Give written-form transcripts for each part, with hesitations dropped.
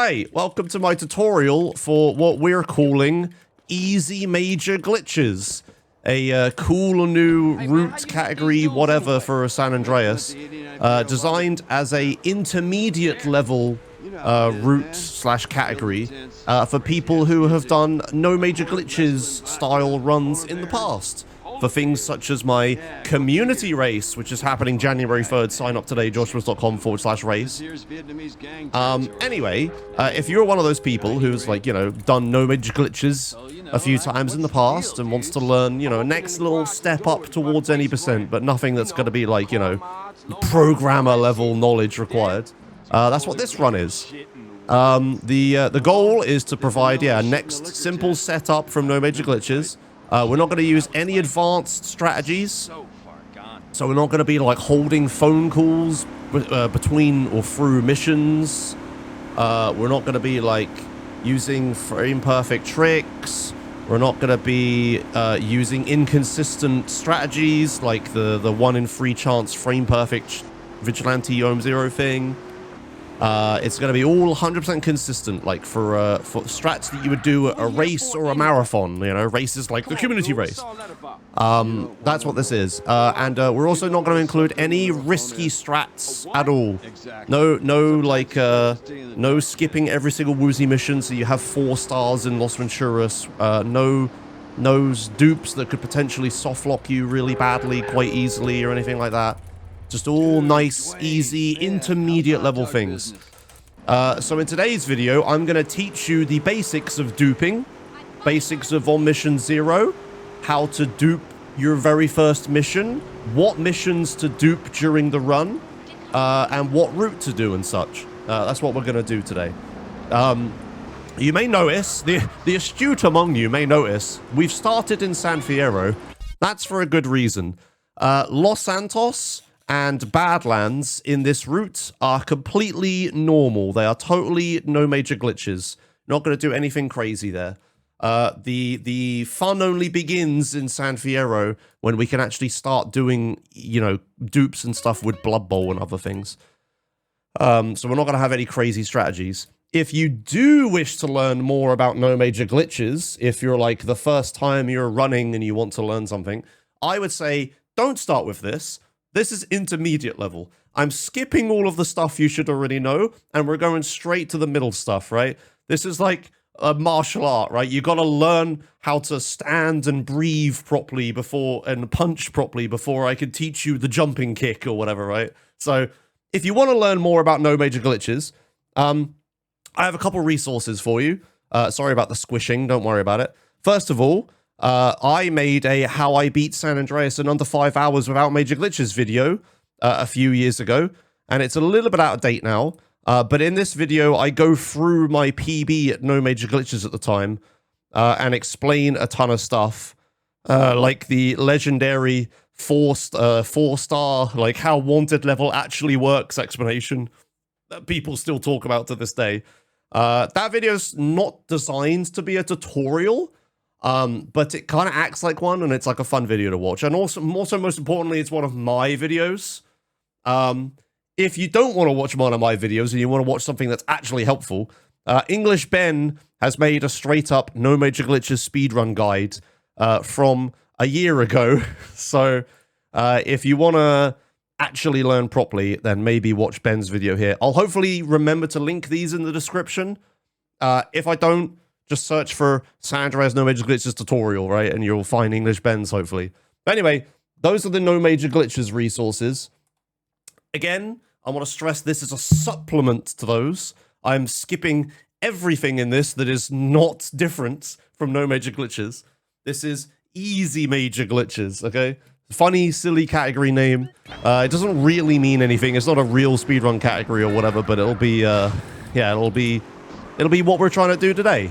Alright, welcome to my tutorial for what we're calling Easy Major Glitches. A cool new route category whatever for San Andreas. Designed as a intermediate level route slash category for people who have done no major glitches style runs in the past. For things such as my community race, which is happening January 3rd. Sign up today, joshuas.com/race. Anyway, if you're one of those people who's like, you know, done no major glitches a few times in the past and wants to learn, you know, a next little step up towards any percent, but nothing that's going to be like, you know, programmer level knowledge required, that's what this run is. The goal is to provide, yeah, next simple setup from no major glitches. We're not going to use any advanced strategies, so we're not going to be like holding phone calls between or through missions. We're not going to be like using frame perfect tricks. We're not going to be using inconsistent strategies like the 1 in 3 chance frame perfect vigilante ohm 0 thing. It's going to be all 100% consistent, like for strats that you would do a race or a marathon, you know, races like the community race. That's what this is. And we're also not going to include any risky strats at all. No skipping every single Woozie mission so you have 4 stars in Los Venturas. No dupes that could potentially soft lock you really badly quite easily or anything like that. Just all nice, easy, intermediate level things. So in today's video, I'm going to teach you the basics of duping, basics of on mission 0, how to dupe your very first mission, what missions to dupe during the run, and what route to do and such. That's what we're going to do today. You may notice, the astute among you may notice, we've started in San Fierro. That's for a good reason. Los Santos and Badlands in this route are completely normal. They are totally no major glitches. Not going to do anything crazy there. The fun only begins in San Fierro when we can actually start doing, you know, dupes and stuff with Blood Bowl and other things. So we're not going to have any crazy strategies. If you do wish to learn more about no major glitches, if you're like the first time you're running and you want to learn something, I would say don't start with this. This is intermediate level. I'm skipping all of the stuff you should already know, and we're going straight to the middle stuff, right? This is like a martial art, right? You got to learn how to stand and breathe properly before, and punch properly before I can teach you the jumping kick or whatever, right? So if you want to learn more about no major glitches, I have a couple resources for you. Sorry about the squishing, don't worry about it. First of all, I made a How I Beat San Andreas in Under 5 Hours Without Major Glitches video a few years ago, and it's a little bit out of date now, but in this video I go through my PB at no major glitches at the time and explain a ton of stuff, like the legendary 4-star, like how wanted level actually works explanation that people still talk about to this day. That video's not designed to be a tutorial, but it kind of acts like one, and it's like a fun video to watch. And also, most importantly, it's one of my videos. If you don't want to watch one of my videos and you want to watch something that's actually helpful, English Ben has made a straight-up no major glitches speedrun guide from a year ago. So if you want to actually learn properly, then maybe watch Ben's video here. I'll hopefully remember to link these in the description. If I don't, just search for San Andreas No Major Glitches tutorial, right? And you'll find English Ben's, hopefully. But anyway, those are the No Major Glitches resources. Again, I want to stress this is a supplement to those. I'm skipping everything in this that is not different from No Major Glitches. This is Easy Major Glitches, okay? Funny, silly category name. It doesn't really mean anything. It's not a real speedrun category or whatever, but it'll be, yeah, it'll be what we're trying to do today.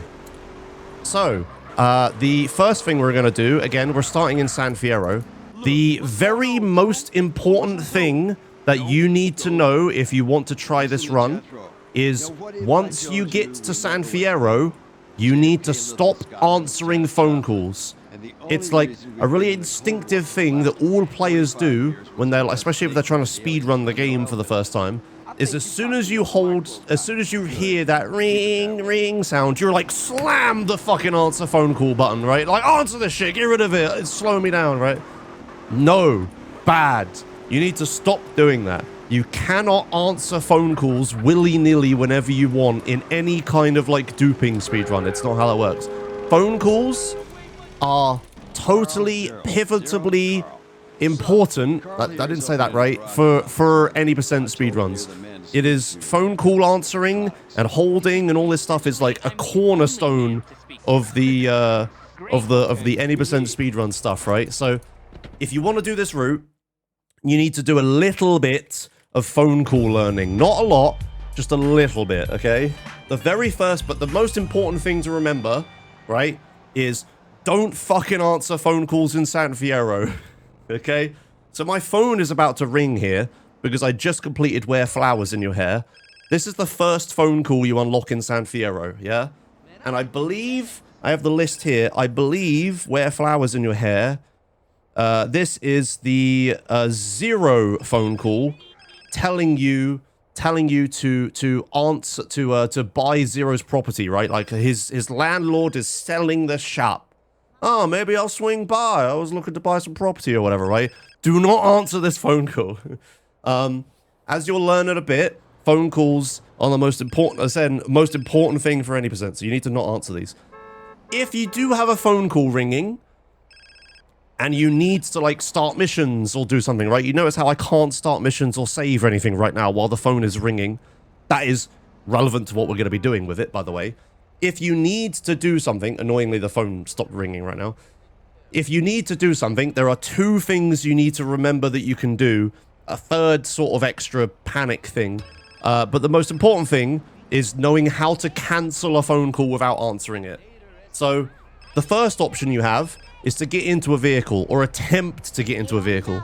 So, the first thing we're going to do, again, we're starting in San Fierro. The very most important thing that you need to know if you want to try this run is once you get to San Fierro, you need to stop answering phone calls. It's like a really instinctive thing that all players do when they're, especially if they're trying to speedrun the game for the first time. is as soon as you hear that ring sound, you're like, slam the fucking answer phone call button, right? Like, answer this shit, get rid of it, it's slowing me down, right? No, bad. You need to stop doing that. You cannot answer phone calls willy-nilly whenever you want in any kind of like duping speedrun. It's not how that works. Phone calls are totally, pivotably important. I didn't say that right. For any percent speedruns, it is phone call answering and holding and all this stuff is like a cornerstone of the any percent speedrun stuff, right? So if you want to do this route, you need to do a little bit of phone call learning. Not a lot, just a little bit, okay? The very first, but the most important thing to remember, right, is don't fucking answer phone calls in San Fierro, okay? So my phone is about to ring here because I just completed Wear Flowers in Your Hair. This is the first phone call you unlock in San Fierro, yeah? And I believe, I have the list here, I believe Wear Flowers in Your Hair, this is the 0 phone call telling you to answer to buy Zero's property, right? Like his landlord is selling the shop. Oh, maybe I'll swing by. I was looking to buy some property or whatever, right? Do not answer this phone call. As you'll learn in a bit, phone calls are the most important thing for any percent. So you need to not answer these. If you do have a phone call ringing, and you need to, like, start missions or do something, right? You notice how I can't start missions or save or anything right now while the phone is ringing. That is relevant to what we're going to be doing with it, by the way. If you need to do something... Annoyingly, the phone stopped ringing right now. If you need to do something, there are 2 things you need to remember that you can do. A third sort of extra panic thing. But the most important thing is knowing how to cancel a phone call without answering it. So, the first option you have is to get into a vehicle, or attempt to get into a vehicle.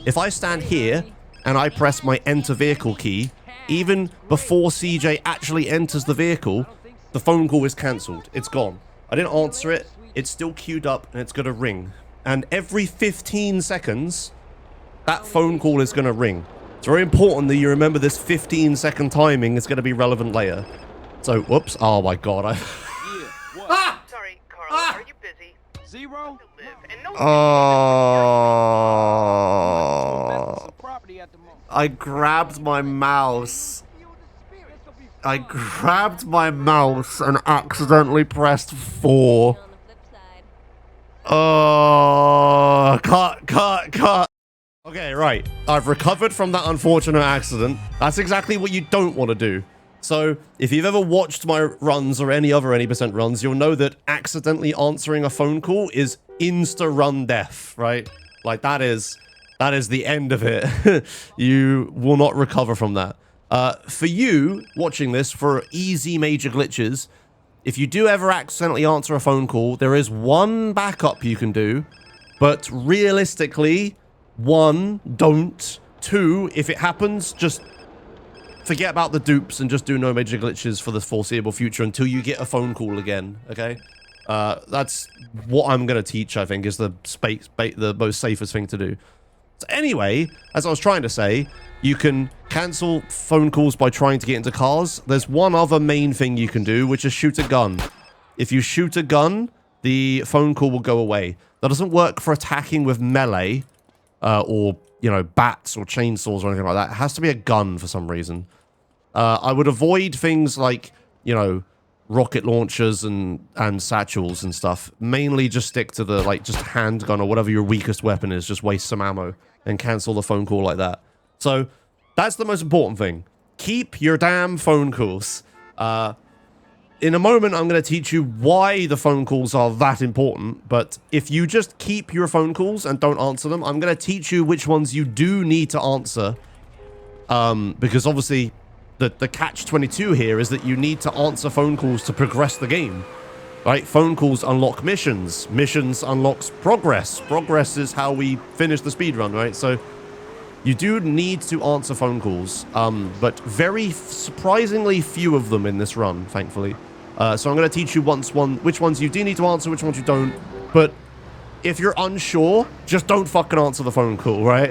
If I stand here, and I press my enter vehicle key, even before CJ actually enters the vehicle, the phone call is cancelled. It's gone. I didn't answer it, it's still queued up, and it's gonna ring. And every 15 seconds, that phone call is gonna ring. It's very important that you remember this 15-second timing is gonna be relevant later. So, whoops, oh my god, Sorry, Carl, are you busy? 0? I grabbed my mouse. I grabbed my mouse and accidentally pressed 4. Oh, cut. Okay, right. I've recovered from that unfortunate accident. That's exactly what you don't want to do. So, if you've ever watched my runs or any other any percent runs, you'll know that accidentally answering a phone call is insta-run death, right? Like, that is the end of it. You will not recover from that. For you, watching this, for easy major glitches, if you do ever accidentally answer a phone call, there is one backup you can do, but realistically, 1, don't. 2, if it happens, just forget about the dupes and just do no major glitches for the foreseeable future until you get a phone call again, okay? That's what I'm going to teach, I think, is the most safest thing to do. So anyway, as I was trying to say, you can cancel phone calls by trying to get into cars. There's one other main thing you can do, which is shoot a gun. If you shoot a gun, the phone call will go away. That doesn't work for attacking with melee, or, you know, bats or chainsaws or anything like that. It has to be a gun for some reason. I would avoid things like, you know, rocket launchers and satchels and stuff. Mainly just stick to the, like, just handgun or whatever your weakest weapon is. Just waste some ammo and cancel the phone call like that. So, that's the most important thing. Keep your damn phone calls. In a moment, I'm going to teach you why the phone calls are that important, but if you just keep your phone calls and don't answer them, I'm going to teach you which ones you do need to answer, because obviously the catch-22 here is that you need to answer phone calls to progress the game, right? Phone calls unlock missions. Missions unlocks progress. Progress is how we finish the speedrun, right? So you do need to answer phone calls, but very surprisingly few of them in this run, thankfully. So I'm going to teach you which ones you do need to answer, which ones you don't. But if you're unsure, just don't fucking answer the phone call, right?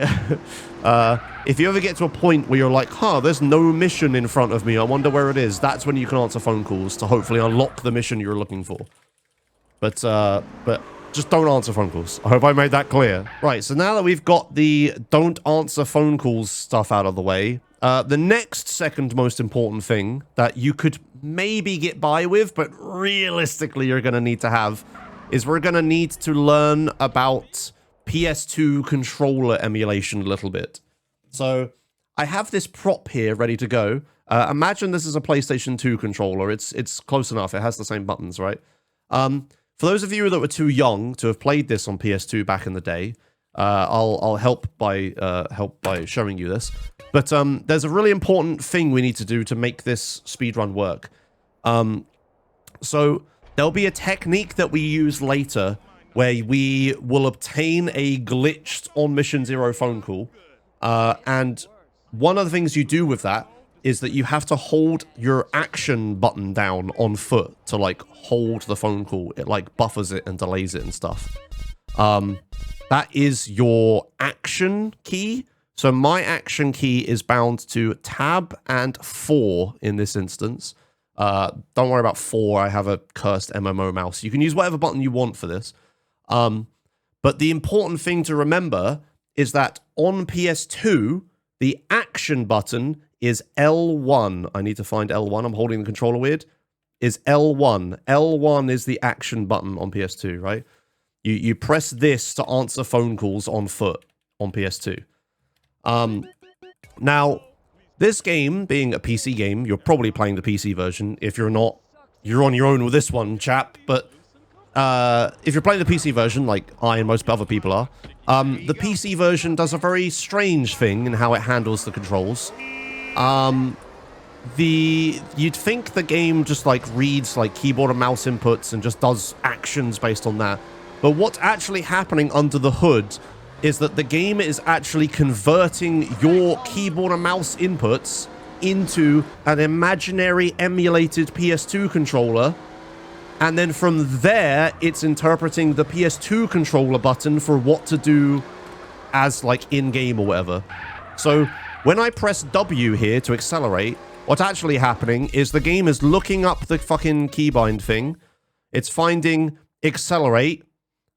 if you ever get to a point where you're like, huh, there's no mission in front of me, I wonder where it is, that's when you can answer phone calls to hopefully unlock the mission you're looking for. But just don't answer phone calls. I hope I made that clear. Right, so now that we've got the don't answer phone calls stuff out of the way, the next second most important thing that you could maybe get by with, but realistically you're going to need to have, is we're going to need to learn about PS2 controller emulation a little bit. So I have this prop here ready to go. Imagine this is a PlayStation 2 controller. It's close enough. It has the same buttons, right? For those of you that were too young to have played this on PS2 back in the day, I'll help by showing you this. But there's a really important thing we need to do to make this speedrun work. So there'll be a technique that we use later where we will obtain a glitched on Mission Zero phone call. And one of the things you do with that is that you have to hold your action button down on foot to, like, hold the phone call. It, like, buffers it and delays it and stuff. That is your action key. So my action key is bound to tab and 4 in this instance. Don't worry about 4. I have a cursed MMO mouse. You can use whatever button you want for this. But the important thing to remember is that on PS2, the action button is L1. I need to find L1. I'm holding the controller weird. Is L1. L1 is the action button on PS2, right? You press this to answer phone calls on foot on PS2. Now, this game being a PC game, you're probably playing the PC version. If you're not, you're on your own with this one, chap. But if you're playing the PC version, like I and most other people are, the PC version does a very strange thing in how it handles the controls. You'd think the game just like reads like keyboard and mouse inputs and just does actions based on that. But what's actually happening under the hood is that the game is actually converting your keyboard and mouse inputs into an imaginary emulated PS2 controller. And then from there, it's interpreting the PS2 controller button for what to do as like in-game or whatever. So when I press W here to accelerate, what's actually happening is the game is looking up the fucking keybind thing. It's finding accelerate,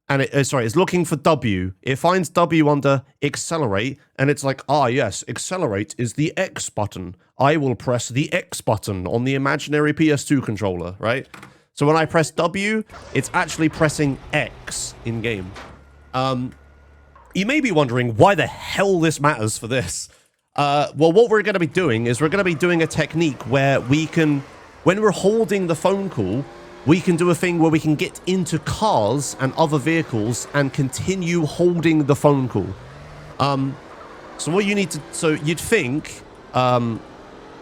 and it's looking for W. It finds W under accelerate, and it's like, ah, yes, accelerate is the X button. I will press the X button on the imaginary PS2 controller, right? So when I press W, it's actually pressing X in-game. You may be wondering why the hell this matters for this. Well, what we're going to be doing is we're going to be doing a technique where we can, when we're holding the phone call, we can do a thing where we can get into cars and other vehicles and continue holding the phone call. So what you need to, so you'd think that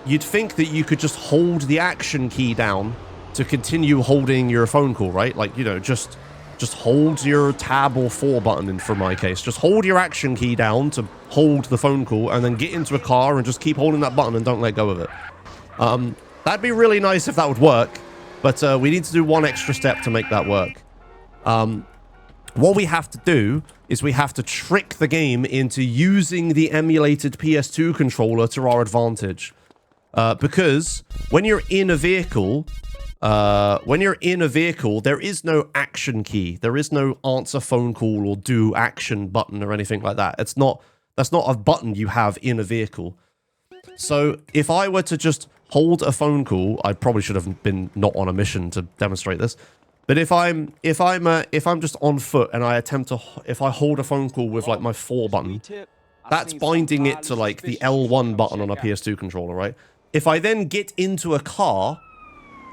you could just hold the action key down to continue holding your phone call, right? Like, you know, just hold your tab or 4 button for my case. Just hold your action key down to hold the phone call and then get into a car and just keep holding that button and don't let go of it. That'd be really nice if that would work, but we need to do one extra step to make that work. What we have to do is we have to trick the game into using the emulated PS2 controller to our advantage. Because when you're in a vehicle, there is no action key. There is no answer phone call or do action button or anything like that. That's not a button you have in a vehicle. So if I were to just hold a phone call, I probably should have been not on a mission to demonstrate this. But if I'm just on foot and I attempt to, if I hold a phone call with like my 4 button, that's binding it to like the L1 button on a PS2 controller, right? If I then get into a car,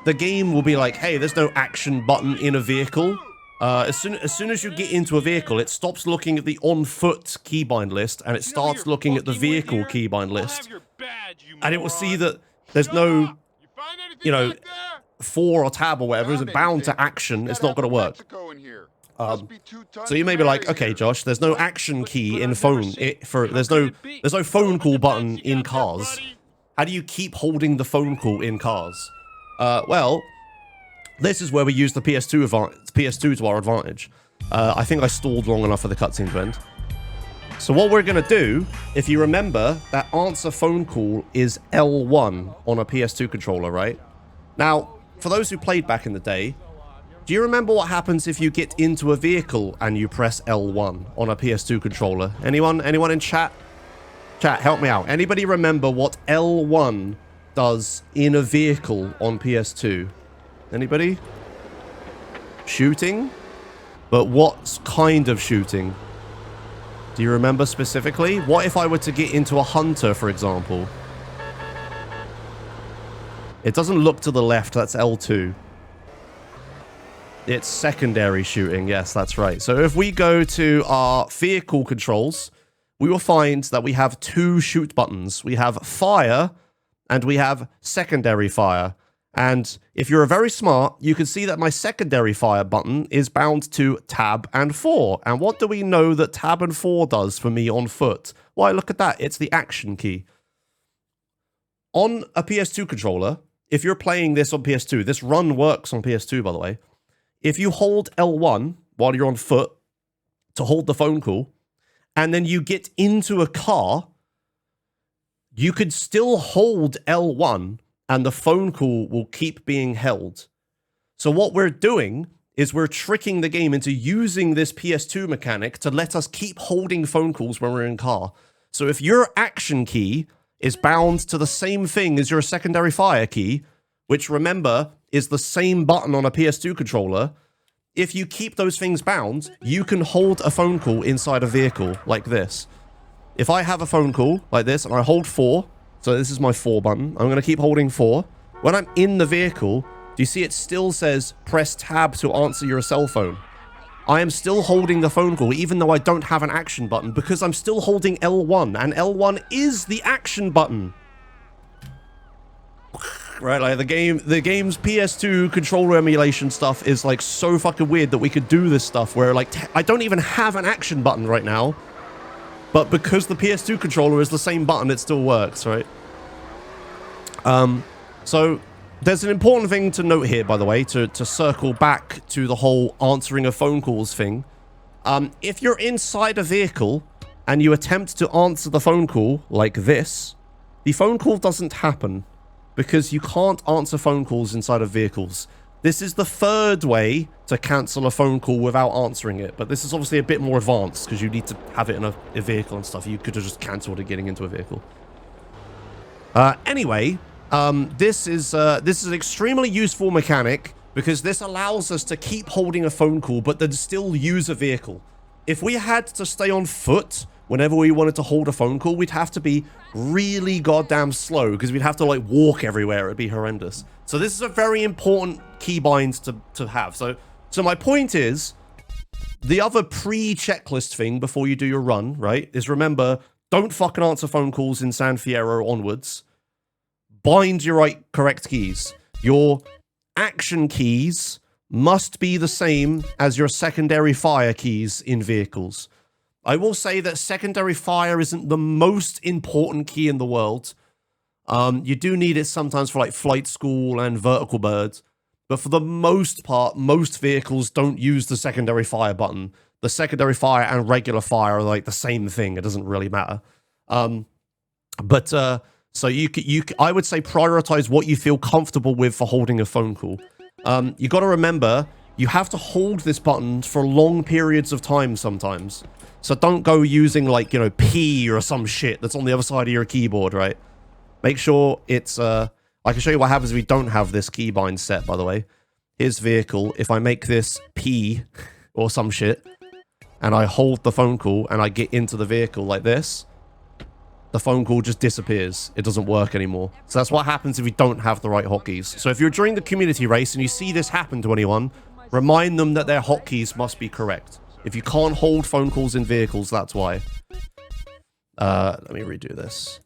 the game will be like, hey, there's no action button in a vehicle. As soon as you get into a vehicle, it stops looking at the on-foot keybind list, and it starts looking at the vehicle keybind list. And it will see that there's no, you know, 4 or tab or whatever is bound to action. It's not going to work. So you may be like, okay, Josh, there's no action key in phone. There's no phone call button in cars. How do you keep holding the phone call in cars? Well, this is where we use the PS2 to our advantage. I think I stalled long enough for the cutscene to end. So what we're going to do, if you remember, that answer phone call is L1 on a PS2 controller, right? Now, for those who played back in the day, do you remember what happens if you get into a vehicle and you press L1 on a PS2 controller? Anyone in chat? Chat, help me out. Anybody remember what L1 does in a vehicle on PS2? Anybody? Shooting? But what kind of shooting? Do you remember specifically? What if I were to get into a hunter, for example? It doesn't look to the left, that's L2. It's secondary shooting, yes, that's right. So if we go to our vehicle controls, we will find that we have two shoot buttons. We have fire and we have secondary fire. And if you're very smart, you can see that my secondary fire button is bound to tab and 4. And what do we know that tab and 4 does for me on foot? Why, look at that. It's the action key. On a PS2 controller, if you're playing this on PS2, this run works on PS2, by the way. If you hold L1 while you're on foot to hold the phone call, and then you get into a car, you could still hold L1 and the phone call will keep being held. So what we're doing is we're tricking the game into using this PS2 mechanic to let us keep holding phone calls when we're in car. So if your action key is bound to the same thing as your secondary fire key, which remember is the same button on a PS2 controller, if you keep those things bound, you can hold a phone call inside a vehicle like this. If I have a phone call like this and I hold 4, so this is my 4 button. I'm going to keep holding 4. When I'm in the vehicle, do you see it still says press tab to answer your cell phone? I am still holding the phone call even though I don't have an action button because I'm still holding L1 and L1 is the action button. Right, like the game's PS2 controller emulation stuff is like so fucking weird that we could do this stuff where like I don't even have an action button right now. But because the PS2 controller is the same button, it still works, right? So there's an important thing to note here, by the way, to circle back to the whole answering of phone calls thing. If you're inside a vehicle and you attempt to answer the phone call like this, the phone call doesn't happen because you can't answer phone calls inside of vehicles. This is the third way to cancel a phone call without answering it, but this is obviously a bit more advanced because you need to have it in a vehicle and stuff. You could have just cancelled it getting into a vehicle. Anyway, this is an extremely useful mechanic because this allows us to keep holding a phone call but then still use a vehicle. If we had to stay on foot whenever we wanted to hold a phone call, we'd have to be really goddamn slow because we'd have to like walk everywhere. It'd be horrendous. So this is a very important keybind to have. So my point is, the other pre-checklist thing before you do your run, right, is remember, don't fucking answer phone calls in San Fierro onwards. Bind your correct keys. Your action keys must be the same as your secondary fire keys in vehicles. I will say that secondary fire isn't the most important key in the world. You do need it sometimes for like flight school and vertical birds. But for the most part, most vehicles don't use the secondary fire button. The secondary fire and regular fire are like the same thing. It doesn't really matter. So I would say prioritize what you feel comfortable with for holding a phone call. You got to remember, you have to hold this button for long periods of time sometimes. So don't go using like, you know, P or some shit that's on the other side of your keyboard, right? Make sure it's, I can show you what happens if we don't have this keybind set, by the way. Here's vehicle. If I make this P or some shit, and I hold the phone call and I get into the vehicle like this, the phone call just disappears. It doesn't work anymore. So that's what happens if you don't have the right hotkeys. So if you're during the community race and you see this happen to anyone, remind them that their hotkeys must be correct. If you can't hold phone calls in vehicles, that's why. Let me redo this.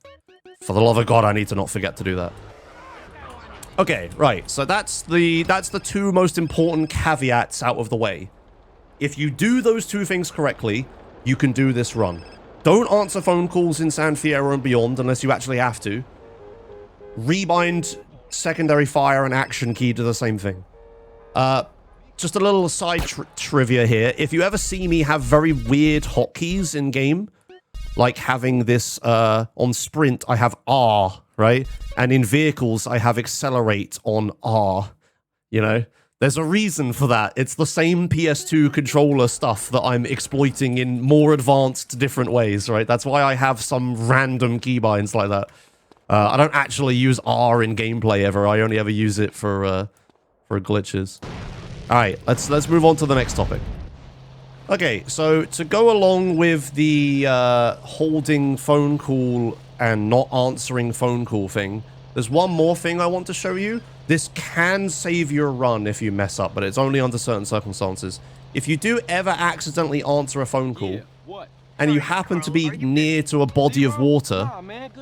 For the love of God, I need to not forget to do that. Okay, right. So that's the two most important caveats out of the way. If you do those two things correctly, you can do this run. Don't answer phone calls in San Fierro and beyond unless you actually have to. Rebind secondary fire and action key to the same thing. Just a little side trivia here. If you ever see me have very weird hotkeys in game, like having this, on sprint, I have R, right? And in vehicles, I have accelerate on R, you know? There's a reason for that. It's the same PS2 controller stuff that I'm exploiting in more advanced different ways, right? That's why I have some random keybinds like that. I don't actually use R in gameplay ever. I only ever use it for glitches. All right, let's move on to the next topic. Okay, so to go along with the holding phone call and not answering phone call thing, there's one more thing I want to show you. This can save your run if you mess up, but it's only under certain circumstances. If you do ever accidentally answer a phone call, and you happen to be near to a body of water,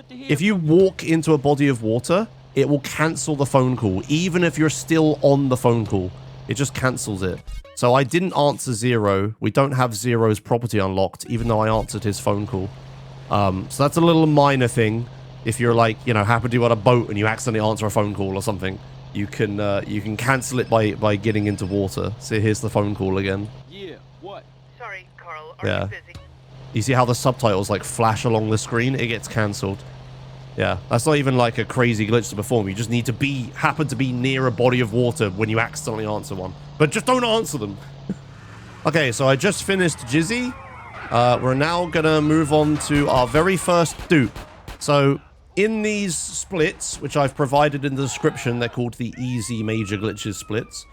if you walk into a body of water, it will cancel the phone call, even if you're still on the phone call. It just cancels it. So I didn't answer Zero. We don't have Zero's property unlocked, even though I answered his phone call. So that's a little minor thing. If you're like, you know, happen to be on a boat and you accidentally answer a phone call or something, you can cancel it by getting into water. So here's the phone call again. Yeah, what? Sorry, Carl, are you busy? You see how the subtitles like flash along the screen? It gets cancelled. Yeah, that's not even like a crazy glitch to perform. You just need to happen to be near a body of water when you accidentally answer one. But just don't answer them. Okay, so I just finished Jizzy. We're now gonna move on to our very first dupe. So in these splits, which I've provided in the description, they're called the easy major glitches splits.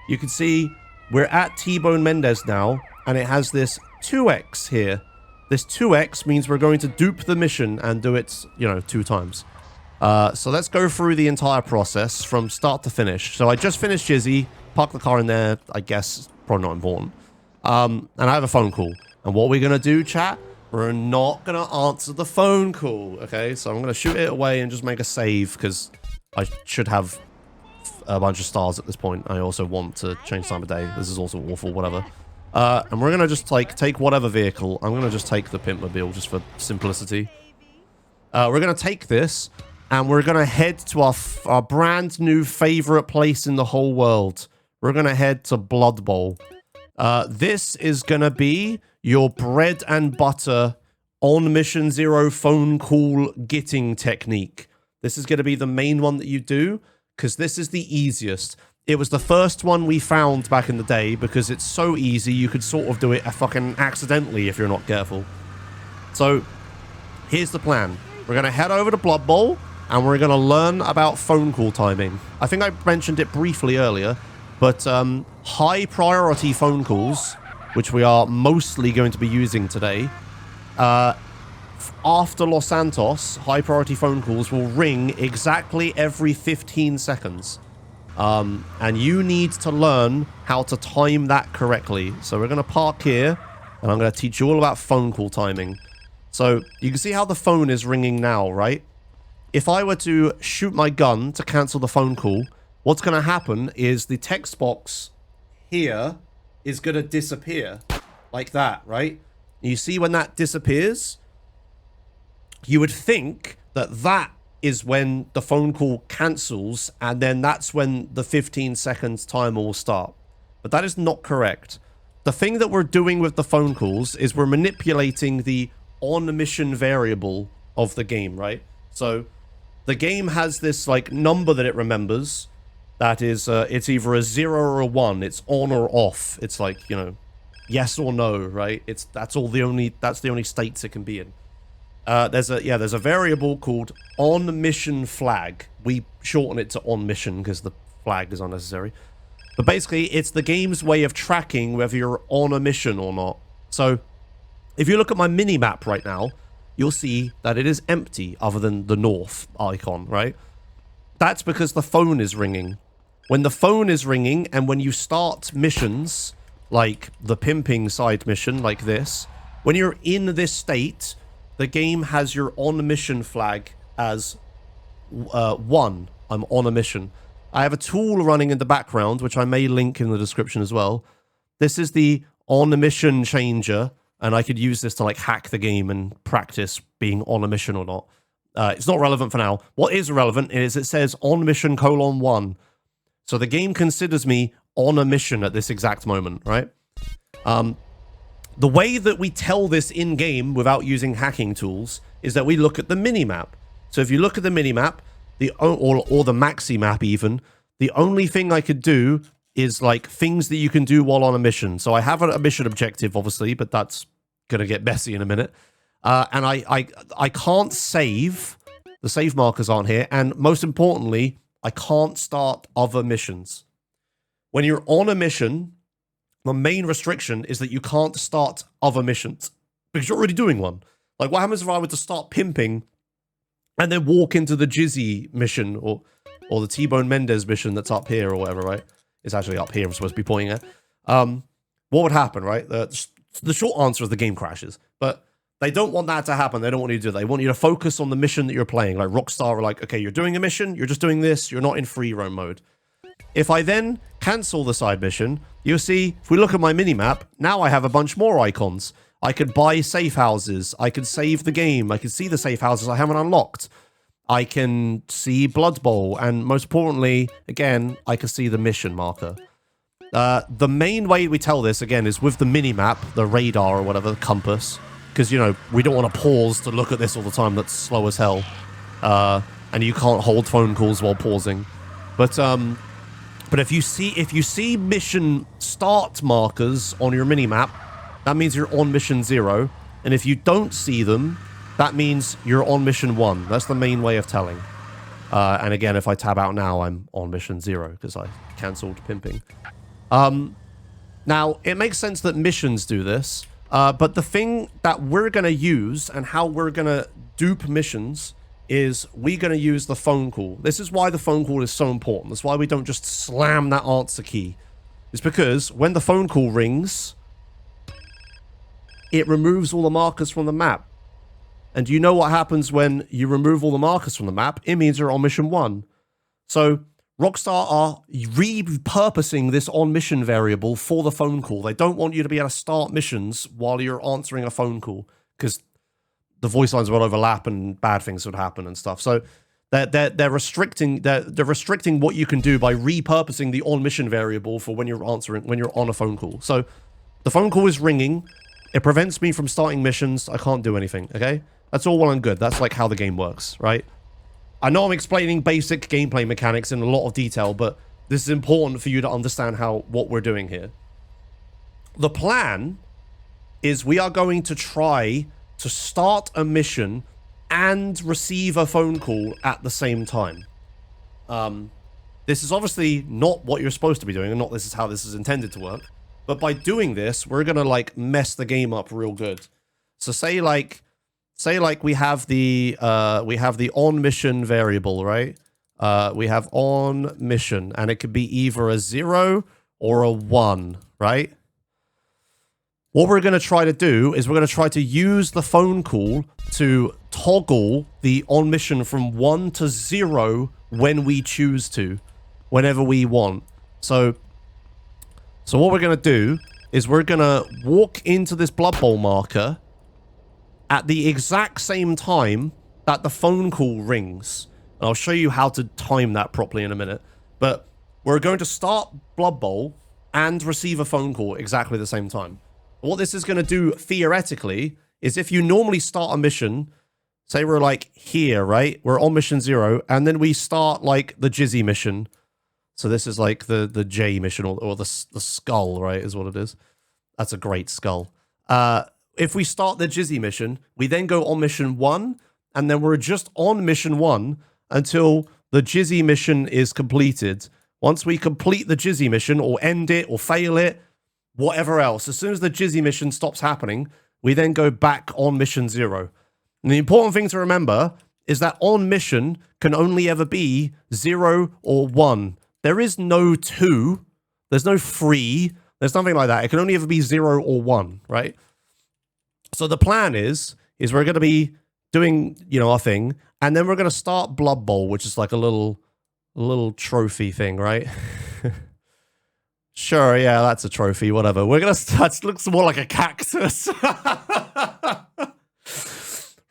You can see we're at T-Bone Mendez now, and it has this 2x here. This 2x means we're going to dupe the mission and do it, you know, 2 times. So let's go through the entire process from start to finish. So I just finished Jizzy, park the car in there, I guess, probably not important. And I have a phone call. And what we're going to do, chat, we're not going to answer the phone call, okay? So I'm going to shoot it away and just make a save, because I should have a bunch of stars at this point. I also want to change time of day. This is also awful, whatever. And we're going to just, like, take whatever vehicle. I'm going to just take the Pimpmobile just for simplicity. We're going to take this, and we're going to head to our brand new favorite place in the whole world. We're going to head to Blood Bowl. This is going to be your bread and butter on Mission Zero phone call getting technique. This is going to be the main one that you do, because this is the easiest. It was the first one we found back in the day because it's so easy you could sort of do it fucking accidentally if you're not careful. So, here's the plan. We're going to head over to Blood Bowl and we're going to learn about phone call timing. I think I mentioned it briefly earlier, but high priority phone calls, which we are mostly going to be using today, after Los Santos, high priority phone calls will ring exactly every 15 seconds. And you need to learn how to time that correctly. So we're going to park here, and I'm going to teach you all about phone call timing. So you can see how the phone is ringing now, right? If I were to shoot my gun to cancel the phone call, what's going to happen is the text box here is going to disappear like that, right? You see when that disappears, you would think that that is when the phone call cancels, and then that's when the 15 seconds timer will start. But that is not correct. The thing that we're doing with the phone calls is we're manipulating the on-mission variable of the game, right? So the game has this like number that it remembers that is, it's either a 0 or a 1. It's on or off. It's like, you know, yes or no, right? That's the only states it can be in. There's a variable called on mission flag. We shorten it to on mission because the flag is unnecessary. But basically, it's the game's way of tracking whether you're on a mission or not. So, if you look at my mini-map right now, you'll see that it is empty other than the north icon, right? That's because the phone is ringing. When the phone is ringing and when you start missions, like the pimping side mission, like this, when you're in this state, the game has your on-mission flag as 1. I'm on a mission. I have a tool running in the background, which I may link in the description as well. This is the on-a-mission changer, and I could use this to like hack the game and practice being on a mission or not. It's not relevant for now. What is relevant is it says on-mission : 1. So the game considers me on a mission at this exact moment, right? The way that we tell this in-game without using hacking tools is that we look at the minimap. So if you look at the minimap, or the maxi map even, the only thing I could do is like things that you can do while on a mission. So I have a mission objective, obviously, but that's gonna get messy in a minute. And I can't save. The save markers aren't here, and most importantly, I can't start other missions. When you're on a mission, the main restriction is that you can't start other missions because you're already doing one. Like, what happens if I were to start pimping and then walk into the Jizzy mission or the T-Bone Mendez mission that's up here or whatever, right? It's actually up here I'm supposed to be pointing at. What would happen, right? The short answer is the game crashes, but they don't want that to happen. They don't want you to do that. They want you to focus on the mission that you're playing. Like Rockstar are like, okay, you're doing a mission, you're just doing this, you're not in free roam mode. If I then cancel the side mission, you'll see, if we look at my minimap, now I have a bunch more icons. I could buy safe houses, I can save the game, I can see the safe houses I haven't unlocked. I can see Blood Bowl, and most importantly, again, I can see the mission marker. The main way we tell this, again, is with the minimap, the radar or whatever, the compass. Because, you know, we don't want to pause to look at this all the time. That's slow as hell. And you can't hold phone calls while pausing. But if you see mission start markers on your minimap, that means you're on mission 0. And if you don't see them, that means you're on mission 1. That's the main way of telling. And again, if I tab out now, I'm on mission 0 because I cancelled pimping. Now, it makes sense that missions do this. But the thing that we're going to use and how we're going to dupe missions is we're going to use the phone call. This is why the phone call is so important. That's why we don't just slam that answer key. It's because when the phone call rings, it removes all the markers from the map. And you know what happens when you remove all the markers from the map? It means you're on mission 1. So Rockstar are repurposing this on-mission variable for the phone call. They don't want you to be able to start missions while you're answering a phone call because the voice lines would overlap and bad things would happen and stuff. So they're restricting what you can do by repurposing the on-mission variable for when you're on a phone call. So the phone call is ringing. It prevents me from starting missions. I can't do anything. Okay, that's all well and good. That's like how the game works, right? I know I'm explaining basic gameplay mechanics in a lot of detail, but this is important for you to understand what we're doing here. The plan is we are going to try to start a mission and receive a phone call at the same time. This is obviously not what you're supposed to be doing, and not this is how this is intended to work. But by doing this, we're gonna like mess the game up real good. So say like we have the on mission variable, right? We have on mission, and it could be either a 0 or a 1, right? What we're going to try to do is we're going to try to use the phone call to toggle the on mission from 1 to 0 when we choose to, whenever we want. So what we're going to do is we're going to walk into this Blood Bowl marker at the exact same time that the phone call rings. And I'll show you how to time that properly in a minute. But we're going to start Blood Bowl and receive a phone call exactly the same time. What this is going to do theoretically is if you normally start a mission, say we're like here, right? We're on mission 0, and then we start like the Jizzy mission. So this is like the J mission or the skull, right, is what it is. That's a great skull. If we start the Jizzy mission, we then go on mission 1, and then we're just on mission 1 until the Jizzy mission is completed. Once we complete the Jizzy mission, or end it, or fail it, whatever else, as soon as the Jizzy mission stops happening, we then go back on mission 0. And the important thing to remember is that on mission can only ever be 0 or 1. There is no 2. There's no 3. There's nothing like that. It can only ever be 0 or 1, right? So the plan is we're going to be doing, our thing, and then we're going to start Blood Bowl, which is like a little trophy thing, right? Sure, yeah, that's a trophy, whatever. We're going to start, it looks more like a cactus.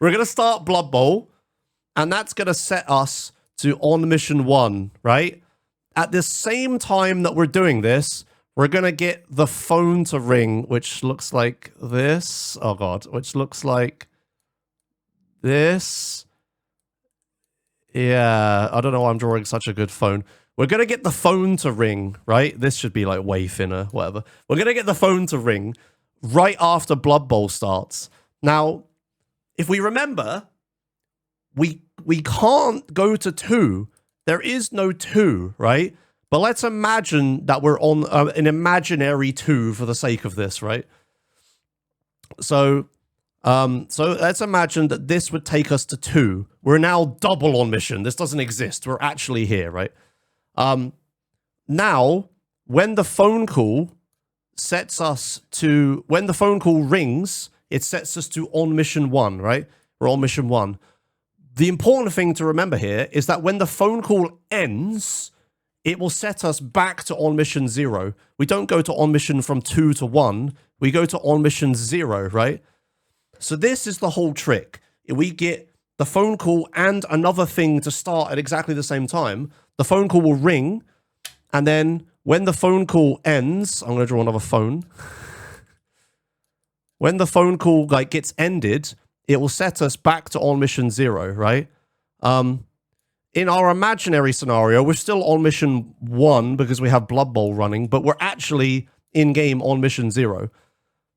We're going to start Blood Bowl, and that's going to set us to on mission 1, right? At the same time that we're doing this, we're going to get the phone to ring, which looks like this. Oh, God. Which looks like this. Yeah, I don't know why I'm drawing such a good phone. We're going to get the phone to ring, right? This should be like way thinner, whatever. We're going to get the phone to ring right after Blood Bowl starts. Now, if we remember, we can't go to 2. There is no 2, right? But let's imagine that we're on an imaginary 2 for the sake of this, right? So let's imagine that this would take us to 2. We're now double on mission. This doesn't exist. We're actually here, right? Now, when the phone call sets us to, when the phone call rings, it sets us to on mission 1, right? We're on mission 1. The important thing to remember here is that when the phone call ends, it will set us back to on mission 0. We don't go to on mission from 2 to 1. We go to on mission 0, right? So this is the whole trick. We get the phone call and another thing to start at exactly the same time. The phone call will ring, and then when the phone call ends, I'm going to draw another phone. When the phone call like gets ended, it will set us back to on mission 0, right? In our imaginary scenario, we're still on mission 1 because we have Blood Bowl running, but we're actually in-game on mission 0.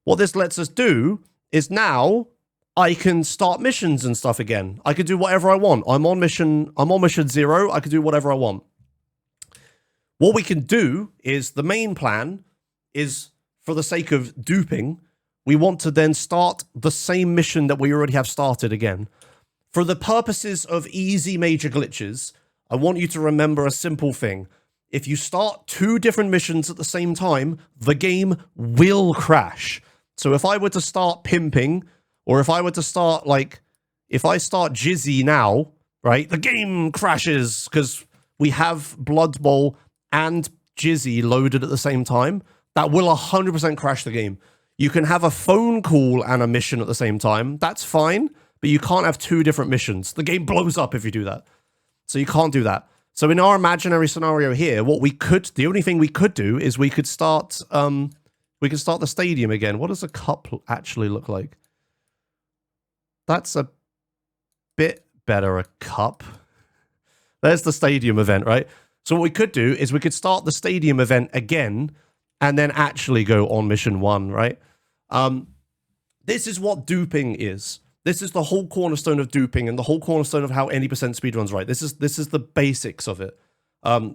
What this lets us do is now I can start missions and stuff again. I can do whatever I want. I'm on mission 0. I can do whatever I want. What we can do is the main plan is, for the sake of duping, we want to then start the same mission that we already have started again. For the purposes of easy major glitches, I want you to remember a simple thing. If you start 2 different missions at the same time, the game will crash. So if I were to start pimping, or if I were to start, like, if I start Jizzy now, right, the game crashes because we have Blood Bowl and Jizzy loaded at the same time. That will 100% crash the game. You can have a phone call and a mission at the same time. That's fine, but you can't have 2 different missions. The game blows up if you do that. So you can't do that. So in our imaginary scenario here, the only thing we could do is we could start the stadium again. What does a cup actually look like? That's a bit better, a cup. There's the stadium event, right? So what we could do is we could start the stadium event again and then actually go on mission 1, right? This is what duping is. This is the whole cornerstone of duping and the whole cornerstone of how any percent speedruns right. This is the basics of it.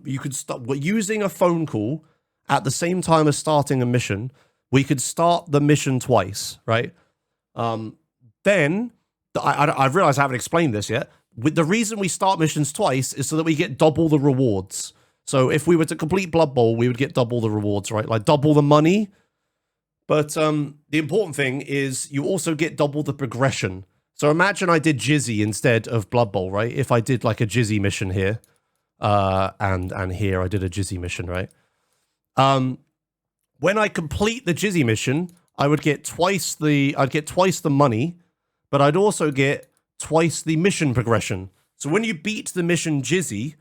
You could start using a phone call at the same time as starting a mission. We could start the mission twice, right? Then I've realized I haven't explained this yet. The reason we start missions twice is so that we get double the rewards. So if we were to complete Blood Bowl, we would get double the rewards, right? Like double the money. But the important thing is you also get double the progression. So imagine I did Jizzy instead of Blood Bowl, right? If I did like a Jizzy mission here, and here I did a Jizzy mission, right? When I complete the Jizzy mission, I would get twice the money, but I'd also get twice the mission progression. So when you beat the mission Jizzy,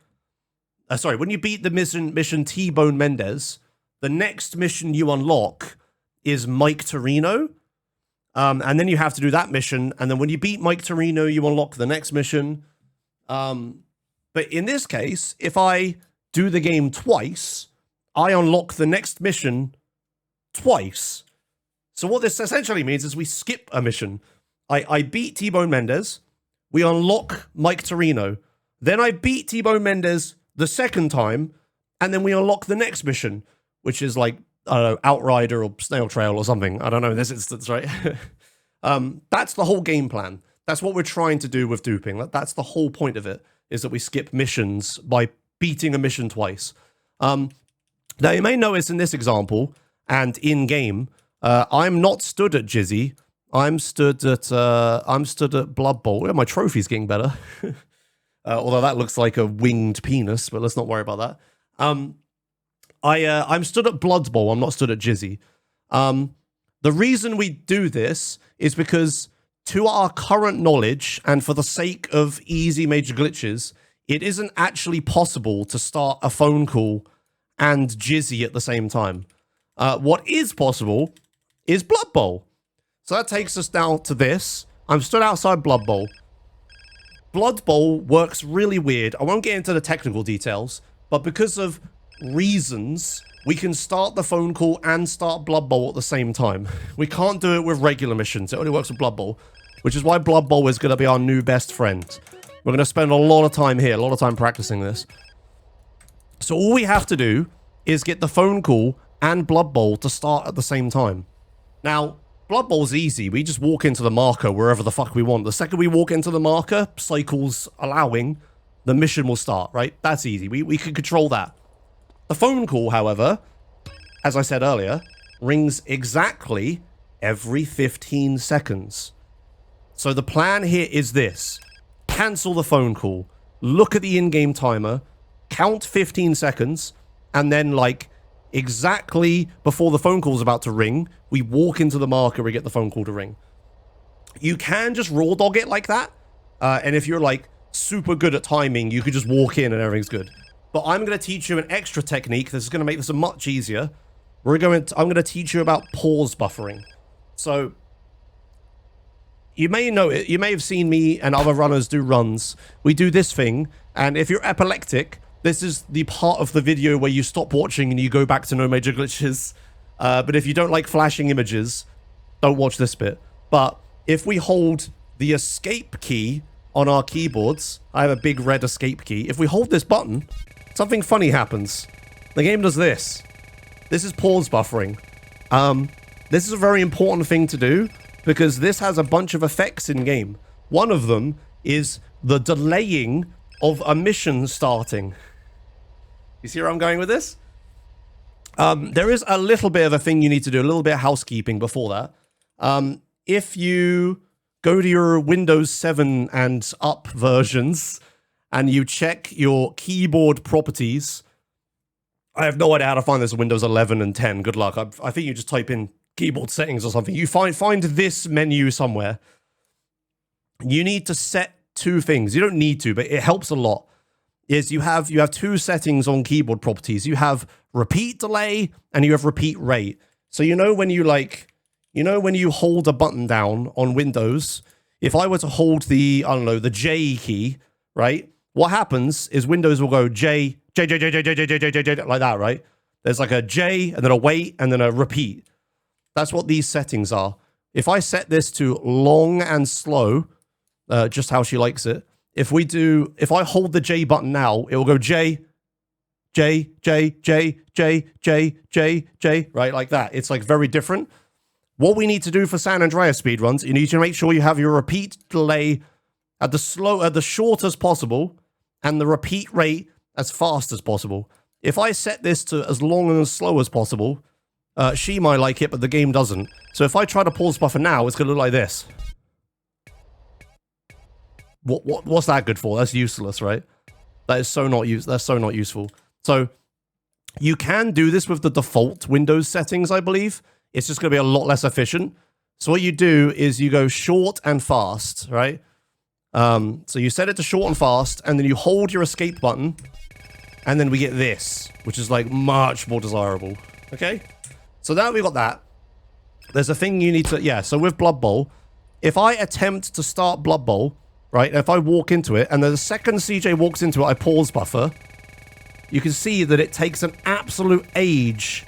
when you beat the mission T-Bone Mendez, the next mission you unlock is Mike Torino. And then you have to do that mission. And then when you beat Mike Torino, you unlock the next mission. But in this case, if I do the game twice, I unlock the next mission twice. So what this essentially means is we skip a mission. I beat T-Bone Mendez. We unlock Mike Torino. Then I beat T-Bone Mendez the second time. And then we unlock the next mission, which is like, I don't know, Outrider or Snail Trail or something. I don't know in this instance, right? That's the whole game plan. That's what we're trying to do with duping. That's the whole point of it, is that we skip missions by beating a mission twice. Now, you may notice in this example, and in-game, I'm not stood at Jizzy. I'm stood at Blood Bowl. Yeah, my trophy's getting better. Although that looks like a winged penis, but let's not worry about that. I'm stood at Blood Bowl. I'm not stood at Jizzy. The reason we do this is because, to our current knowledge, and for the sake of easy major glitches, it isn't actually possible to start a phone call and Jizzy at the same time. What is possible is Blood Bowl. So that takes us down to this. I'm stood outside Blood Bowl. Blood Bowl works really weird. I won't get into the technical details, but because of reasons, we can start the phone call and start Blood Bowl at the same time. We can't do it with regular missions. It only works with Blood Bowl, which is why Blood Bowl is going to be our new best friend. We're going to spend a lot of time here, a lot of time practicing this. So all we have to do is get the phone call and Blood Bowl to start at the same time. Now, Blood Bowl's easy. We just walk into the marker wherever the fuck we want. The second we walk into the marker, cycles allowing, the mission will start, right? That's easy. We can control that. The phone call, however, as I said earlier, rings exactly every 15 seconds. So the plan here is this. Cancel the phone call. Look at the in-game timer. Count 15 seconds. And then, like, exactly before the phone call is about to ring, we walk into the marker, we get the phone call to ring. You can just raw dog it like that. And if you're, like, super good at timing, you could just walk in and everything's good. But I'm going to teach you an extra technique. This is going to make this much easier. I'm going to teach you about pause buffering. So you may know it. You may have seen me and other runners do runs. We do this thing. And if you're epileptic, this is the part of the video where you stop watching and you go back to no major glitches. But if you don't like flashing images, don't watch this bit. But if we hold the escape key on our keyboards, I have a big red escape key. If we hold this button, something funny happens. The game does this. This is pause buffering. This is a very important thing to do because this has a bunch of effects in game. One of them is the delaying of a mission starting. You see where I'm going with this? There is a little bit of a thing you need to do, a little bit of housekeeping before that. If you go to your Windows 7 and up versions and you check your keyboard properties, I have no idea how to find this in Windows 11 and 10. Good luck. I think you just type in keyboard settings or something. You find this menu somewhere. You need to set two things. You don't need to, but it helps a lot. Is you have two settings on keyboard properties. You have repeat delay and you have repeat rate. So you know when you when you hold a button down on Windows, if I were to hold the, I don't know, the J key, right? What happens is Windows will go J, like that, right? There's like a J and then a wait and then a repeat. That's what these settings are. If I set this to long and slow, just how she likes it. If I hold the J button now, it will go J, J, J, J, J, J, J, J, right? Like that. It's like very different. What we need to do for San Andreas speedruns, you need to make sure you have your repeat delay at the shortest possible and the repeat rate as fast as possible. If I set this to as long and as slow as possible, she might like it, but the game doesn't. So if I try to pause buffer now, it's going to look like this. What's that good for? That's useless, right? That's so not useful. So you can do this with the default Windows settings, I believe. It's just going to be a lot less efficient. So what you do is you go short and fast, right? So you set it to short and fast, and then you hold your escape button, and then we get this, which is like much more desirable. Okay? So now we got that. There's a thing you need to, yeah, so with Blood Bowl, if I attempt to start Blood Bowl, right, if I walk into it, and then the second CJ walks into it, I pause buffer, you can see that it takes an absolute age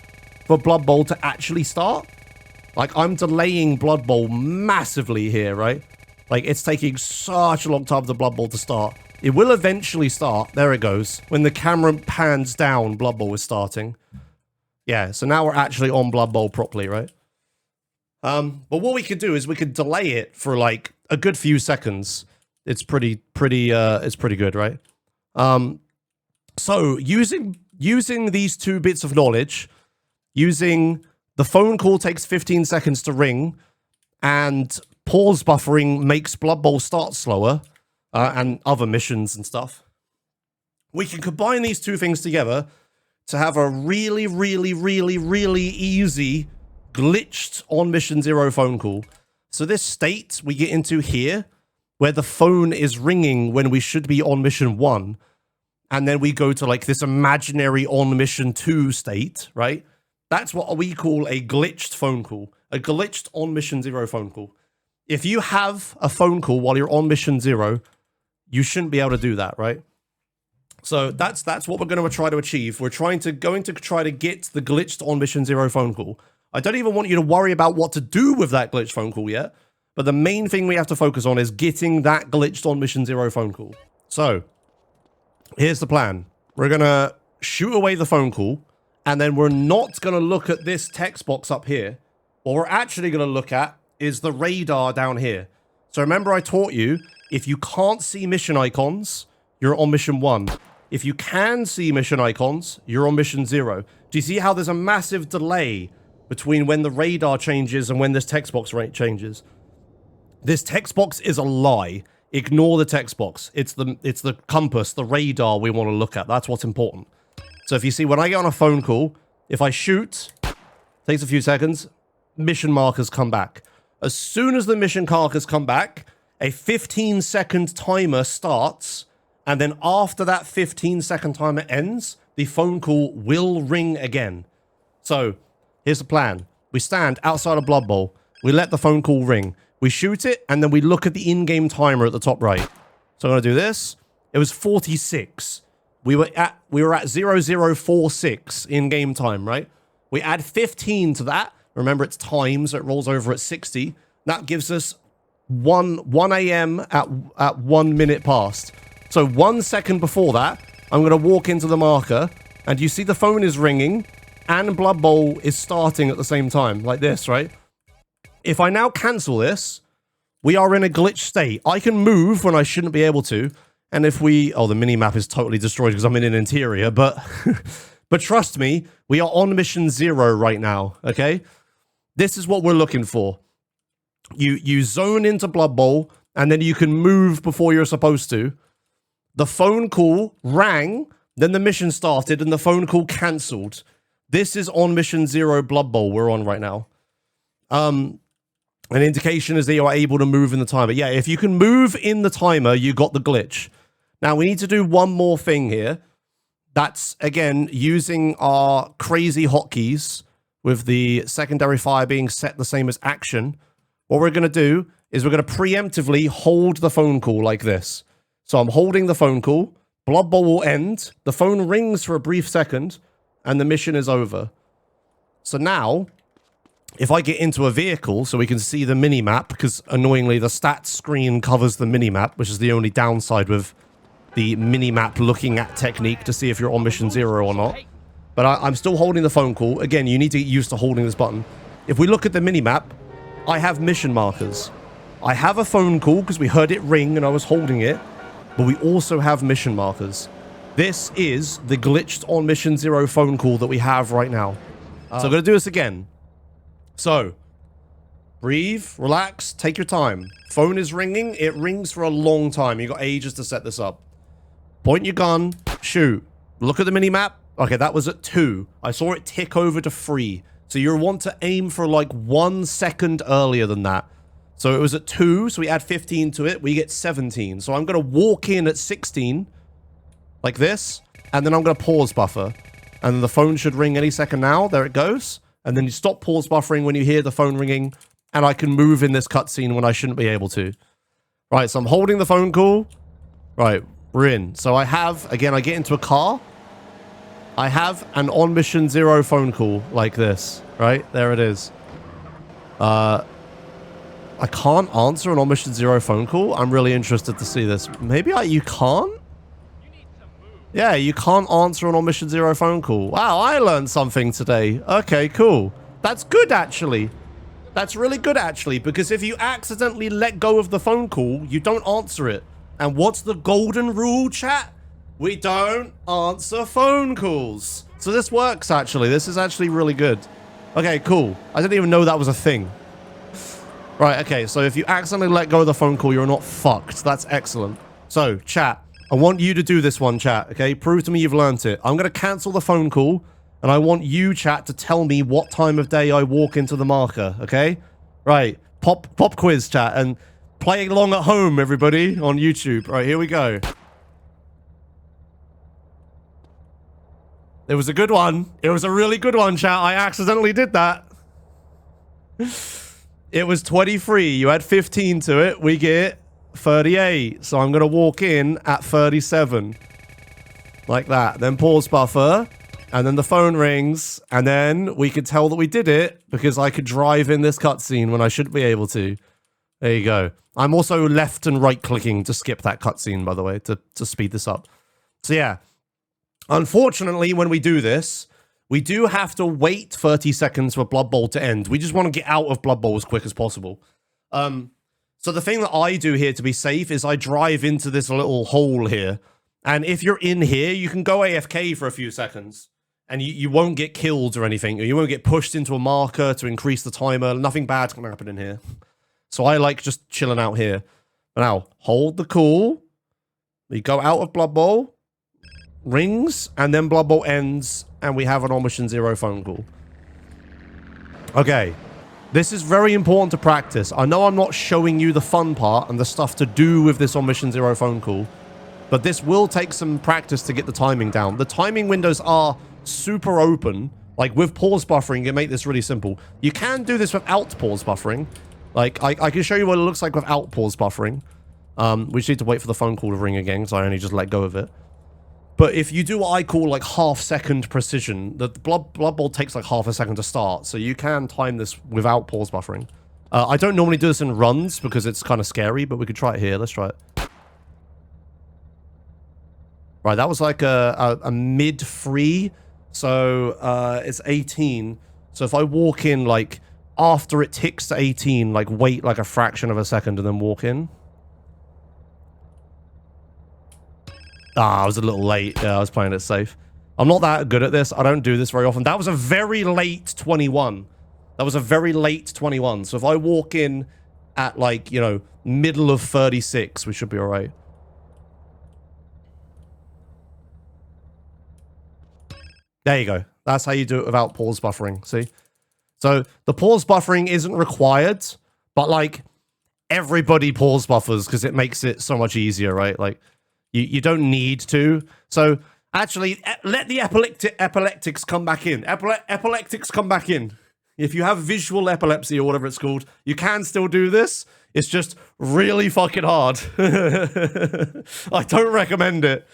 for Blood Bowl to actually start. Like, I'm delaying Blood Bowl massively here, right? Like, it's taking such a long time for Blood Bowl to start. It will eventually start. There it goes. When the camera pans down, Blood Bowl is starting. Yeah, so now we're actually on Blood Bowl properly, right? But what we could do is we could delay it for, like, a good few seconds. It's pretty good, right? So using these two bits of knowledge, using the phone call takes 15 seconds to ring, and pause buffering makes Blood Bowl start slower, and other missions and stuff. We can combine these two things together to have a really, really, really, really easy glitched on mission 0 phone call. So this state we get into here, where the phone is ringing when we should be on mission 1, and then we go to like this imaginary on mission 2 state, right? That's what we call a glitched phone call. A glitched on mission 0 phone call. If you have a phone call while you're on mission 0, you shouldn't be able to do that, right? So that's what we're going to try to achieve. We're going to try to get the glitched on mission 0 phone call. I don't even want you to worry about what to do with that glitched phone call yet. But the main thing we have to focus on is getting that glitched on mission 0 phone call. So here's the plan. We're going to shoot away the phone call. And then we're not going to look at this text box up here. What we're actually going to look at is the radar down here. So remember I taught you, if you can't see mission icons, you're on mission 1. If you can see mission icons, you're on mission 0. Do you see how there's a massive delay between when the radar changes and when this text box changes? This text box is a lie. Ignore the text box. It's the compass, the radar we want to look at. That's what's important. So if you see, when I get on a phone call, if I shoot, takes a few seconds, mission markers come back. As soon as the mission markers come back, a 15-second timer starts, and then after that 15-second timer ends, the phone call will ring again. So here's the plan. We stand outside a Blood Bowl. We let the phone call ring. We shoot it, and then we look at the in-game timer at the top right. So I'm going to do this. It was 46. We were at 0046 in-game time, right? We add 15 to that. Remember, it's time, so it rolls over at 60. That gives us 1 a.m. at 1 minute past. So 1 second before that, I'm going to walk into the marker, and you see the phone is ringing, and Blood Bowl is starting at the same time, like this, right? If I now cancel this, we are in a glitch state. I can move when I shouldn't be able to. And if we... Oh, the minimap is totally destroyed because I'm in an interior, but... but trust me, we are on mission 0 right now, okay? This is what we're looking for. You zone into Blood Bowl, and then you can move before you're supposed to. The phone call rang, then the mission started, and the phone call cancelled. This is on mission 0 Blood Bowl we're on right now. An indication is that you are able to move in the timer. Yeah, if you can move in the timer, you got the glitch. Now, we need to do one more thing here. That's, again, using our crazy hotkeys with the secondary fire being set the same as action. What we're going to do is we're going to preemptively hold the phone call like this. So I'm holding the phone call. Blood Bowl will end. The phone rings for a brief second, and the mission is over. So now... if I get into a vehicle so we can see the minimap, because annoyingly the stats screen covers the minimap, which is the only downside with the minimap looking at technique to see if you're on mission 0 or not. But I'm still holding the phone call. Again, you need to get used to holding this button. If we look at the minimap, I have mission markers. I have a phone call because we heard it ring and I was holding it, but we also have mission markers. This is the glitched on mission 0 phone call that we have right now. So I'm going to do this again. So, breathe, relax, take your time. Phone is ringing. It rings for a long time. You got ages to set this up. Point your gun, shoot. Look at the minimap. Okay, that was at 2. I saw it tick over to 3. So you want to aim for like 1 second earlier than that. So it was at 2, so we add 15 to it. We get 17. So I'm going to walk in at 16, like this, and then I'm going to pause buffer. And then the phone should ring any second now. There it goes. And then you stop pause buffering when you hear the phone ringing, and I can move in this cutscene when I shouldn't be able to. Right, so I'm holding the phone call. Right, we're in. So I have, again, I get into a car. I have an on mission 0 phone call like this. Right, there it is. I can't answer an on mission 0 phone call. I'm really interested to see this. Maybe you can't? Yeah, you can't answer an on mission 0 phone call. Wow, I learned something today. Okay, cool. That's good, actually. That's really good, actually, because if you accidentally let go of the phone call, you don't answer it. And what's the golden rule, chat? We don't answer phone calls. So this works, actually. This is actually really good. Okay, cool. I didn't even know that was a thing. Right, okay, so if you accidentally let go of the phone call, you're not fucked. That's excellent. So, chat. I want you to do this one, chat, okay? Prove to me you've learnt it. I'm going to cancel the phone call, and I want you, chat, to tell me what time of day I walk into the marker, okay? Right. Pop quiz, chat, and play along at home, everybody, on YouTube. Right, here we go. It was a good one. It was a really good one, chat. I accidentally did that. It was 23. You add 15 to it. We get 38. So I'm going to walk in at 37. Like that. Then pause buffer. And then the phone rings. And then we could tell that we did it because I could drive in this cutscene when I shouldn't be able to. There you go. I'm also left and right clicking to skip that cutscene, by the way, to speed this up. So yeah. Unfortunately, when we do this, we do have to wait 30 seconds for Blood Bowl to end. We just want to get out of Blood Bowl as quick as possible. So the thing that I do here to be safe is I drive into this little hole here. And if you're in here, you can go AFK for a few seconds. And you won't get killed or anything. Or you won't get pushed into a marker to increase the timer. Nothing bad's going to happen in here. So I like just chilling out here. But now, hold the cool. We go out of Blood Bowl. Rings. And then Blood Bowl ends. And we have an On Mission Zero phone call. Okay. This is very important to practice. I know I'm not showing you the fun part and the stuff to do with this On Mission Zero phone call. But this will take some practice to get the timing down. The timing windows are super open. Like with pause buffering, you make this really simple. You can do this without pause buffering. Like I can show you what it looks like without pause buffering. We just need to wait for the phone call to ring again, so I only just let go of it. But if you do what I call like half-second precision, the Blood Bowl takes like half a second to start, so you can time this without pause buffering. I don't normally do this in runs because it's kind of scary, but we could try it here. Let's try it. Right, that was like a mid-free, so it's 18. So if I walk in like after it ticks to 18, like wait like a fraction of a second and then walk in. Ah, I was a little late. Yeah, I was playing it safe. I'm not that good at this. I don't do this very often. That was a very late 21. That was a very late 21. So if I walk in at like, you know, middle of 36, we should be all right. There you go. That's how you do it without pause buffering. See? So the pause buffering isn't required, but like everybody pause buffers because it makes it so much easier, right? Like you don't need to. So actually, let the epileptics come back in. Epileptics come back in. If you have visual epilepsy or whatever it's called, you can still do this. It's just really fucking hard. I don't recommend it.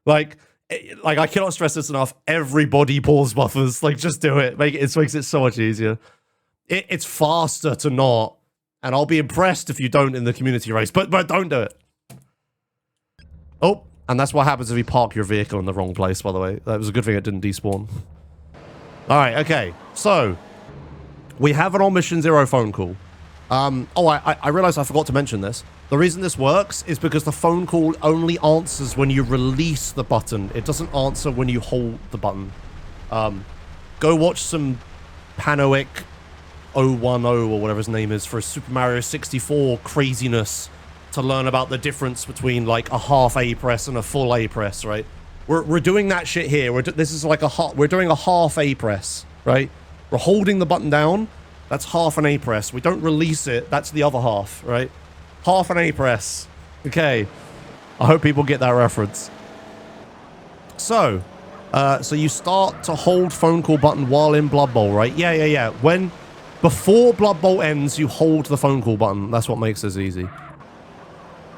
Like I cannot stress this enough. Everybody pause buffers. Like, just do it. It makes it so much easier. It's faster to not, and I'll be impressed if you don't in the community race. But don't do it. Oh, and that's what happens if you park your vehicle in the wrong place. By the way, that was a good thing it didn't despawn. All right, okay. So we have an On Mission Zero phone call. I realized I forgot to mention this. The reason this works is because the phone call only answers when you release the button. It doesn't answer when you hold the button. Go watch some Panoic 010 or whatever his name is for Super Mario 64 craziness to learn about the difference between like a half A press and a full A press, right? We're doing that shit here. This is like we're doing a half A press, right? We're holding the button down. That's half an A press. We don't release it. That's the other half, right? Half an A press. Okay. I hope people get that reference. So you start to hold phone call button while in Blood Bowl, right? Yeah. Before Blood Bowl ends, you hold the phone call button. That's what makes this easy.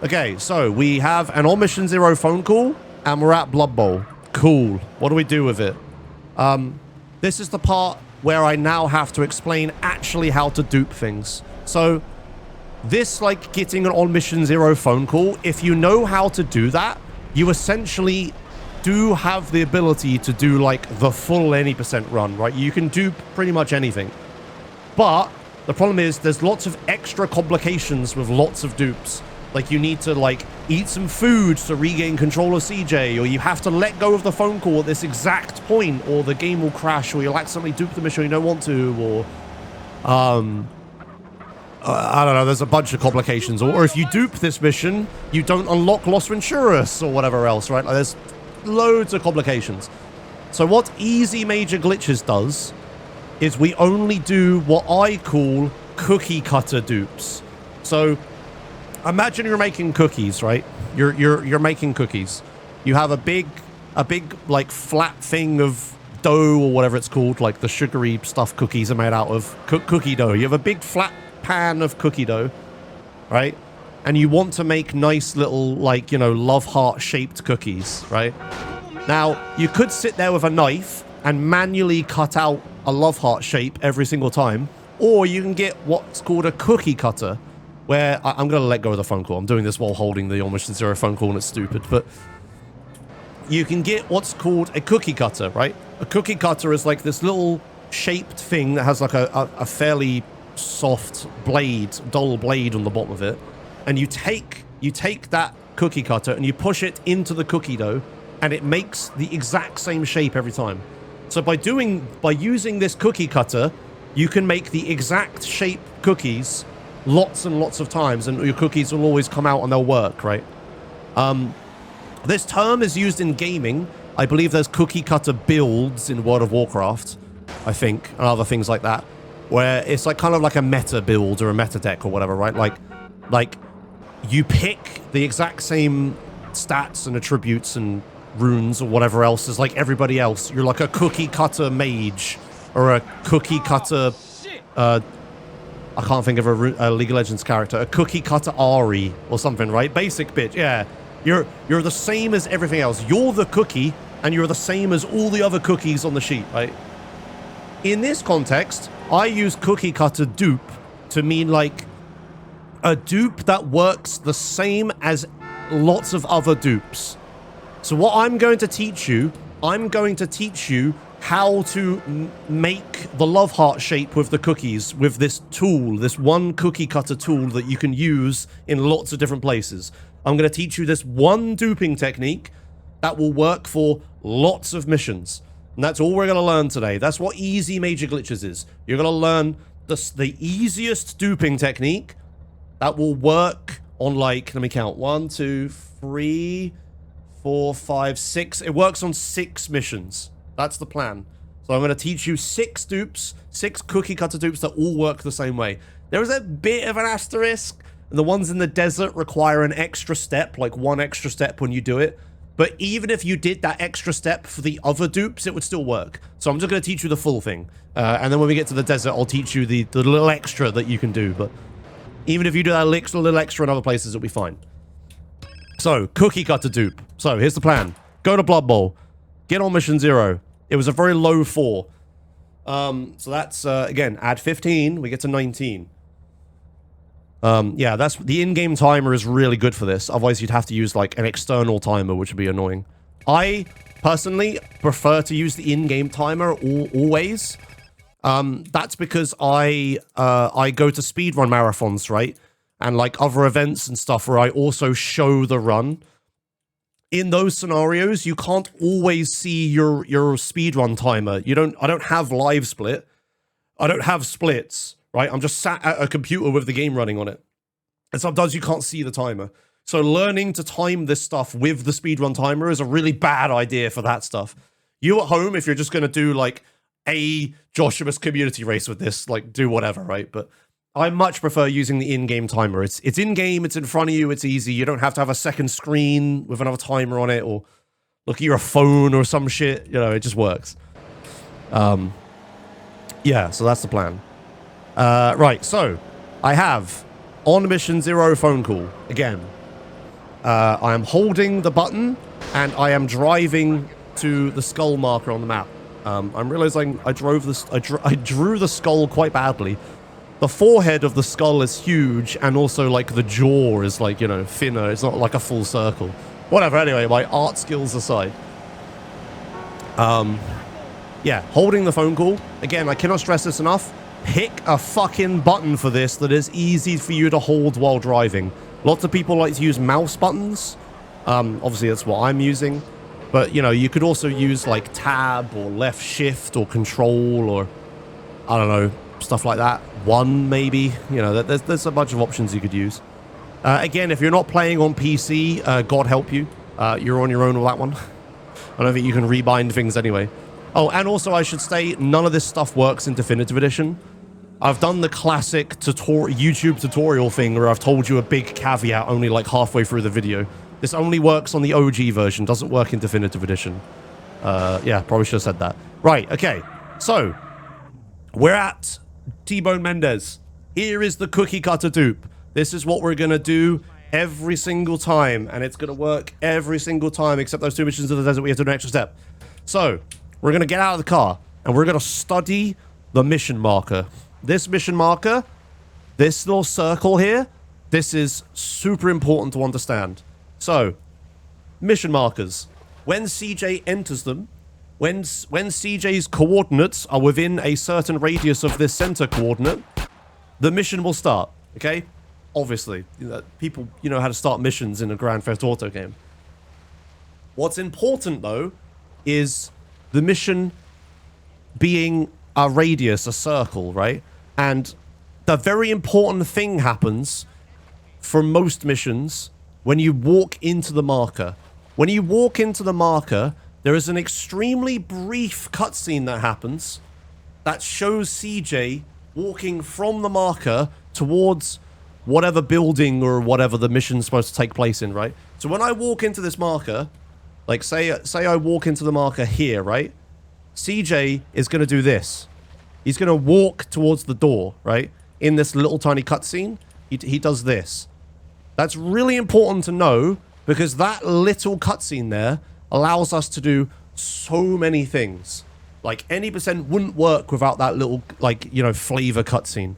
Okay, so we have an On Mission Zero phone call, and we're at Blood Bowl. Cool. What do we do with it? This is the part where I now have to explain actually how to dupe things. So this, like getting an On Mission Zero phone call, if you know how to do that, you essentially do have the ability to do like the full any percent run, right? You can dupe pretty much anything. But the problem is there's lots of extra complications with lots of dupes. Like you need to like eat some food to regain control of CJ, or you have to let go of the phone call at this exact point, or the game will crash, or you'll accidentally dupe the mission you don't want to, or I don't know, there's a bunch of complications. Or if you dupe this mission, you don't unlock Los Venturas or whatever else, right? Like there's loads of complications. So what Easy Major Glitches does is we only do what I call cookie cutter dupes. So imagine you're making cookies, right? You're making cookies. You have a big like flat thing of dough or whatever it's called, like the sugary stuff cookies are made out of, cookie dough. You have a big flat pan of cookie dough, right? And you want to make nice little, like, you know, love heart shaped cookies, right? Now, you could sit there with a knife and manually cut out a love heart shape every single time, or you can get what's called a cookie cutter, where I'm going to let go of the phone call. I'm doing this while holding the Almost Zero phone call, and it's stupid, but you can get what's called a cookie cutter, right? A cookie cutter is like this little shaped thing that has like a fairly soft blade, dull blade on the bottom of it, and you take that cookie cutter and you push it into the cookie dough, and it makes the exact same shape every time. So by using this cookie cutter, you can make the exact shape cookies lots and lots of times, and your cookies will always come out and they'll work, right? This term is used in gaming. I believe there's cookie cutter builds in World of Warcraft, I think, and other things like that, where it's like kind of like a meta build or a meta deck or whatever, right? Like you pick the exact same stats and attributes and runes or whatever else as like everybody else. You're like a cookie cutter mage or a cookie cutter I can't think of a League of Legends character, a cookie cutter Ari or something, right? Basic bitch, yeah. You're the same as everything else. You're the cookie and you're the same as all the other cookies on the sheet, right? In this context, I use cookie cutter dupe to mean like a dupe that works the same as lots of other dupes. So what I'm going to teach you how to make the love heart shape with the cookies with this tool, this one cookie cutter tool that you can use in lots of different places. I'm going to teach you this one duping technique that will work for lots of missions. And that's all we're going to learn today. That's what easy major glitches is. You're going to learn the easiest duping technique that will work on, like, let me count, 1, 2, 3, 4, 5, 6. It works on 6 missions. That's the plan. So I'm going to teach you 6 dupes, 6 cookie cutter dupes that all work the same way. There is a bit of an asterisk, and the ones in the desert require an extra step, like 1 extra step when you do it. But even if you did that extra step for the other dupes, it would still work. So I'm just going to teach you the full thing. And then when we get to the desert, I'll teach you the little extra that you can do. But even if you do that little extra in other places, it'll be fine. So, cookie cutter dupe. So, here's the plan. Go to Blood Bowl. Get on mission 0. It was a very low 4. So that's, again, add 15. We get to 19. Yeah, that's the in-game timer is really good for this. Otherwise, you'd have to use, like, an external timer, which would be annoying. I, personally, prefer to use the in-game timer always. That's because I go to speedrun marathons, right? And, like, other events and stuff where I also show the run. In those scenarios, you can't always see your speedrun timer. I don't have live split. I don't have splits, right? I'm just sat at a computer with the game running on it. And sometimes you can't see the timer. So learning to time this stuff with the speedrun timer is a really bad idea for that stuff. You at home, if you're just going to do like a Joshua's community race with this, like do whatever, right? But I much prefer using the in-game timer. It's in-game, it's in front of you, it's easy. You don't have to have a second screen with another timer on it or look at your phone or some shit. You know, it just works. Yeah, so that's the plan. Right, so I have on mission 0 phone call again. I am holding the button and I am driving to the skull marker on the map. I'm realizing I drew the skull quite badly. The forehead of the skull is huge, and also, like, the jaw is, like, you know, thinner. It's not like a full circle. Whatever, anyway, my art skills aside. Yeah, holding the phone call. Again, I cannot stress this enough. Pick a fucking button for this that is easy for you to hold while driving. Lots of people like to use mouse buttons. Obviously, that's what I'm using. But, you know, you could also use, like, tab or left shift or control or, I don't know, stuff like that. 1, maybe. You know, there's a bunch of options you could use. Again, if you're not playing on PC, God help you. You're on your own with that one. I don't think you can rebind things anyway. Oh, and also I should say, none of this stuff works in Definitive Edition. I've done the classic YouTube tutorial thing where I've told you a big caveat only like halfway through the video. This only works on the OG version, doesn't work in Definitive Edition. Yeah, probably should have said that. Right, okay. So, we're at T-Bone Mendez. Here is the cookie cutter dupe. This is what we're going to do every single time, and it's going to work every single time, except those 2 missions in the desert, we have to do an extra step. So, we're going to get out of the car, and we're going to study the mission marker. This mission marker, this little circle here, this is super important to understand. So, mission markers. When CJ enters them, when CJ's coordinates are within a certain radius of this center coordinate, the mission will start, okay? Obviously, people, how to start missions in a Grand Theft Auto game. What's important, though, is the mission being a radius, a circle, right? And the very important thing happens for most missions when you walk into the marker. When you walk into the marker, there is an extremely brief cutscene that happens that shows CJ walking from the marker towards whatever building or whatever the mission's supposed to take place in, right? So when I walk into this marker, like say I walk into the marker here, right? CJ is going to do this. He's going to walk towards the door, right? In this little tiny cutscene, he does this. That's really important to know because that little cutscene there allows us to do so many things. Like, any percent wouldn't work without that little, flavor cutscene.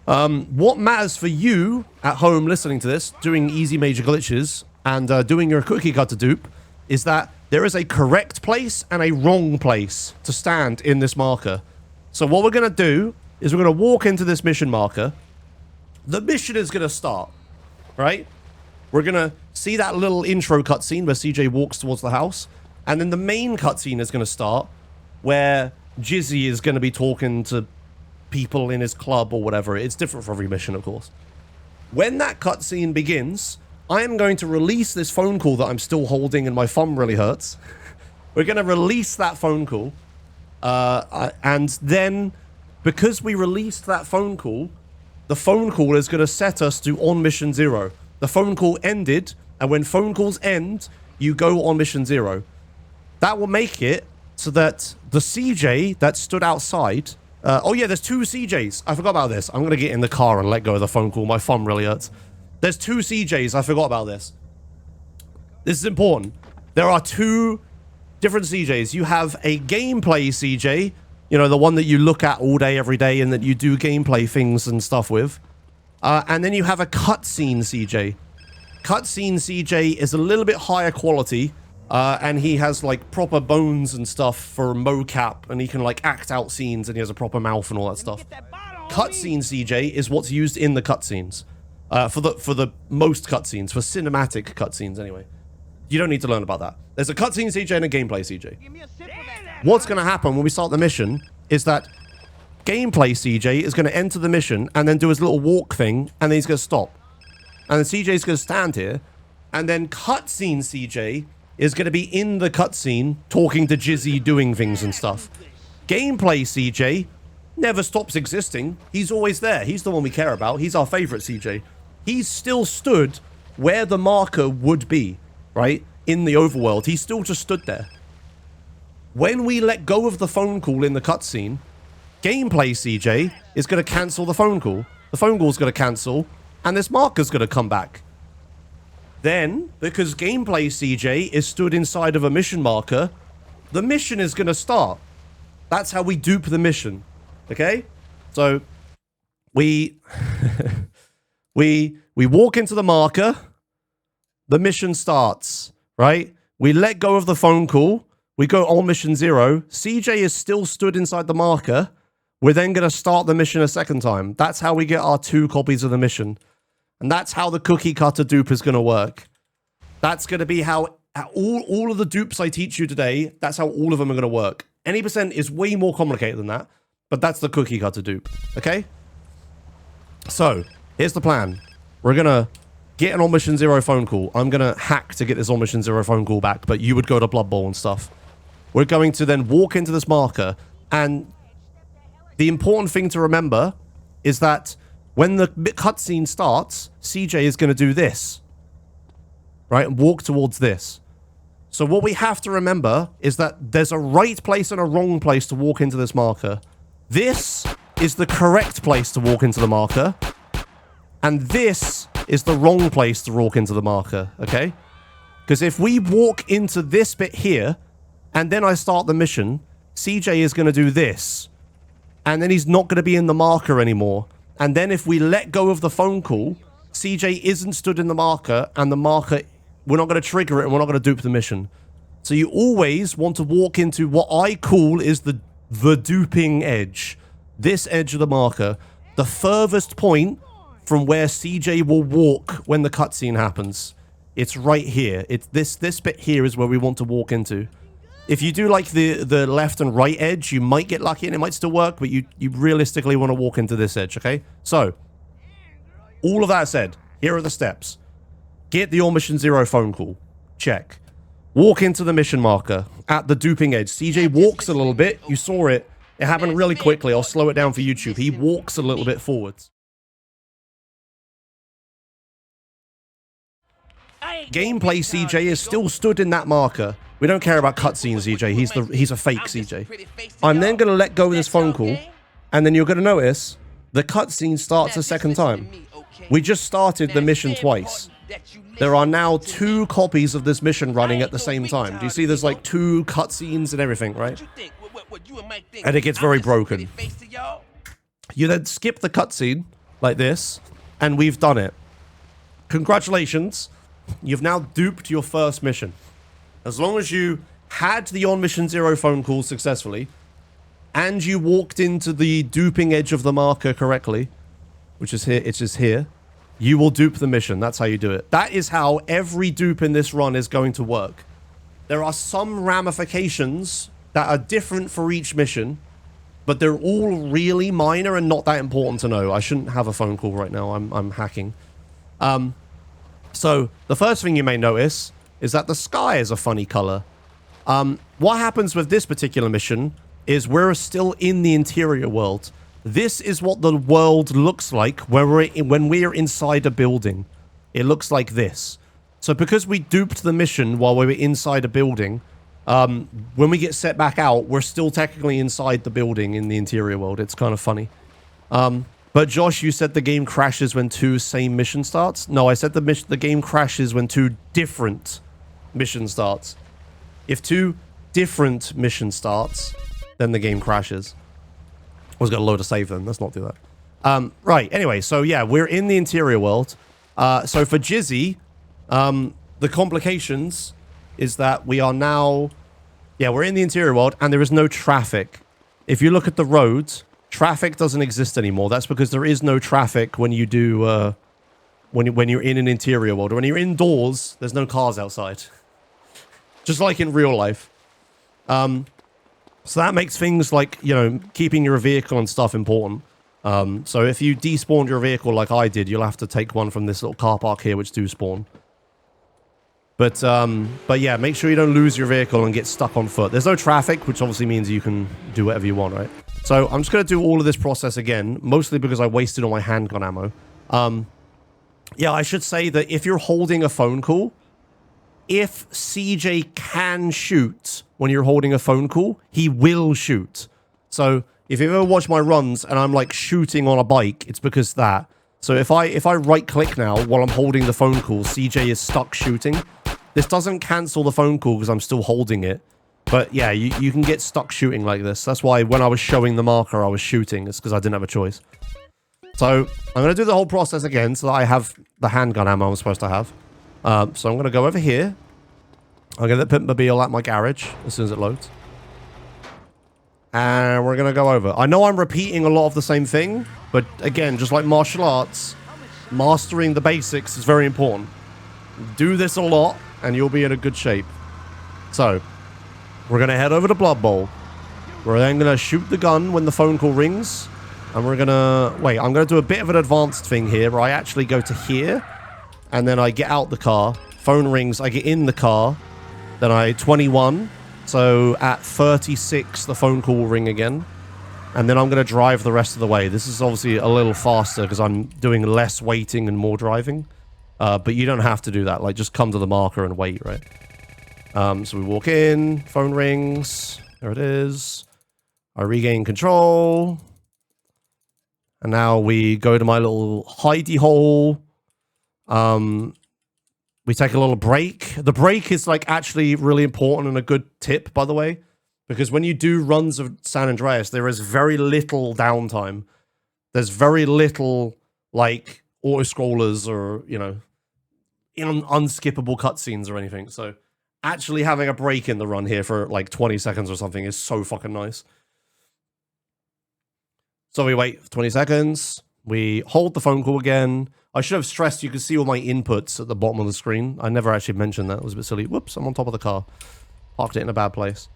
What matters for you at home listening to this, doing easy major glitches, and doing your cookie cutter dupe, is that there is a correct place and a wrong place to stand in this marker. So what we're going to do is we're going to walk into this mission marker. The mission is going to start, right? We're going to see that little intro cutscene where CJ walks towards the house. And then the main cutscene is going to start where Jizzy is going to be talking to people in his club or whatever. It's different for every mission, of course. When that cutscene begins, I am going to release this phone call that I'm still holding and my thumb really hurts. We're going to release that phone call. And then, because we released that phone call, the phone call is going to set us to on mission 0. The phone call ended, and when phone calls end, you go on mission 0. That will make it so that the CJ that stood outside... oh yeah, there's 2 CJs. I forgot about this. I'm going to get in the car and let go of the phone call. My thumb really hurts. There's 2 CJs. I forgot about this. This is important. There are 2 different CJs. You have a gameplay CJ, the one that you look at all day, every day, and that you do gameplay things and stuff with. And then you have a cutscene CJ. Cutscene CJ is a little bit higher quality, and he has like proper bones and stuff for mocap, and he can like act out scenes, and he has a proper mouth and all that stuff. Cutscene CJ is what's used in the cutscenes, for the most cutscenes, for cinematic cutscenes anyway. You don't need to learn about that. There's a cutscene CJ and a gameplay CJ. What's going to happen when we start the mission is that gameplay CJ is going to enter the mission and then do his little walk thing, and then he's going to stop. And then CJ's going to stand here, and then cutscene CJ is going to be in the cutscene talking to Jizzy, doing things and stuff. Gameplay CJ never stops existing. He's always there. He's the one we care about. He's our favorite CJ. He's still stood where the marker would be, right? In the overworld. He still just stood there. When we let go of the phone call in the cutscene, gameplay CJ is going to cancel the phone call. The phone call's going to cancel, and this marker's going to come back. Then, because gameplay CJ is stood inside of a mission marker, the mission is going to start. That's how we dupe the mission. Okay? So, we walk into the marker, the mission starts, right? We let go of the phone call, we go on mission 0, CJ is still stood inside the marker, we're then going to start the mission a second time. That's how we get our 2 copies of the mission. And that's how the cookie cutter dupe is going to work. That's going to be how all of the dupes I teach you today, that's how all of them are going to work. Any percent is way more complicated than that, but that's the cookie cutter dupe, okay? So, here's the plan. We're going to get an on mission 0 phone call. I'm going to hack to get this on mission 0 phone call back, but you would go to Blood Bowl and stuff. We're going to then walk into this marker, and the important thing to remember is that when the cutscene starts, CJ is going to do this, right? And walk towards this. So what we have to remember is that there's a right place and a wrong place to walk into this marker. This is the correct place to walk into the marker. And this is the wrong place to walk into the marker, okay? Because if we walk into this bit here, and then I start the mission, CJ is going to do this. And then he's not going to be in the marker anymore. And then if we let go of the phone call, CJ isn't stood in the marker, and the marker, we're not going to trigger it, and we're not going to dupe the mission. So you always want to walk into what I call is the duping edge. This edge of the marker. The furthest point from where CJ will walk when the cutscene happens. It's right here. It's this bit here is where we want to walk into. If you do like the left and right edge, you might get lucky and it might still work, but you realistically want to walk into this edge, okay? So, all of that said, here are the steps. Get the All Mission Zero phone call. Check. Walk into the mission marker at the duping edge. CJ walks a little bit. You saw it. It happened really quickly. I'll slow it down for YouTube. He walks a little bit forwards. Gameplay CJ is still stood in that marker. We don't care about cutscenes CJ. He's a fake CJ. I'm then going to let go of this phone call, and then you're going to notice the cutscene starts a second time. We just started the mission twice. There are now 2 copies of this mission running at the same time. Do you see there's like 2 cutscenes and everything, right? And it gets very broken. You then skip the cutscene like this, and we've done it. Congratulations. You've now duped your first mission. As long as you had the On Mission Zero phone call successfully, and you walked into the duping edge of the marker correctly, which is here, it's just here, you will dupe the mission. That's how you do it. That is how every dupe in this run is going to work. There are some ramifications that are different for each mission, but they're all really minor and not that important to know. I shouldn't have a phone call right now. I'm hacking. So the first thing you may notice is that the sky is a funny color. What happens with this particular mission is we're still in the interior world. This is what the world looks like when we're inside a building. It looks like this. So because we duped the mission while we were inside a building, when we get set back out, we're still technically inside the building in the interior world. It's kind of funny. But Josh, you said the game crashes when 2 same mission starts? No, I said the game crashes when 2 different mission starts. If 2 different mission starts, then the game crashes. I was going to load a save then. Let's not do that. Right, anyway, so yeah, we're in the interior world. So for Jizzy, the complications is that we are now... Yeah, we're in the interior world and there is no traffic. If you look at the roads, traffic doesn't exist anymore. That's because there is no traffic when you do... when you're in an interior world. When you're indoors, there's no cars outside. Just like in real life. So that makes things like, you know, keeping your vehicle and stuff important. So if you despawned your vehicle like I did, you'll have to take one from this little car park here, which do spawn. But yeah, make sure you don't lose your vehicle and get stuck on foot. There's no traffic, which obviously means you can do whatever you want, right? So I'm just going to do all of this process again, mostly because I wasted all my handgun ammo. Yeah, I should say that if you're holding a phone call, if CJ can shoot when you're holding a phone call, he will shoot. So if you've ever watched my runs and I'm like shooting on a bike, it's because that. So if I right click now while I'm holding the phone call, CJ is stuck shooting. This doesn't cancel the phone call because I'm still holding it. But yeah, you can get stuck shooting like this. That's why when I was showing the marker, I was shooting. It's because I didn't have a choice. So I'm going to do the whole process again so that I have the handgun ammo I'm supposed to have. So I'm going to go over here. I'll get the Pimpmobile at my garage as soon as it loads. And we're going to go over. I know I'm repeating a lot of the same thing, but again, just like martial arts, mastering the basics is very important. Do this a lot, and you'll be in a good shape. So, we're going to head over to Blood Bowl. We're then going to shoot the gun when the phone call rings. And we're going to... Wait, I'm going to do a bit of an advanced thing here, where I actually go to here, and then I get out the car. Phone rings, I get in the car. Then I 21. So at 36, the phone call will ring again. And then I'm going to drive the rest of the way. This is obviously a little faster because I'm doing less waiting and more driving. But you don't have to do that. Like, just come to the marker and wait, right? So we walk in, phone rings. There it is. I regain control. And now we go to my little hidey hole. We take a little break. The break is like actually really important and a good tip, by the way, because when you do runs of San Andreas, there is very little downtime. There's very little like auto scrollers or, you know, unskippable cutscenes or anything. So actually having a break in the run here for like 20 seconds or something is so fucking nice. So we wait for 20 seconds. We hold the phone call again. I should have stressed you can see all my inputs at the bottom of the screen. I never actually mentioned that. It was a bit silly. Whoops, I'm on top of the car. Parked it in a bad place.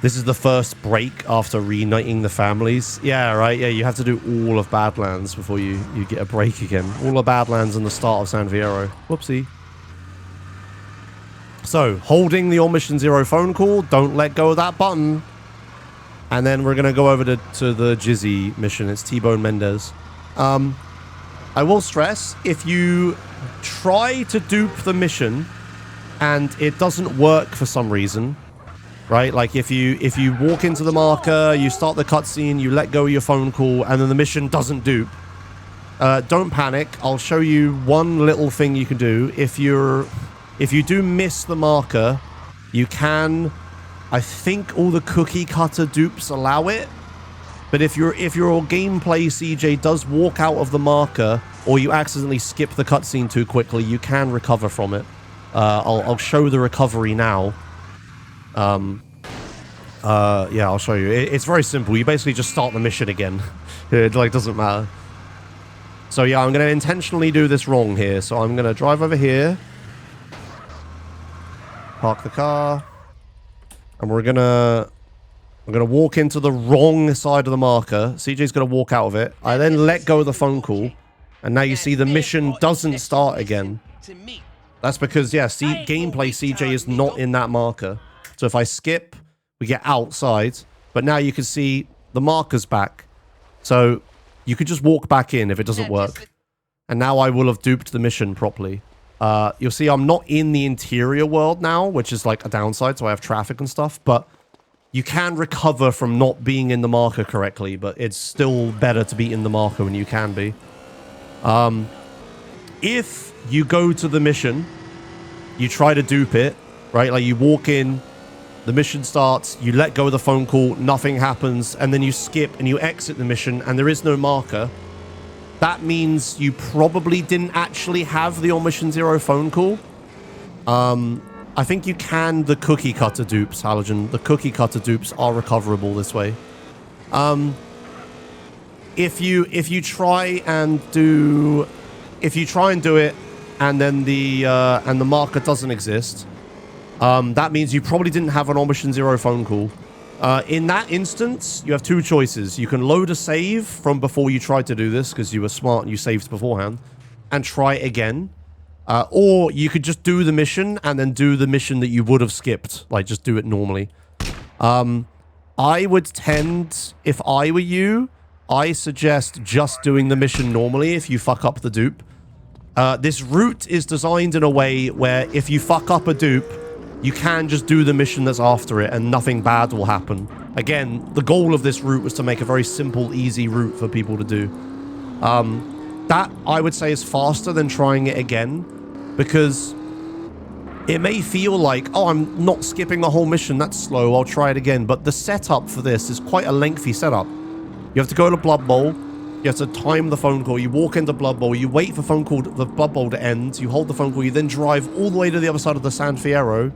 This is the first break after reuniting the families. Yeah, right. Yeah, you have to do all of Badlands before you get a break again. All of Badlands and the start of San Fierro. Whoopsie. So, holding the All Mission Zero phone call. Don't let go of that button. And then we're going to go over to the Jizzy mission. It's T-Bone Mendez. I will stress, if you try to dupe the mission and it doesn't work for some reason, right? Like if you walk into the marker, you start the cutscene, you let go of your phone call, and then the mission doesn't dupe, don't panic. I'll show you one little thing you can do. If you do miss the marker, you can... I think all the cookie cutter dupes allow it, but if your gameplay CJ does walk out of the marker or you accidentally skip the cutscene too quickly, you can recover from it. I'll show the recovery now. Yeah, I'll show you. It's very simple. You basically just start the mission again. It like doesn't matter. So yeah, I'm going to intentionally do this wrong here. So I'm going to drive over here, park the car. And we're gonna walk into the wrong side of the marker. CJ's gonna walk out of it. I then let go of the phone call, and now you see the mission doesn't start again. That's because, yeah, gameplay CJ is not in that marker. So if I skip, we get outside, but now you can see the marker's back. So you could just walk back in if it doesn't work. And now I will have duped the mission properly. You'll see I'm not in the interior world now, which is like a downside, so I have traffic and stuff, but you can recover from not being in the marker correctly, but it's still better to be in the marker when you can be. If you go to the mission, you try to dupe it, right? Like you walk in, the mission starts, you let go of the phone call, nothing happens, and then you skip and you exit the mission and there is no marker. That means you probably didn't actually have the All Mission Zero phone call. I think you can the cookie cutter dupes, Halogen. The cookie cutter dupes are recoverable this way. If you try and do it and then the marker doesn't exist, that means you probably didn't have an All Mission Zero phone call. In that instance, you have two choices. You can load a save from before you tried to do this, because you were smart and you saved beforehand, and try again. Or you could just do the mission, and then do the mission that you would have skipped. Like, just do it normally. I would tend, if I were you, I suggest just doing the mission normally if you fuck up the dupe. This route is designed in a way where if you fuck up a dupe, you can just do the mission that's after it and nothing bad will happen. Again, the goal of this route was to make a very simple, easy route for people to do. That, I would say, is faster than trying it again, because it may feel like, oh, I'm not skipping the whole mission, that's slow, I'll try it again. But the setup for this is quite a lengthy setup. You have to go to Blood Bowl, you have to time the phone call, you walk into Blood Bowl, you wait for the Blood Bowl to end, you hold the phone call, you then drive all the way to the other side of the San Fierro,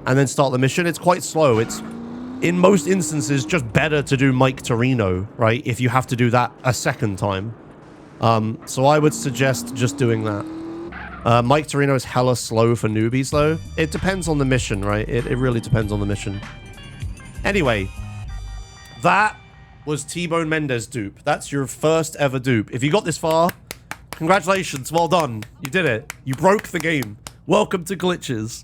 and then start the mission. It's quite slow. It's, in most instances, just better to do Mike Torino, right? If you have to do that a second time. So I would suggest just doing that. Mike Torino is hella slow for newbies, though. It depends on the mission, right? It really depends on the mission. Anyway, that was T-Bone Mendez dupe. That's your first ever dupe. If you got this far, congratulations. Well done. You did it. You broke the game. Welcome to Glitches.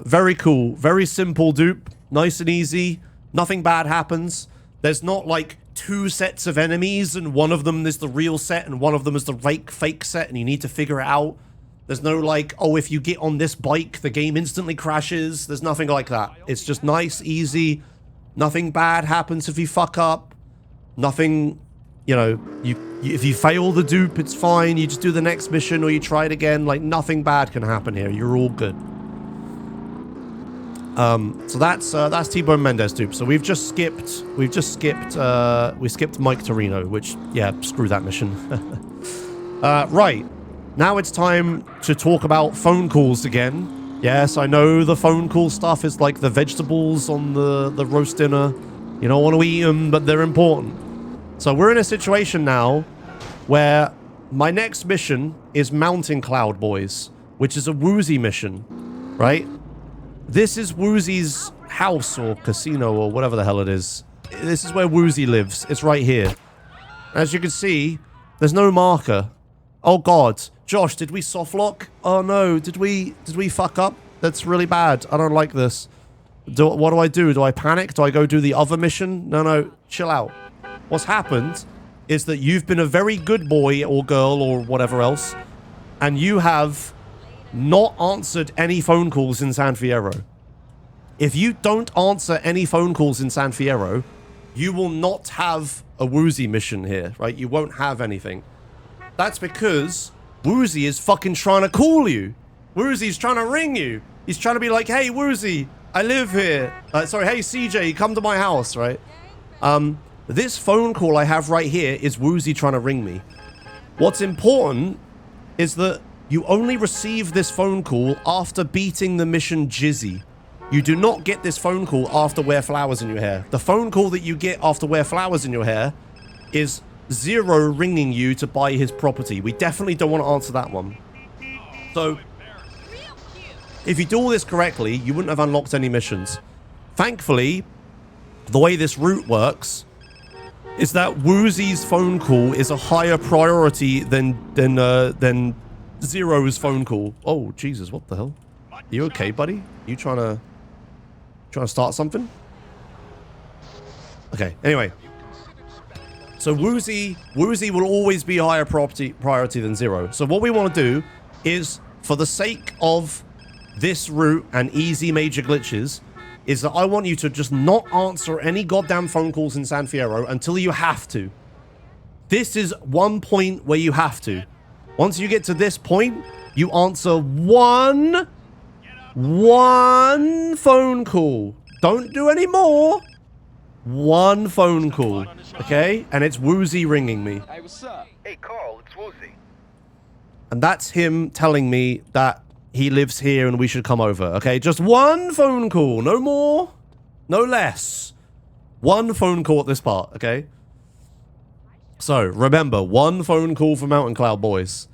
Very cool. Very simple dupe. Nice and easy. Nothing bad happens. There's not like two sets of enemies and one of them is the real set and one of them is the fake set and you need to figure it out. There's no like, oh, if you get on this bike, the game instantly crashes. There's nothing like that. It's just nice, easy. Nothing bad happens if you fuck up. Nothing, you know, if you fail the dupe, it's fine. You just do the next mission or you try it again. Like, nothing bad can happen here. You're all good. So that's T-Bone Mendez dupe. So we skipped Mike Torino, which, yeah, screw that mission. Right. Now it's time to talk about phone calls again. Yes, I know the phone call stuff is like the vegetables on the roast dinner. You don't want to eat them, but they're important. So we're in a situation now where my next mission is Mountain Cloud Boys, which is a Woozie mission, right? This is Woozie's house or casino or whatever the hell it is. This is where Woozie lives. It's right here. As you can see, there's no marker. Oh God, Josh, did we softlock? Oh no, did we fuck up? That's really bad. I don't like this. What do I do? Do I panic? Do I go do the other mission? No, chill out. What's happened is that you've been a very good boy or girl or whatever else, and you have not answered any phone calls in San Fierro. If you don't answer any phone calls in San Fierro, you will not have a Woozie mission here, right? You won't have anything. That's because Woozie is fucking trying to call you. Woozie's trying to ring you. He's trying to be like, hey, Woozie, I live here. Sorry, hey, CJ, come to my house, right? This phone call I have right here is Woozie trying to ring me. What's important is that you only receive this phone call after beating the mission Jizzy. You do not get this phone call after wear flowers in your hair. The phone call that you get after wear flowers in your hair is Zero ringing you to buy his property. We definitely don't want to answer that one. So, if you do all this correctly, you wouldn't have unlocked any missions. Thankfully, the way this route works is that Woozie's phone call is a higher priority than Zero's phone call. Oh, Jesus, what the hell? You okay, buddy? You trying to start something? Okay, anyway. So Woozie will always be a higher priority than Zero. So what we want to do is, for the sake of this route and easy major glitches, is that I want you to just not answer any goddamn phone calls in San Fierro until you have to. This is one point where you have to. Once you get to this point, you answer one phone call. Don't do any more. One phone call, okay? And it's Woozie ringing me. Hey, what's up? Hey, Carl, it's Woozie. And that's him telling me that he lives here and we should come over, okay? Just one phone call, no more, no less. One phone call at this part, okay? So, remember, one phone call for Mountain Cloud Boys.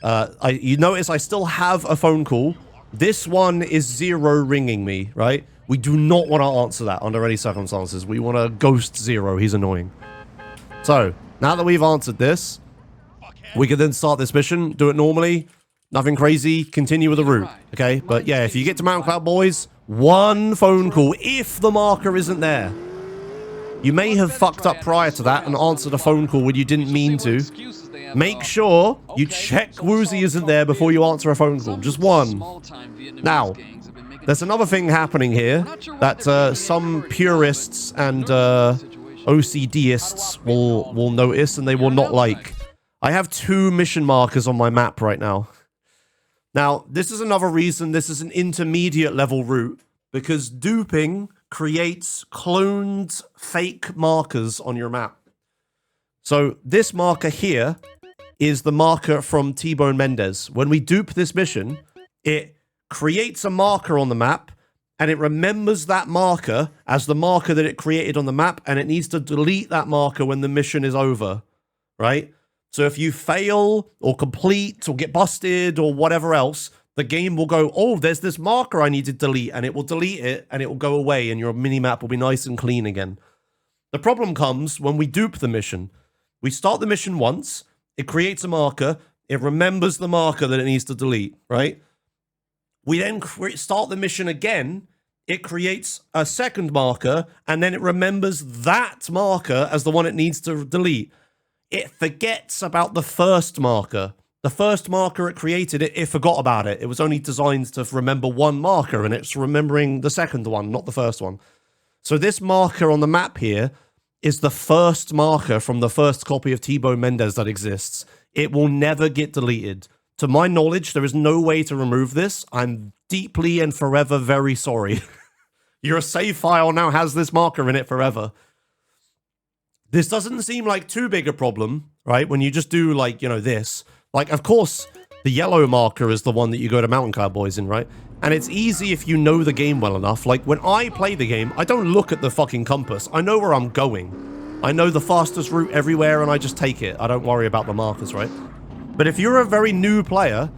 You notice I still have a phone call. This one is Zero ringing me, right? We do not want to answer that under any circumstances. We want to ghost Zero. He's annoying. So, now that we've answered this, we can then start this mission, do it normally, nothing crazy, continue with the route, okay? But yeah, if you get to Mountain Cloud Boys, one phone call, if the marker isn't there. You may have fucked up prior to that and answered a phone call when you didn't mean to. Make sure you check Woozie isn't there before you answer a phone call. Just one. Now, there's another thing happening here that some purists and OCDists will notice and they will not like. I have 2 mission markers on my map right now. Now, this is another reason this is an intermediate level route, because duping creates cloned fake markers on your map. So this marker here is the marker from T-Bone Mendez. When we dupe this mission, it creates a marker on the map, and it remembers that marker as the marker that it created on the map, and it needs to delete that marker when the mission is over, right? So if you fail or complete or get busted or whatever else, the game will go, oh, there's this marker I need to delete, and it will delete it, and it will go away, and your mini-map will be nice and clean again. The problem comes when we dupe the mission. We start the mission once, it creates a marker, it remembers the marker that it needs to delete, right? We then start the mission again, it creates a second marker, and then it remembers that marker as the one it needs to delete. It forgets about the first marker. The first marker it created, it forgot about it. It was only designed to remember one marker, and it's remembering the second one, not the first one. So this marker on the map here is the first marker from the first copy of T-Bone Mendez that exists. It will never get deleted. To my knowledge, there is no way to remove this. I'm deeply and forever very sorry. Your save file now has this marker in it forever. This doesn't seem like too big a problem, right? When you just do, like, you know, this. Like, of course, the yellow marker is the one that you go to Mountain Cowboys in, right? And it's easy if you know the game well enough. Like, when I play the game, I don't look at the fucking compass. I know where I'm going. I know the fastest route everywhere, and I just take it. I don't worry about the markers, right? But if you're a very new player,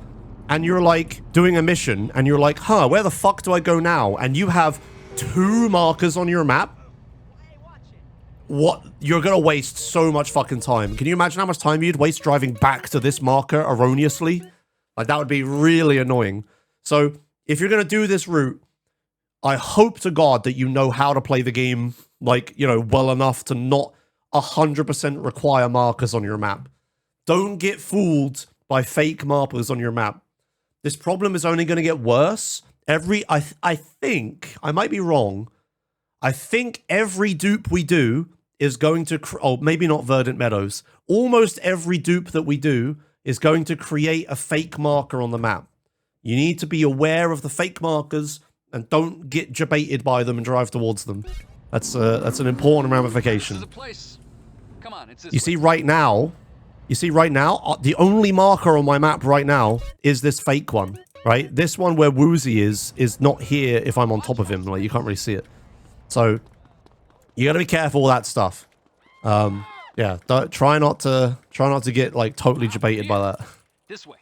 and you're, like, doing a mission, and you're like, huh, where the fuck do I go now? And you have 2 markers on your map, what? You're gonna waste so much fucking time. Can you imagine how much time you'd waste driving back to this marker erroneously? Like, that would be really annoying. So, if you're gonna do this route, I hope to God that you know how to play the game, like, you know, well enough to not 100% require markers on your map. Don't get fooled by fake markers on your map. This problem is only gonna get worse. I think, I might be wrong, I think every dupe we do is going to, oh, maybe not Verdant Meadows. Almost every dupe that we do is going to create a fake marker on the map. You need to be aware of the fake markers and don't get jebaited by them and drive towards them. That's an important ramification. Come on, it's this You see right now, the only marker on my map right now is this fake one, right? This one where Woozie is not here if I'm on top of him. Like, you can't really see it. So, you gotta be careful with that stuff. Yeah, try not to get, like, totally jebaited by that. This way.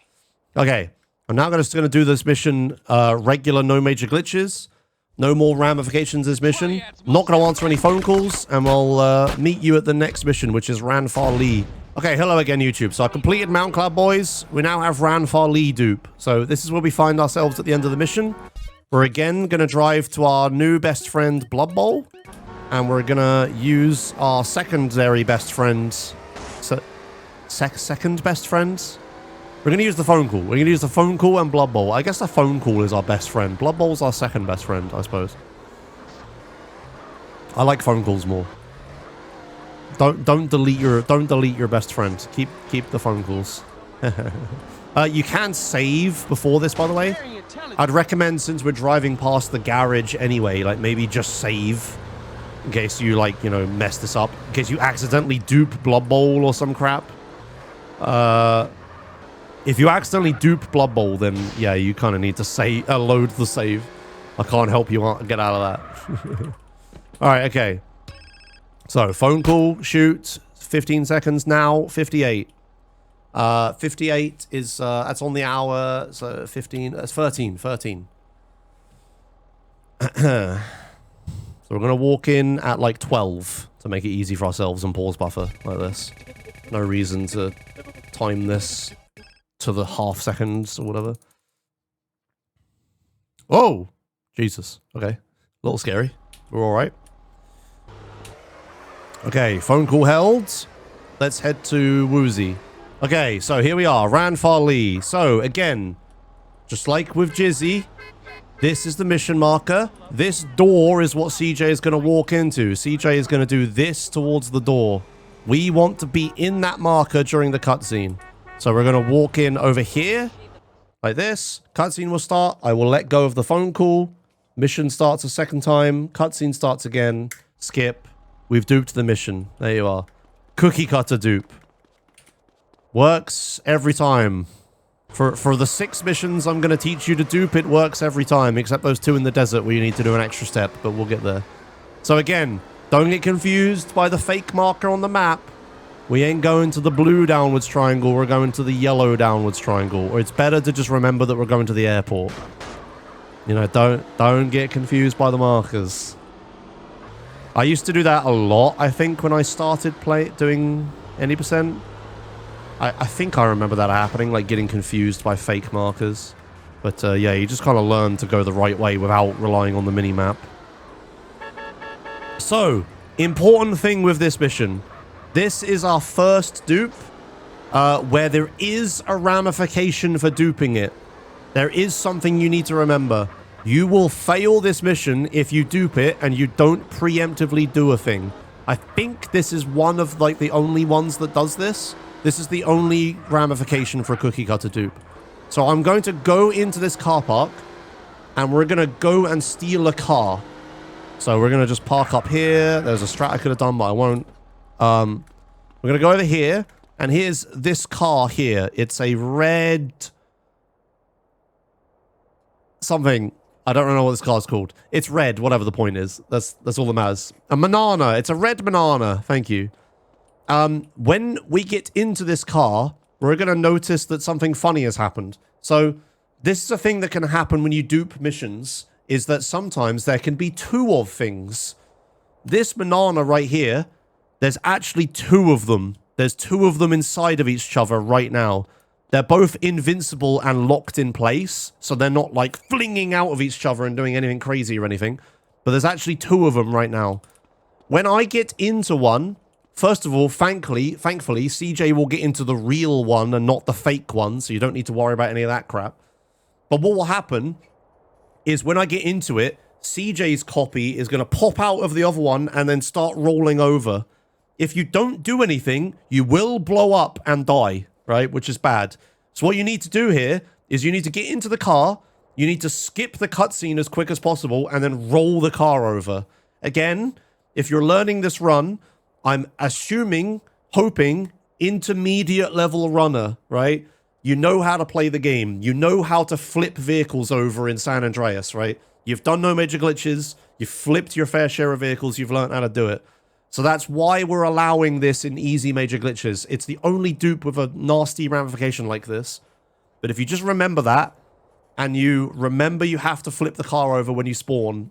Okay, I'm now just gonna do this mission, regular, no major glitches. No more ramifications this mission. Not gonna answer any phone calls, and we'll meet you at the next mission, which is Ranfar Lee. Okay, hello again, YouTube. So I completed Mountain Cloud Boys. We now have Ranfar Lee dupe. So this is where we find ourselves at the end of the mission. We're again gonna drive to our new best friend, Blood Bowl. And we're gonna use our secondary best friends. Second best friends? We're gonna use the phone call. We're gonna use the phone call and Blood Bowl. I guess the phone call is our best friend. Blood Bowl's our second best friend, I suppose. I like phone calls more. Don't delete your best friend. Keep the phone calls. You can save before this, by the way. I'd recommend, since we're driving past the garage anyway, like, maybe just save. In case you, like, you know, mess this up. In case you accidentally dupe Blood Bowl or some crap. If you accidentally dupe Blood Bowl, then, yeah, you kind of need to load the save. I can't help you get out of that. Alright, okay. So, phone call, shoot, 15 seconds now, 58. 58 is, that's on the hour, so 15, that's 13. So we're going to walk in at like 12 to make it easy for ourselves and pause buffer like this. No reason to time this to the half seconds or whatever. Oh! Jesus. Okay. A little scary. We're alright. Okay, phone call held. Let's head to Woozie. Okay, so here we are. Ranfar Lee. So, again, just like with Jizzy, this is the mission marker. This door is what CJ is going to walk into. CJ is going to do this towards the door. We want to be in that marker during the cutscene. So we're going to walk in over here, like this. Cutscene will start. I will let go of the phone call. Mission starts a second time. Cutscene starts again. Skip. We've duped the mission. There you are. Cookie cutter dupe. Works every time. For the 6 missions I'm going to teach you to dupe, it works every time, except those 2 in the desert where you need to do an extra step, but we'll get there. So again, don't get confused by the fake marker on the map. We ain't going to the blue downwards triangle, we're going to the yellow downwards triangle. Or it's better to just remember that we're going to the airport. You know, don't get confused by the markers. I used to do that a lot, I think, when I started doing any percent. I think I remember that happening, like getting confused by fake markers. But yeah, you just kind of learn to go the right way without relying on the mini-map. So, important thing with this mission. This is our first dupe. where there is a ramification for duping it. There is something you need to remember. You will fail this mission if you dupe it and you don't preemptively do a thing. I think this is one of like the only ones that does this. This is the only ramification for a cookie cutter dupe. So I'm going to go into this car park and we're going to go and steal a car. So we're going to just park up here. There's a strat I could have done, but I won't. We're going to go over here and here's this car here. It's a red something. I don't know what this car's called. It's red, whatever the point is. That's all that matters. A banana. It's a red banana. Thank you. When we get into this car, we're going to notice that something funny has happened. So this is a thing that can happen when you dupe missions, is that sometimes there can be two of things. This banana right here, there's actually two of them. There's two of them inside of each other right now. They're both invincible and locked in place, so they're not like flinging out of each other and doing anything crazy or anything. But there's actually two of them right now. When I get into one, first of all, thankfully, CJ will get into the real one and not the fake one, so you don't need to worry about any of that crap. But what will happen is when I get into it, CJ's copy is going to pop out of the other one and then start rolling over. If you don't do anything, you will blow up and die. Right, which is bad. So what you need to do here is you need to get into the car, you need to skip the cutscene as quick as possible, and then roll the car over. Again, if you're learning this run, I'm assuming, hoping, intermediate level runner, right? You know how to play the game. You know how to flip vehicles over in San Andreas, right? You've done no major glitches, you've flipped your fair share of vehicles, you've learned how to do it. So that's why we're allowing this in easy major glitches. It's the only dupe with a nasty ramification like this. But if you just remember that, and you remember you have to flip the car over when you spawn,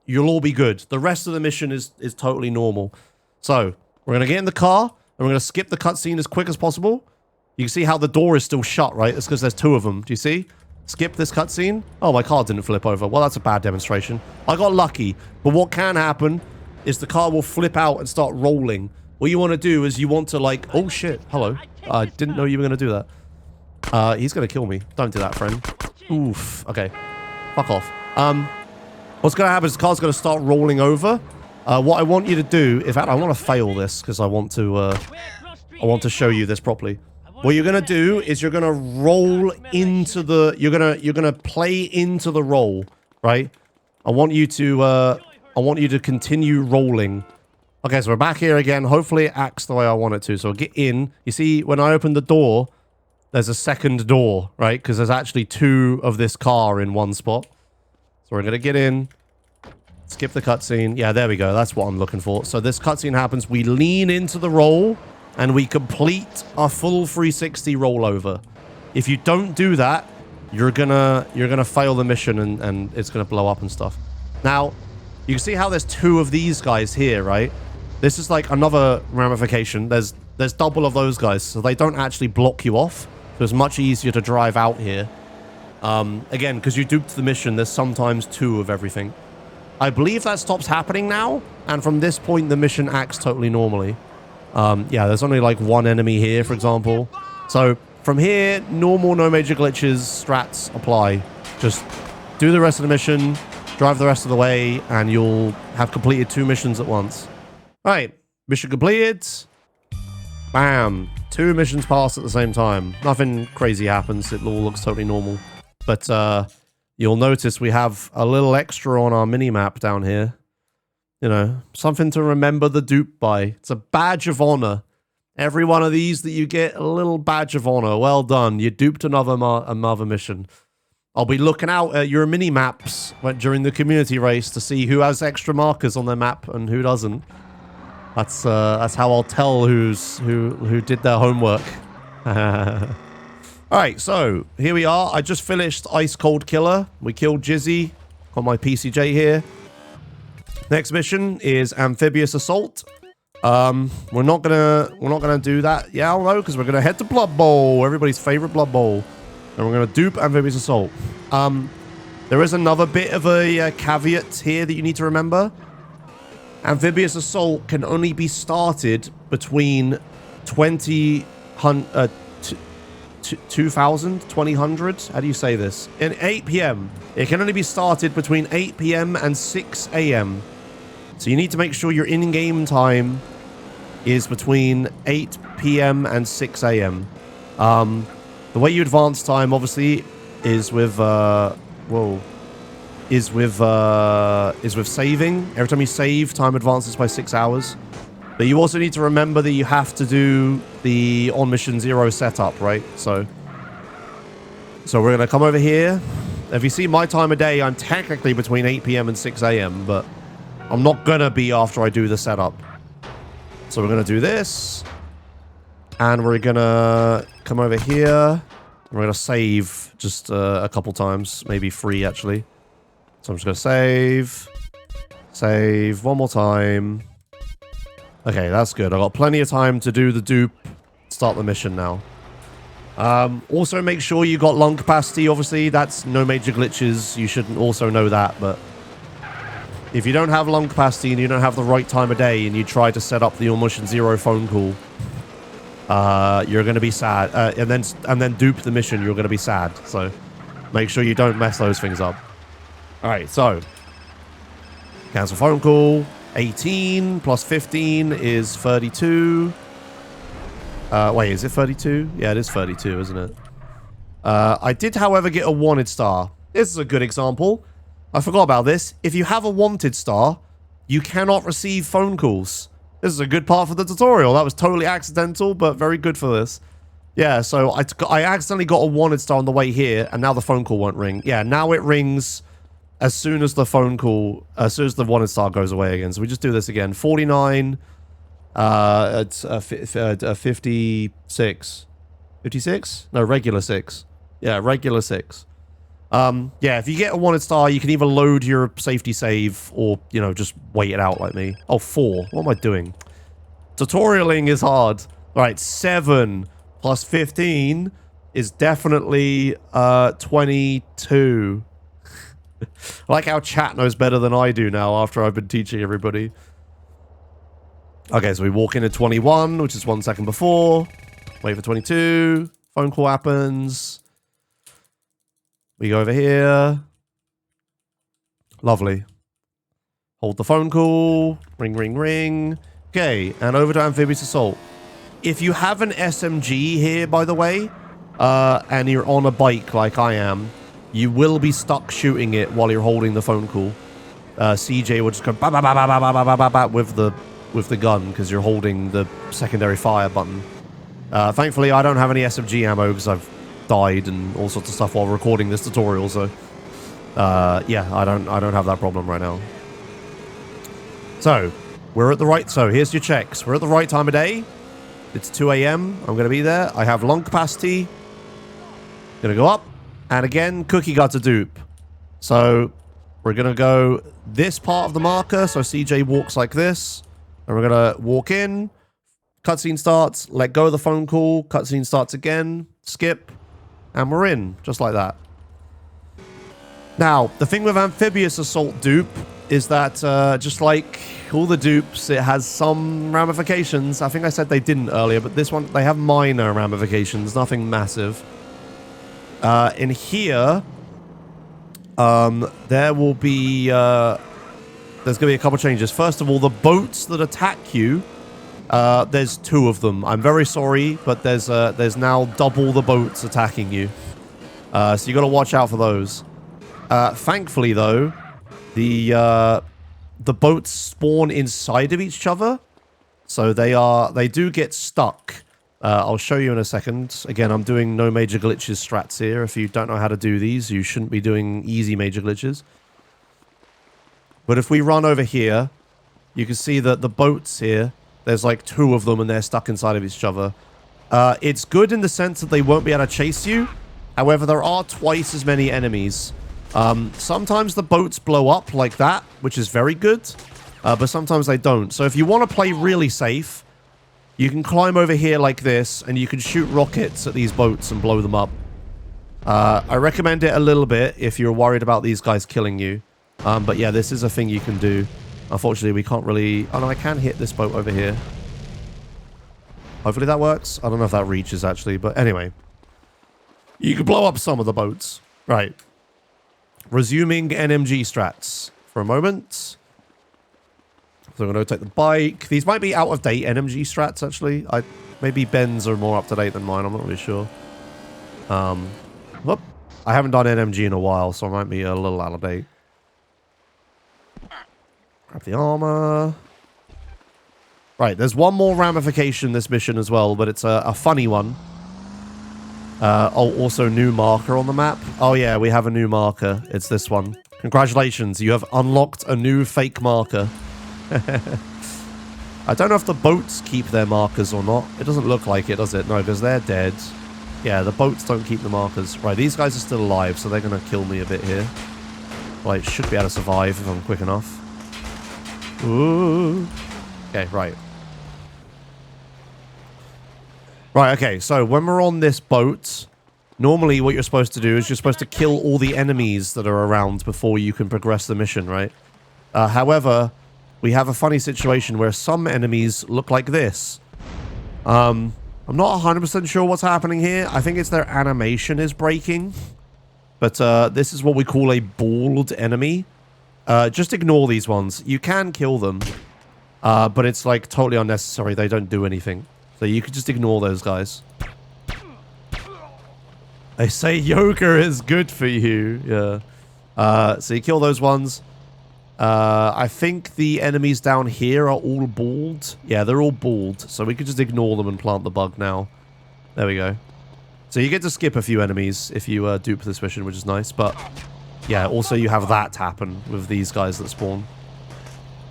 you'll all be good. The rest of the mission is totally normal. So, we're going to get in the car, and we're going to skip the cutscene as quick as possible. You can see how the door is still shut, right? That's because there's two of them. Do you see? Skip this cutscene. Oh, my car didn't flip over. Well, that's a bad demonstration. I got lucky. But what can happen is the car will flip out and start rolling. What you want to do is you want to like... Oh, shit. Hello. I didn't know you were going to do that. He's going to kill me. Don't do that, friend. Oof. Okay. Fuck off. What's going to happen is the car's going to start rolling over. What I want you to do... In fact, I want to fail this because I want to show you this properly. What you're going to do is you're going to roll into the... You're going to play into the roll, right? I want you to continue rolling. Okay, so we're back here again. Hopefully it acts the way I want it to. So I'll get in. You see, when I open the door, there's a second door, right? Because there's actually two of this car in one spot. So we're going to get in. Skip the cutscene. Yeah, there we go. That's what I'm looking for. So this cutscene happens. We lean into the roll, and we complete a full 360 rollover. If you don't do that, you're gonna fail the mission, and it's gonna blow up and stuff. Now, you can see how there's two of these guys here, right? This is like another ramification. There's double of those guys, so they don't actually block you off. So it's much easier to drive out here. Again, because you duped the mission, there's sometimes two of everything. I believe that stops happening now, and from this point, the mission acts totally normally. Yeah, there's only like one enemy here, for example. So from here, normal, no major glitches, strats apply. Just do the rest of the mission, drive the rest of the way, and you'll have completed 2 missions at once. All right, mission completed. Bam. 2 missions passed at the same time. Nothing crazy happens. It all looks totally normal. But you'll notice we have a little extra on our mini-map down here. You know, something to remember the dupe by. It's a badge of honor. Every one of these that you get, a little badge of honor. Well done. You duped another mission. I'll be looking out at your mini-maps during the community race to see who has extra markers on their map and who doesn't. That's how I'll tell who did their homework. Alright, so here we are. I just finished Ice Cold Killer. We killed Jizzy on my PCJ here. Next mission is Amphibious Assault. We're not gonna do that yeah, though, because we're gonna head to Blood Bowl, everybody's favorite Blood Bowl, and we're gonna dupe Amphibious Assault. There is another bit of a caveat here that you need to remember. Amphibious Assault can only be started between 20 2000, 2000. How do you say this? In 8 p.m. It can only be started between 8 p.m. and 6 a.m. So you need to make sure your in-game time is between 8 p.m. and 6 a.m. The way you advance time, obviously, is with saving. Every time you save, time advances by 6 hours. But you also need to remember that you have to do the on mission 0 setup, right? So we're gonna come over here. If you see my time of day, I'm technically between 8 p.m. and 6 a.m., but I'm not gonna be after I do the setup. So we're gonna do this, and we're gonna come over here. We're gonna save just a couple times, maybe 3 actually. So I'm just gonna save one more time. Okay, that's good. I've got plenty of time to do the dupe, start the mission now. Also, make sure you got lung capacity, obviously. That's no major glitches. You should also know that, but if you don't have lung capacity and you don't have the right time of day and you try to set up the on mission 0 phone call, you're going to be sad. And then dupe the mission, you're going to be sad. So make sure you don't mess those things up. All right, so cancel phone call. 18 plus 15 is 32. Wait, is it 32? Yeah, it is 32, isn't it? I did, however, get a wanted star. This is a good example. I forgot about this. If you have a wanted star, you cannot receive phone calls. This is a good part for the tutorial. That was totally accidental, but very good for this. Yeah, so I accidentally got a wanted star on the way here, and now the phone call won't ring. Yeah, now it rings as soon as the phone call, as soon as the wanted star goes away again. So we just do this again. 49, it's 56. 56? No, regular 6. Yeah, regular 6. Yeah, if you get a wanted star, you can either load your safety save or, you know, just wait it out like me. Oh, 4. What am I doing? Tutorialing is hard. All right, 7 plus 15 is definitely 22. I like how chat knows better than I do now after I've been teaching everybody. Okay, so we walk in at 21, which is 1 second before. Wait for 22. Phone call happens. We go over here. Lovely. Hold the phone call. Ring, ring, ring. Okay, and over to Amphibious Assault. If you have an SMG here, by the way, and you're on a bike like I am, you will be stuck shooting it while you're holding the phone call. CJ will just go ba ba ba ba ba ba ba ba ba with the gun because you're holding the secondary fire button. Thankfully, I don't have any SMG ammo because I've died and all sorts of stuff while recording this tutorial. So, yeah, I don't have that problem right now. So we're at the right. So here's your checks. We're at the right time of day. It's 2 a.m. I'm gonna be there. I have lung capacity. Gonna go up. And again, cookie got to dupe. So we're going to go this part of the marker. So CJ walks like this. And we're going to walk in. Cutscene starts. Let go of the phone call. Cutscene starts again. Skip. And we're in. Just like that. Now, the thing with Amphibious Assault dupe is that just like all the dupes, it has some ramifications. I think I said they didn't earlier, but this one, they have minor ramifications. Nothing massive. In here, there will be, there's going to be a couple changes. First of all, the boats that attack you, there's 2 of them. I'm very sorry, but there's now double the boats attacking you. So you got to watch out for those. Thankfully, though, the boats spawn inside of each other, so they do get stuck. I'll show you in a second. Again, I'm doing no major glitches strats here. If you don't know how to do these, you shouldn't be doing easy major glitches. But if we run over here, you can see that the boats here, there's like 2 of them and they're stuck inside of each other. It's good in the sense that they won't be able to chase you. However, there are twice as many enemies. Sometimes the boats blow up like that, which is very good. But sometimes they don't. So if you want to play really safe, you can climb over here like this, and you can shoot rockets at these boats and blow them up. I recommend it a little bit if you're worried about these guys killing you. But yeah, this is a thing you can do. Unfortunately, we can't really... Oh no, I can hit this boat over here. Hopefully that works. I don't know if that reaches, actually. But anyway. You can blow up some of the boats. Right. Resuming NMG strats for a moment. So I'm going to take the bike. These might be out-of-date NMG strats, actually. Maybe Ben's are more up-to-date than mine. I'm not really sure. Whoop. I haven't done NMG in a while, so I might be a little out-of-date. Grab the armor. Right, there's one more ramification this mission as well, but it's a funny one. Also new marker on the map. Oh yeah, we have a new marker. It's this one. Congratulations, you have unlocked a new fake marker. I don't know if the boats keep their markers or not. It doesn't look like it, does it? No, because they're dead. Yeah, the boats don't keep the markers. Right, these guys are still alive, so they're going to kill me a bit here. Well, I should be able to survive if I'm quick enough. Ooh. Okay, right. Right, okay, so when we're on this boat, normally what you're supposed to do is you're supposed to kill all the enemies that are around before you can progress the mission, right? However, we have a funny situation where some enemies look like this. I'm not 100% sure what's happening here. I think it's their animation is breaking. But this is what we call a bald enemy. Just ignore these ones. You can kill them. But it's like totally unnecessary. They don't do anything. So you could just ignore those guys. They say yoga is good for you. Yeah. So you kill those ones. I think the enemies down here are all bald. Yeah, they're all bald. So we could just ignore them and plant the bug now. There we go. So you get to skip a few enemies if you dupe this mission, which is nice. But yeah, also you have that happen with these guys that spawn.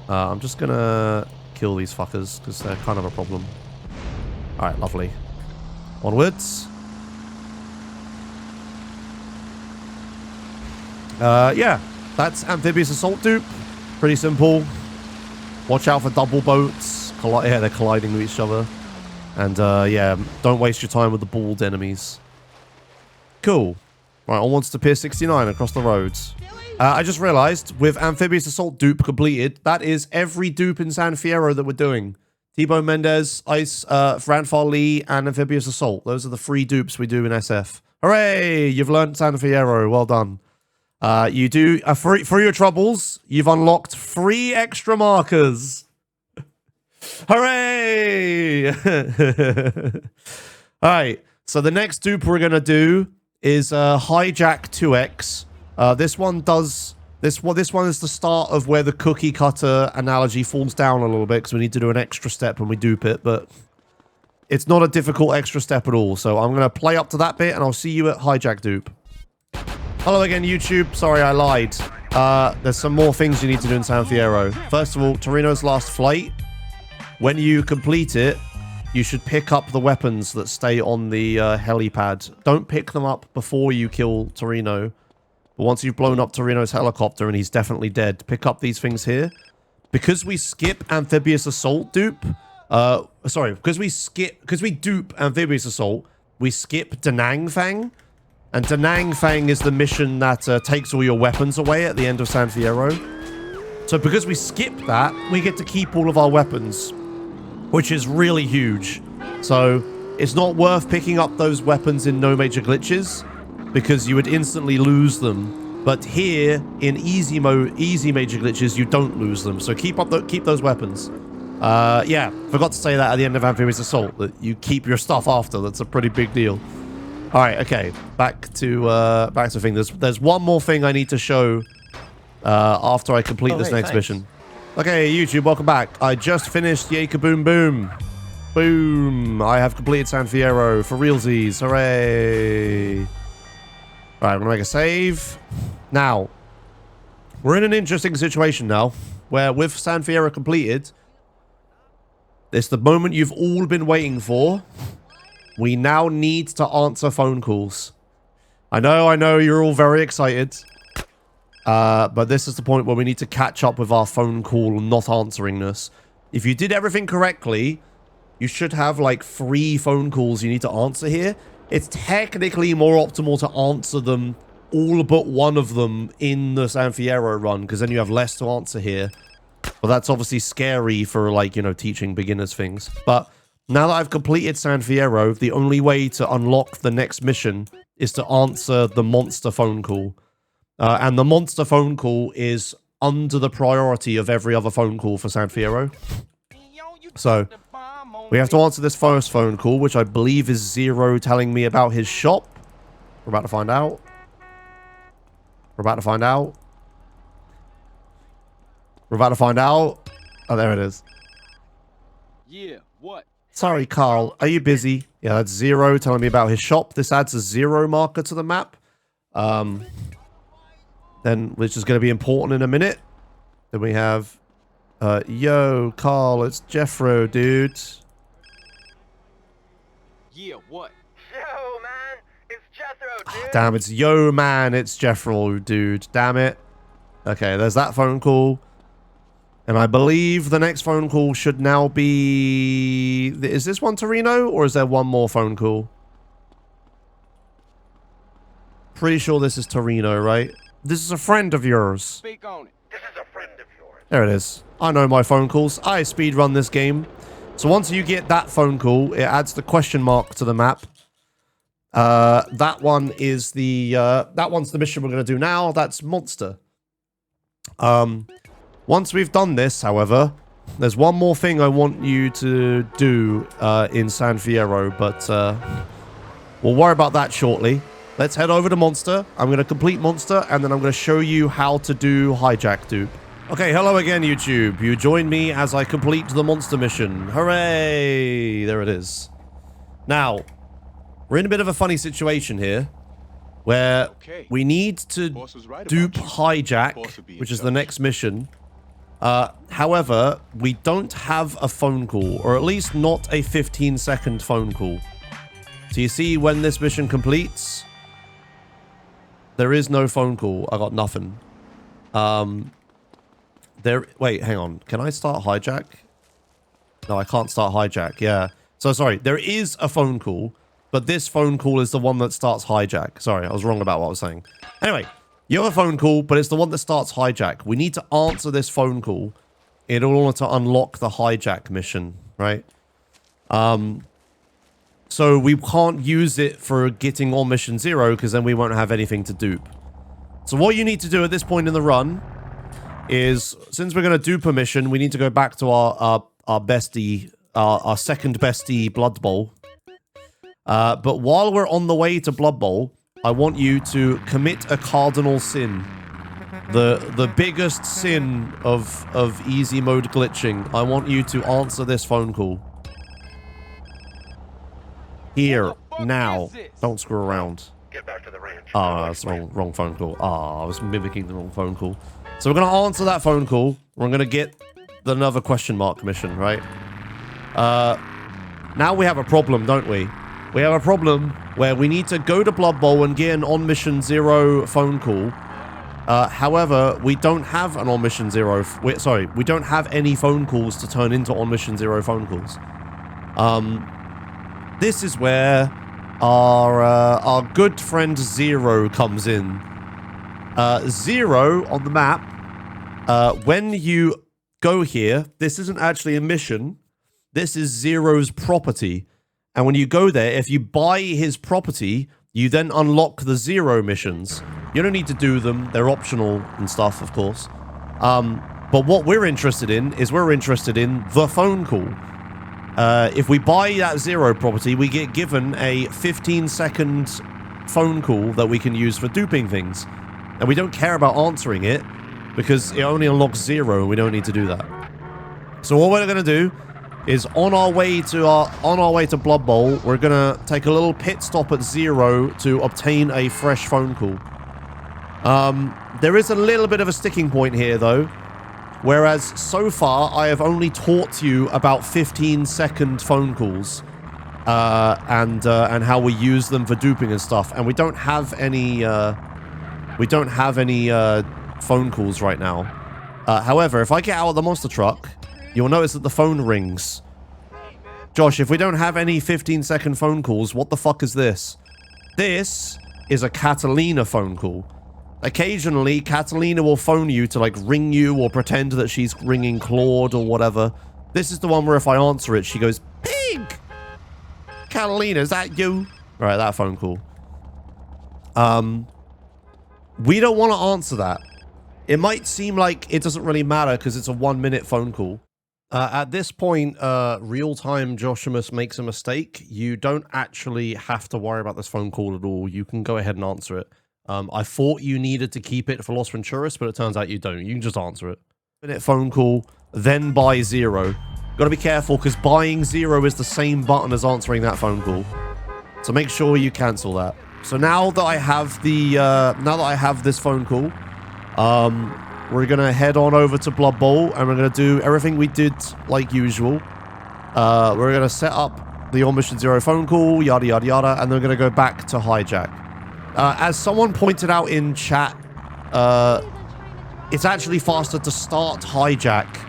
I'm just going to kill these fuckers because they're kind of a problem. Alright, lovely. Onwards. Yeah, that's Amphibious Assault dupe. Pretty simple. Watch out for double boats. Yeah, they're colliding with each other. And, yeah, don't waste your time with the bald enemies. Cool. Right, onwards to Pier 69 across the roads. I just realized, with Amphibious Assault dupe completed, that is every dupe in San Fierro that we're doing. T-Bone Mendez, Ice, Franfar Lee, and Amphibious Assault. Those are the 3 dupes we do in SF. Hooray! You've learned San Fierro. Well done. You do, for your troubles, you've unlocked 3 extra markers. Hooray! Alright, so the next dupe we're going to do is Hijack 2X. This one is the start of where the cookie cutter analogy falls down a little bit because we need to do an extra step when we dupe it, but it's not a difficult extra step at all. So I'm going to play up to that bit and I'll see you at Hijack dupe. Hello again, YouTube. Sorry, I lied. There's some more things you need to do in San Fierro. First of all, Torino's last flight. When you complete it, you should pick up the weapons that stay on the helipad. Don't pick them up before you kill Torino. But once you've blown up Torino's helicopter and he's definitely dead, pick up these things here. Because we skip Amphibious Assault dupe, because we dupe Amphibious Assault, we skip Da Nang Fang. And Da Nang Fang is the mission that takes all your weapons away at the end of San Fierro. So because we skip that, we get to keep all of our weapons, which is really huge. So it's not worth picking up those weapons in No Major Glitches, because you would instantly lose them. But here, in easy mode, easy major glitches, you don't lose them. So keep those weapons. Yeah, forgot to say that at the end of Amphibious Assault, that you keep your stuff after. That's a pretty big deal. All right, okay, back to thing. There's one more thing I need to show after I complete this next mission. Okay, YouTube, welcome back. I just finished Yay Kaboom Boom. Boom! I have completed San Fierro for realsies. Hooray! Alright, I'm going to make a save. Now, we're in an interesting situation now, where with San Fierro completed, it's the moment you've all been waiting for. We now need to answer phone calls. I know, you're all very excited. But this is the point where we need to catch up with our phone call not answeringness. If you did everything correctly, you should have like 3 phone calls you need to answer here. It's technically more optimal to answer them, all but one of them, in the San Fierro run, because then you have less to answer here. But that's obviously scary for, like, you know, teaching beginners things. But Now that I've completed San Fierro, the only way to unlock the next mission is to answer the monster phone call. And the monster phone call is under the priority of every other phone call for San Fierro. So, we have to answer this first phone call, which I believe is Zero telling me about his shop. We're about to find out. We're about to find out. We're about to find out. Oh, there it is. Yeah, what? Sorry, Carl. Are you busy? Yeah, that's Zero telling me about his shop. This adds a 0 marker to the map. Then, which is going to be important in a minute. Then we have... yo, Carl, it's Jeffro, dude. Yeah, what? Yo, man, it's Jethro, dude. Damn, it's yo, man, it's Jeffro, dude. Damn it. Okay, there's that phone call. And I believe the next phone call should now be... Is this one Torino, or is there one more phone call? Pretty sure this is Torino, right? This is a friend of yours. Speak on it. This is a friend of yours. There it is. I know my phone calls. I speedrun this game. So once you get that phone call, it adds the question mark to the map. That one is the... that one's the mission we're going to do now. That's Monster. Once we've done this, however, there's one more thing I want you to do in San Fierro, but we'll worry about that shortly. Let's head over to Monster. I'm going to complete Monster, and then I'm going to show you how to do Hijack dupe. Okay, hello again, YouTube. You join me as I complete the Monster mission. Hooray! There it is. Now, we're in a bit of a funny situation here, where we need to dupe Hijack, which is the next mission. However, we don't have a phone call, or at least not a 15-second phone call. So you see, when this mission completes, there is no phone call. I got nothing. Wait, hang on. Can I start Hijack? No, I can't start Hijack. Yeah. So, sorry. There is a phone call, but this phone call is the one that starts Hijack. Sorry, I was wrong about what I was saying. Anyway, you have a phone call, but it's the one that starts Hijack. We need to answer this phone call in order to unlock the Hijack mission, right? So we can't use it for getting on mission 0 because then we won't have anything to dupe. So what you need to do at this point in the run is, since we're going to dupe a mission, we need to go back to our bestie, our second bestie Blood Bowl. But while we're on the way to Blood Bowl, I want you to commit a cardinal sin. The biggest sin of easy mode glitching. I want you to answer this phone call. Here, now. Don't screw around. Get back to the ranch. Ah, that's wrong phone call. Ah, I was mimicking the wrong phone call. So we're going to answer that phone call. We're going to get another question mark mission, right? Now we have a problem, don't we? We have a problem where we need to go to Blood Bowl and get an on mission 0 phone call. However, we don't have an on mission 0. Sorry, we don't have any phone calls to turn into on mission 0 phone calls. This is where our good friend Zero comes in. Zero on the map. When you go here, this isn't actually a mission. This is Zero's property. And when you go there, if you buy his property, you then unlock the 0 missions. You don't need to do them. They're optional and stuff, of course. But what we're interested in is the phone call. If we buy that 0 property, we get given a 15-second phone call that we can use for duping things. And we don't care about answering it because it only unlocks 0 and we don't need to do that. So what we're going to do is on our way to Blood Bowl, we're going to take a little pit stop at 0 to obtain a fresh phone call. There is a little bit of a sticking point here, though. Whereas, so far, I have only taught you about 15-second phone calls. And how we use them for duping and stuff. And we don't have any... phone calls right now. However, if I get out of the monster truck, you'll notice that the phone rings. Josh, if we don't have any 15-second phone calls, what the fuck is this? This is a Catalina phone call. Occasionally, Catalina will phone you to, like, ring you or pretend that she's ringing Claude or whatever. This is the one where if I answer it, she goes, pig! Catalina, is that you? All right, that phone call. We don't want to answer that. It might seem like it doesn't really matter because it's a 1-minute phone call. At this point, real-time Joshimus makes a mistake. You don't actually have to worry about this phone call at all. You can go ahead and answer it. I thought you needed to keep it for Los Venturas, but it turns out you don't. You can just answer it. Minute phone call, then buy 0. Gotta be careful because buying 0 is the same button as answering that phone call. So make sure you cancel that. So now that I have the this phone call, we're gonna head on over to Blood Bowl and we're gonna do everything we did like usual. We're gonna set up the On Mission 0 phone call, yada yada yada, and then we're gonna go back to Hijack. As someone pointed out in chat, it's actually faster to start Hijack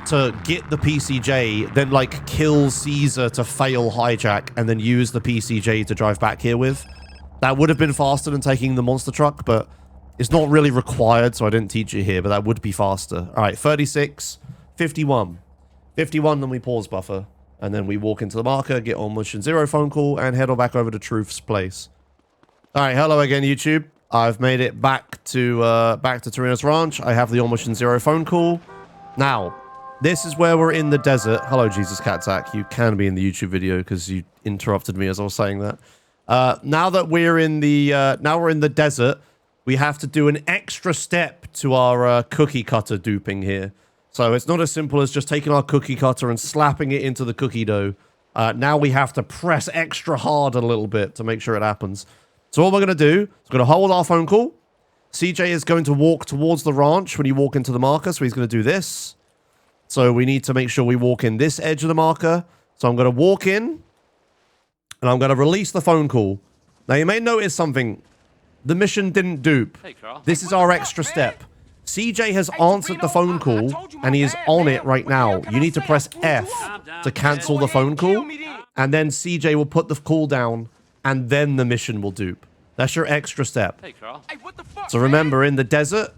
to get the PCJ than like kill Caesar to fail Hijack and then use the PCJ to drive back here with. That would have been faster than taking the monster truck, but it's not really required, so I didn't teach it here, but that would be faster. All right, 36, 51. 51, then we pause buffer, and then we walk into the marker, get on Mission 0 phone call, and head on back over to Truth's place. All right, hello again, YouTube. I've made it back to Torino's ranch. I have the On Mission 0 phone call. Now, this is where we're in the desert. Hello, Jesus Catsack. You can be in the YouTube video because you interrupted me as I was saying that. Now that we're in the desert, we have to do an extra step to our cookie cutter duping here. So it's not as simple as just taking our cookie cutter and slapping it into the cookie dough. Now we have to press extra hard a little bit to make sure it happens. So what we're going to do is we're going to hold our phone call. CJ is going to walk towards the ranch when you walk into the marker, so he's going to do this. So we need to make sure we walk in this edge of the marker. So I'm going to walk in, and I'm going to release the phone call. Now you may notice something. The mission didn't dupe. Hey, Carl. This is our extra step. CJ has answered the phone call, and he is on it right now. You need to press F to cancel the phone call, and then CJ will put the call down, and then the mission will dupe. That's your extra step. Hey, Carl. So remember, in the desert,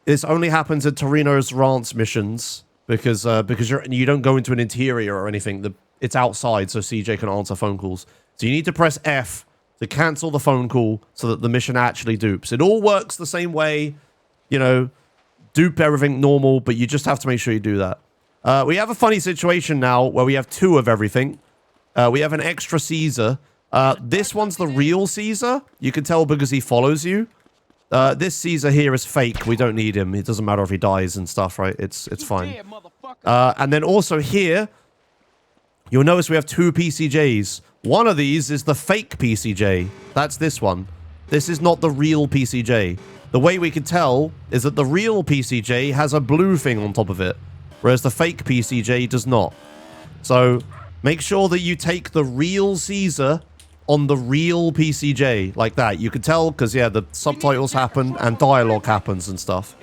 this only happens at Torino's ranch missions because you don't go into an interior or anything. It's outside, so CJ can answer phone calls. So you need to press F to cancel the phone call so that the mission actually dupes. It all works the same way, you know, dupe everything normal, but you just have to make sure you do that. We have a funny situation now where we have 2 of everything. We have an extra Caesar. This one's the real Caesar. You can tell because he follows you. This Caesar here is fake. We don't need him. It doesn't matter if he dies and stuff, right? It's fine. And then also here, you'll notice we have 2 PCJs. One of these is the fake PCJ. That's this one. This is not the real PCJ. The way we can tell is that the real PCJ has a blue thing on top of it, whereas the fake PCJ does not. So make sure that you take the real Caesar on the real PCJ, like that. You can tell because, yeah, the subtitles happen and dialogue happens and stuff.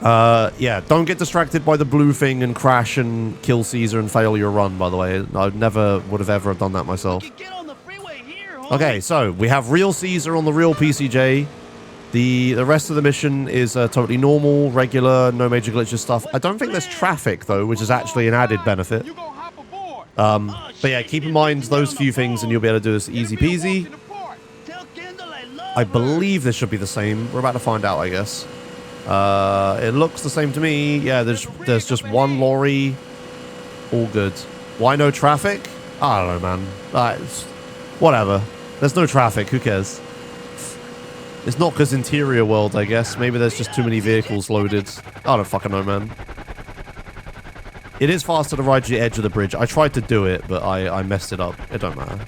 Yeah, don't get distracted by the blue thing and crash and kill Caesar and fail your run, by the way. I never would have ever done that myself. Okay, so we have real Caesar on the real PCJ. The rest of the mission is totally normal, regular, no major glitches stuff. I don't think there's traffic, though, which is actually an added benefit. But yeah, keep in mind those few things and you'll be able to do this easy peasy. I believe this should be the same. We're about to find out, I guess. It looks the same to me. Yeah, there's just one lorry. All good. Why no traffic? I don't know, man. Whatever. There's no traffic. Who cares? It's not because interior world, I guess. Maybe there's just too many vehicles loaded. I don't fucking know, man. It is faster to ride to the edge of the bridge. I tried to do it, but I messed it up. It don't matter.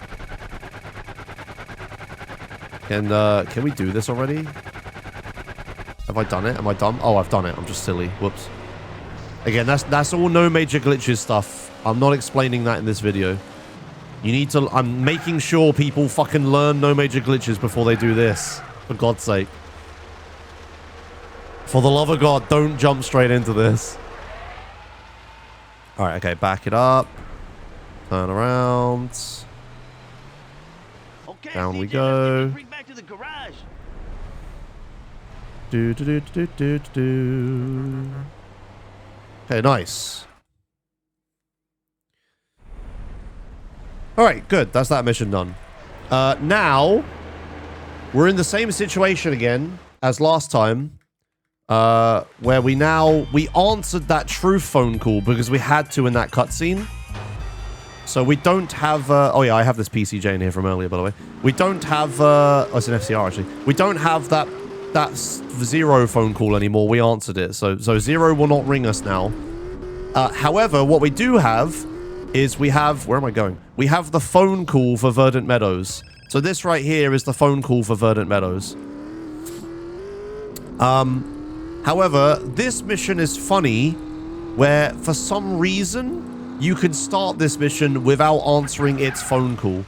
Can we do this already? Have I done it? Am I dumb? Oh, I've done it. I'm just silly. Whoops. Again, that's all no major glitches stuff. I'm not explaining that in this video. You need to... I'm making sure people fucking learn no major glitches before they do this. For God's sake. For the love of God, don't jump straight into this. Alright, okay. Back it up. Turn around. Okay, Down we CJ, go. bring back to the garage. Okay, nice. All right, good. That's that mission done. Now, we're in the same situation again as last time, where we answered that truth phone call because we had to in that cutscene. So we don't have... oh, yeah, I have this PCJ in here from earlier, by the way. We don't have... oh, it's an FCR, actually. We don't have that Zero phone call anymore. We answered it. So Zero will not ring us now. However, what we do have is we have... Where am I going? We have the phone call for Verdant Meadows. So this right here is the phone call for Verdant Meadows. However, this mission is funny, where for some reason... you can start this mission without answering its phone call.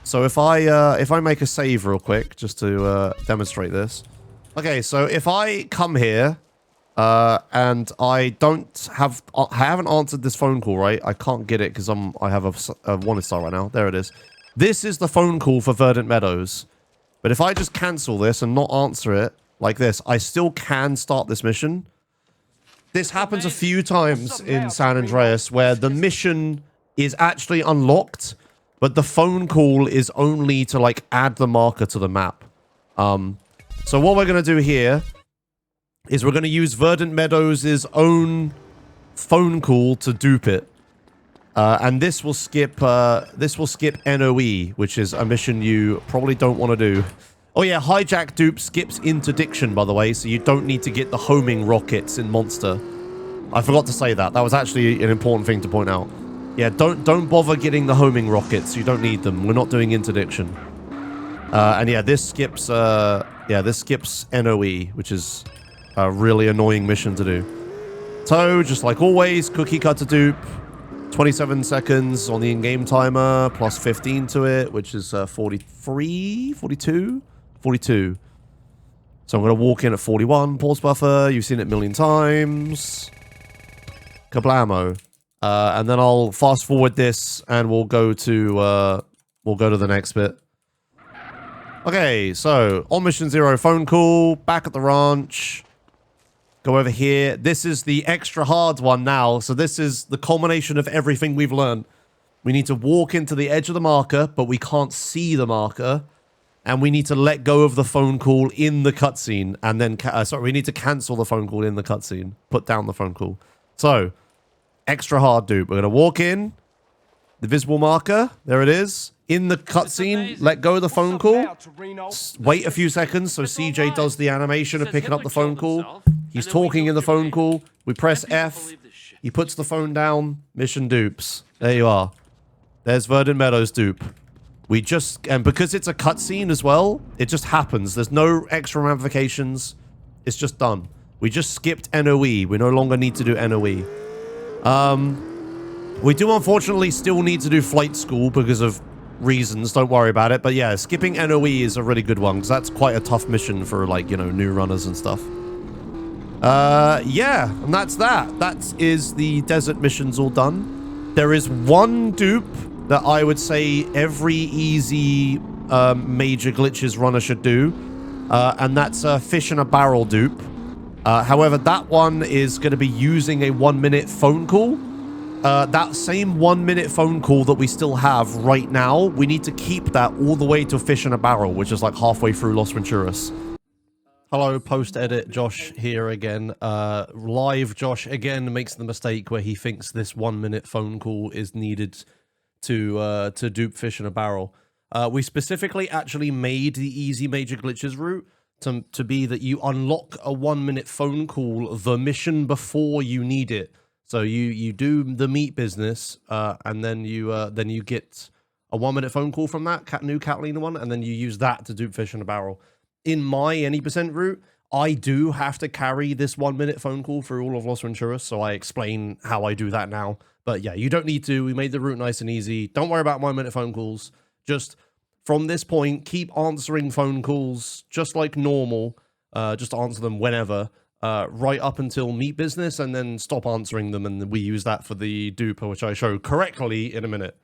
So if I make a save real quick, just to demonstrate this. Okay, so if I come here, and I haven't answered this phone call, right? I can't get it because I have a wanted star right now. There it is. This is the phone call for Verdant Meadows. But if I just cancel this and not answer it like this, I still can start this mission. This happens a few times in San Andreas where the mission is actually unlocked, but the phone call is only to, like, add the marker to the map. So what we're going to do here is we're going to use Verdant Meadows' own phone call to dupe it. And this will skip NOE, which is a mission you probably don't want to do. Oh yeah, Hijack dupe skips interdiction, by the way, so you don't need to get the homing rockets in Monster. I forgot to say that. That was actually an important thing to point out. Yeah, don't bother getting the homing rockets. You don't need them. We're not doing interdiction. And yeah, this skips NOE, which is a really annoying mission to do. So, just like always, cookie cutter dupe. 27 seconds on the in-game timer, plus 15 to it, which is 43, 42? 42. So I'm going to walk in at 41, pause buffer. You've seen it a million times. Kablamo. And then I'll fast forward this and we'll go to the next bit. Okay, so on mission 0, phone call, back at the ranch. Go over here. This is the extra hard one now. So this is the culmination of everything we've learned. We need to walk into the edge of the marker, but we can't see the marker. And we need to let go of the phone call in the cutscene. And then, we need to cancel the phone call in the cutscene. Put down the phone call. So, extra hard dupe. We're going to walk in. The visible marker. There it is. In the cutscene, let go of the phone call. Wait a few seconds so CJ does the animation of picking up the phone call. He's talking in the phone call. We press F. He puts the phone down. Mission dupes. There you are. There's Verdant Meadows dupe. And because it's a cutscene as well, it just happens. There's no extra ramifications. It's just done. We just skipped NOE. We no longer need to do NOE. We do unfortunately still need to do flight school because of reasons. Don't worry about it. But yeah, skipping NOE is a really good one because that's quite a tough mission for, like, you know, new runners and stuff. Yeah, and that's that. That is the desert missions all done. There is one dupe that I would say every easy major glitches runner should do, and that's a fish in a barrel dupe. However, that one is going to be using a 1-minute phone call. That same 1-minute phone call that we still have right now, we need to keep that all the way to fish in a barrel, which is like halfway through Los Venturas. Hello, post-edit Josh here again. Live Josh again makes the mistake where he thinks this 1-minute phone call is needed to dupe fish in a barrel. We specifically actually made the easy major glitches route to be that you unlock a 1-minute phone call the mission before you need it. So you do the meat business, and then you get a 1-minute phone call from that new Catalina one, and then you use that to dupe fish in a barrel. In my any percent route, I do have to carry this 1-minute phone call through all of Los Venturas, so I explain how I do that now. But yeah, you don't need to. We made the route nice and easy. Don't worry about 1-minute phone calls. Just from this point, keep answering phone calls just like normal. Just answer them whenever. Right up until meat business, and then stop answering them, and we use that for the duper, which I show correctly in a minute.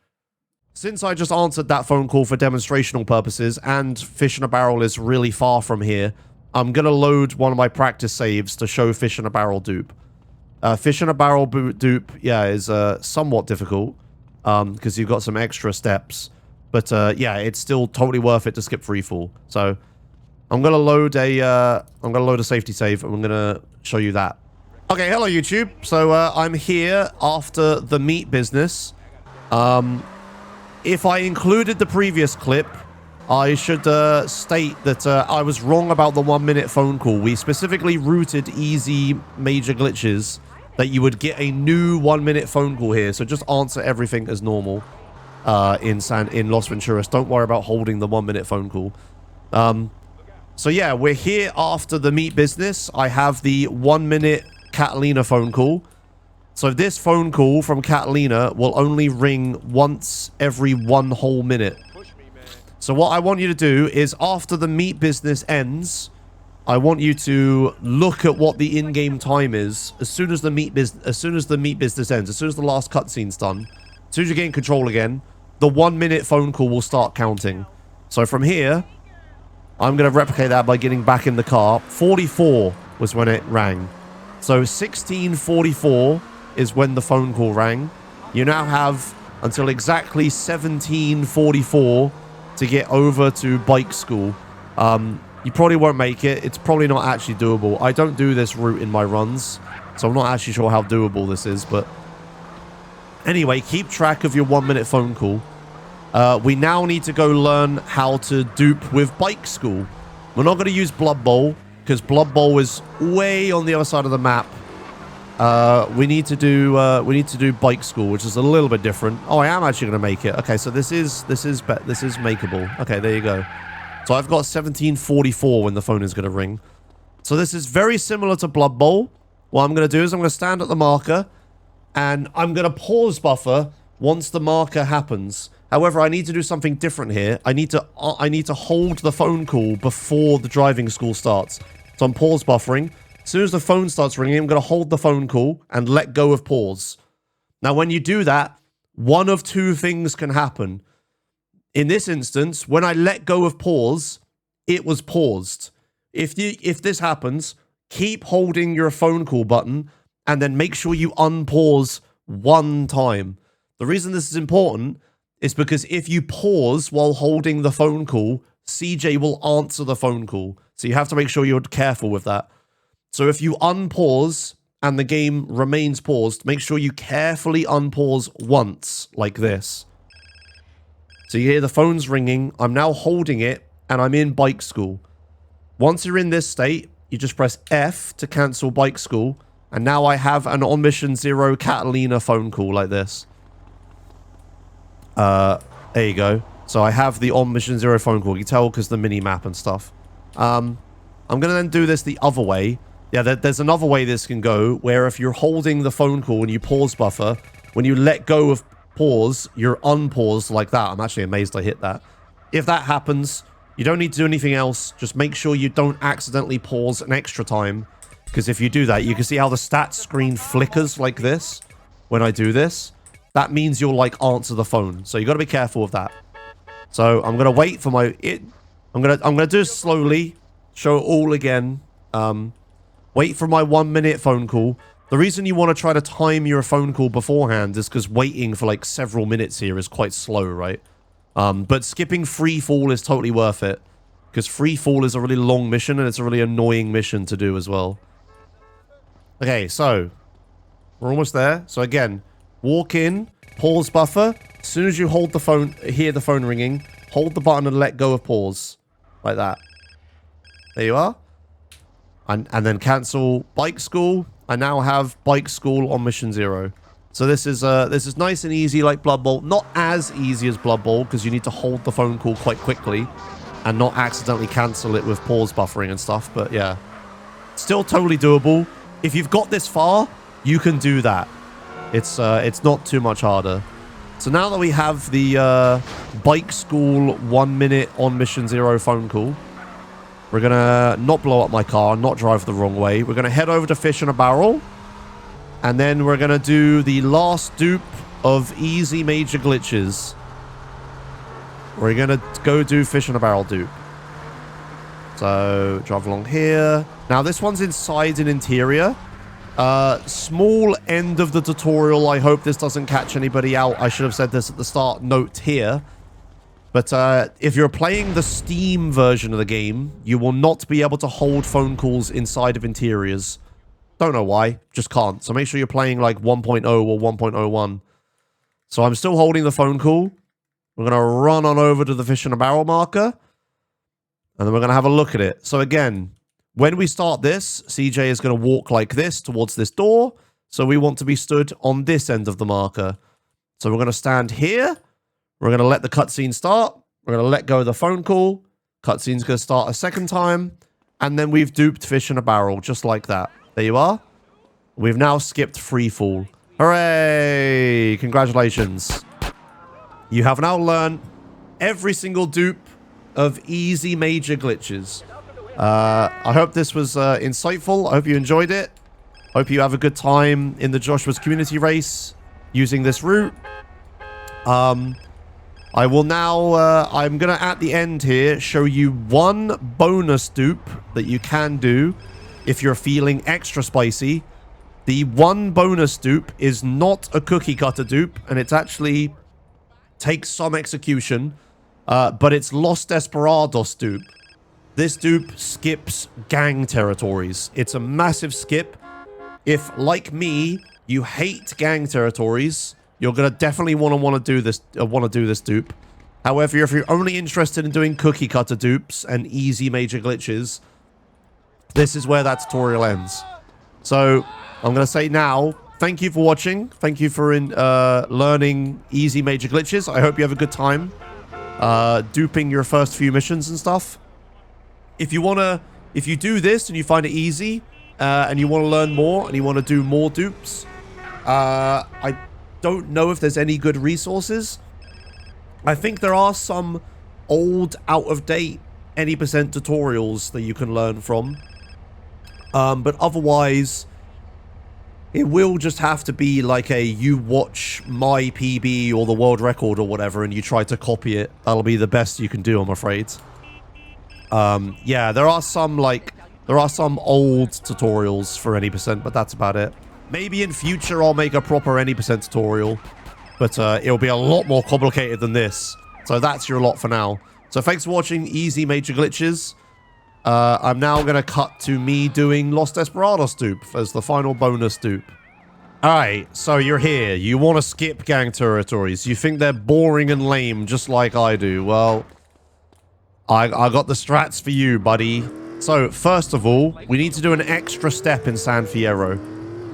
Since I just answered that phone call for demonstrational purposes, and fish in a barrel is really far from here, I'm going to load one of my practice saves to show fish in a barrel dupe. Fish in a barrel dupe, yeah, is somewhat difficult. because you've got some extra steps. But yeah, it's still totally worth it to skip free fall. So I'm gonna load a safety save, and I'm gonna show you that. Okay, hello YouTube. So I'm here after the meat business. If I included the previous clip, I should state that I was wrong about the 1 minute phone call. We specifically routed easy major glitches that you would get a new 1 minute phone call here. So just answer everything as normal in Los Venturas. Don't worry about holding the 1 minute phone call. So yeah, we're here after the meat business. I have the 1 minute Catalina phone call. So this phone call from Catalina will only ring once every 1 whole minute. So what I want you to do is after the meat business ends, I want you to look at what the in-game time is as soon as the meat business ends, as soon as the last cutscene's done. As soon as you gain control again, the 1 minute phone call will start counting. So from here, I'm going to replicate that by getting back in the car. 44 was when it rang. So 16:44 is when the phone call rang. You now have until exactly 17:44 to get over to bike school. You probably won't make it. It's probably not actually doable. I don't do this route in my runs, so I'm not actually sure how doable this is, but anyway, keep track of your 1 minute phone call. We now need to go learn how to dupe with bike school. We're not going to use Blood Bowl because Blood Bowl is way on the other side of the map. We need to do bike school, which is a little bit different. Oh, I am actually going to make it. Okay, so this is makeable. Okay, there you go. So I've got 17:44 when the phone is going to ring. So this is very similar to Blood Bowl. What I'm going to do is I'm going to stand at the marker, and I'm going to pause buffer once the marker happens. However, I need to do something different here. I need to hold the phone call before the driving school starts. So I'm pause buffering. As soon as the phone starts ringing, I'm going to hold the phone call and let go of pause. Now, when you do that, one of two things can happen. In this instance, when I let go of pause, it was paused. If this happens, keep holding your phone call button and then make sure you unpause 1 time. The reason this is important is because if you pause while holding the phone call, CJ will answer the phone call. So you have to make sure you're careful with that. So if you unpause and the game remains paused, make sure you carefully unpause once, like this. So you hear the phone's ringing. I'm now holding it, and I'm in bike school. Once you're in this state, you just press F to cancel bike school. And now I have an On Mission 0 Catalina phone call like this. There you go. So I have the On Mission 0 phone call. You can tell because the mini-map and stuff. I'm going to then do this the other way. Yeah, there's another way this can go, where if you're holding the phone call and you pause buffer, when you let go of pause, you're unpaused like that. I'm actually amazed I hit that. If that happens, you don't need to do anything else. Just make sure you don't accidentally pause an extra time. Because if you do that, you can see how the stats screen flickers like this when I do this. That means you'll, like, answer the phone. So you got to be careful of that. So I'm going to wait for my... I'm gonna do it slowly. Show it all again. Wait for my 1 minute phone call. The reason you want to try to time your phone call beforehand is because waiting for like several minutes here is quite slow, right? But skipping free fall is totally worth it. Because free fall is a really long mission and it's a really annoying mission to do as well. Okay, so we're almost there. So again, walk in, pause buffer. As soon as you hold the phone, hear the phone ringing, hold the button and let go of pause. Like that. There you are. And then cancel bike school. I now have bike school on Mission 0. So this is nice and easy like Blood Bowl. Not as easy as Blood Bowl because you need to hold the phone call quite quickly and not accidentally cancel it with pause buffering and stuff. But yeah, still totally doable. If you've got this far, you can do that. It's not too much harder. So now that we have the bike school 1 minute on Mission 0 phone call, we're going to not blow up my car, not drive the wrong way. We're going to head over to Fish in a Barrel. And then we're going to do the last dupe of easy major glitches. We're going to go do Fish in a Barrel dupe. So, drive along here. Now, this one's inside an interior. Small end of the tutorial. I hope this doesn't catch anybody out. I should have said this at the start. Note here. But if you're playing the Steam version of the game, you will not be able to hold phone calls inside of interiors. Don't know why. Just can't. So make sure you're playing like 1.0 or 1.01. So I'm still holding the phone call. We're going to run on over to the fish in a barrel marker. And then we're going to have a look at it. So again, when we start this, CJ is going to walk like this towards this door. So we want to be stood on this end of the marker. So we're going to stand here. We're going to let the cutscene start. We're going to let go of the phone call. Cutscene's going to start a second time. And then we've duped fish in a barrel, just like that. There you are. We've now skipped free fall. Hooray! Congratulations. You have now learned every single dupe of easy major glitches. I hope this was insightful. I hope you enjoyed it. Hope you have a good time in the Joshua's community race using this route. I will now, I'm going to, at the end here, show you one bonus dupe that you can do if you're feeling extra spicy. The one bonus dupe is not a cookie cutter dupe, and it's actually takes some execution, but it's Los Desperados dupe. This dupe skips gang territories. It's a massive skip. If, like me, you hate gang territories, you're gonna definitely want to do this dupe. However, if you're only interested in doing cookie cutter dupes and easy major glitches, this is where that tutorial ends. So I'm gonna say now, thank you for watching. Thank you for learning easy major glitches. I hope you have a good time duping your first few missions and stuff. If you do this and you find it easy and you want to learn more and you want to do more dupes, I don't know if there's any good resources. I think there are some old, out-of-date any percent tutorials that you can learn from. But otherwise, it will just have to be like you watch my PB or the world record or whatever and you try to copy it. That'll be the best you can do, I'm afraid. Yeah, there are some old tutorials for any percent, but that's about it. Maybe in future I'll make a proper any percent tutorial, but it'll be a lot more complicated than this. So that's your lot for now. So thanks for watching Easy Major Glitches. I'm now going to cut to me doing Los Desperados dupe as the final bonus dupe. Alright, so you're here. You want to skip gang territories. You think they're boring and lame just like I do. Well, I got the strats for you, buddy. So, first of all, we need to do an extra step in San Fierro.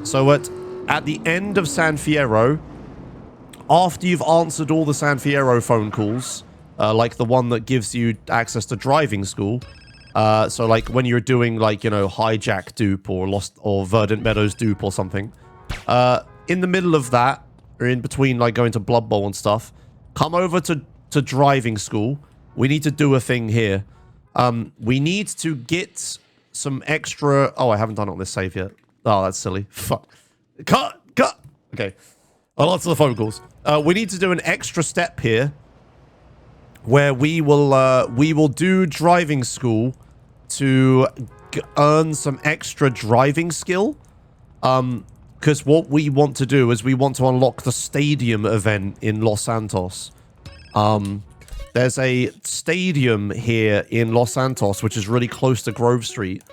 So at the end of San Fierro, after you've answered all the San Fierro phone calls, like the one that gives you access to driving school, so like when you're doing like, you know, Hijack dupe or Verdant Meadows dupe or something, in the middle of that, or in between like going to Blood Bowl and stuff, come over to driving school. We need to do a thing here. We need to get some extra... Oh, I haven't done it on this save yet. Oh, that's silly. Fuck. Cut! Okay. I'll answer the phone calls. We need to do an extra step here where we will do driving school to earn some extra driving skill. Because what we want to do is we want to unlock the stadium event in Los Santos. There's a stadium here in Los Santos, which is really close to Grove Street.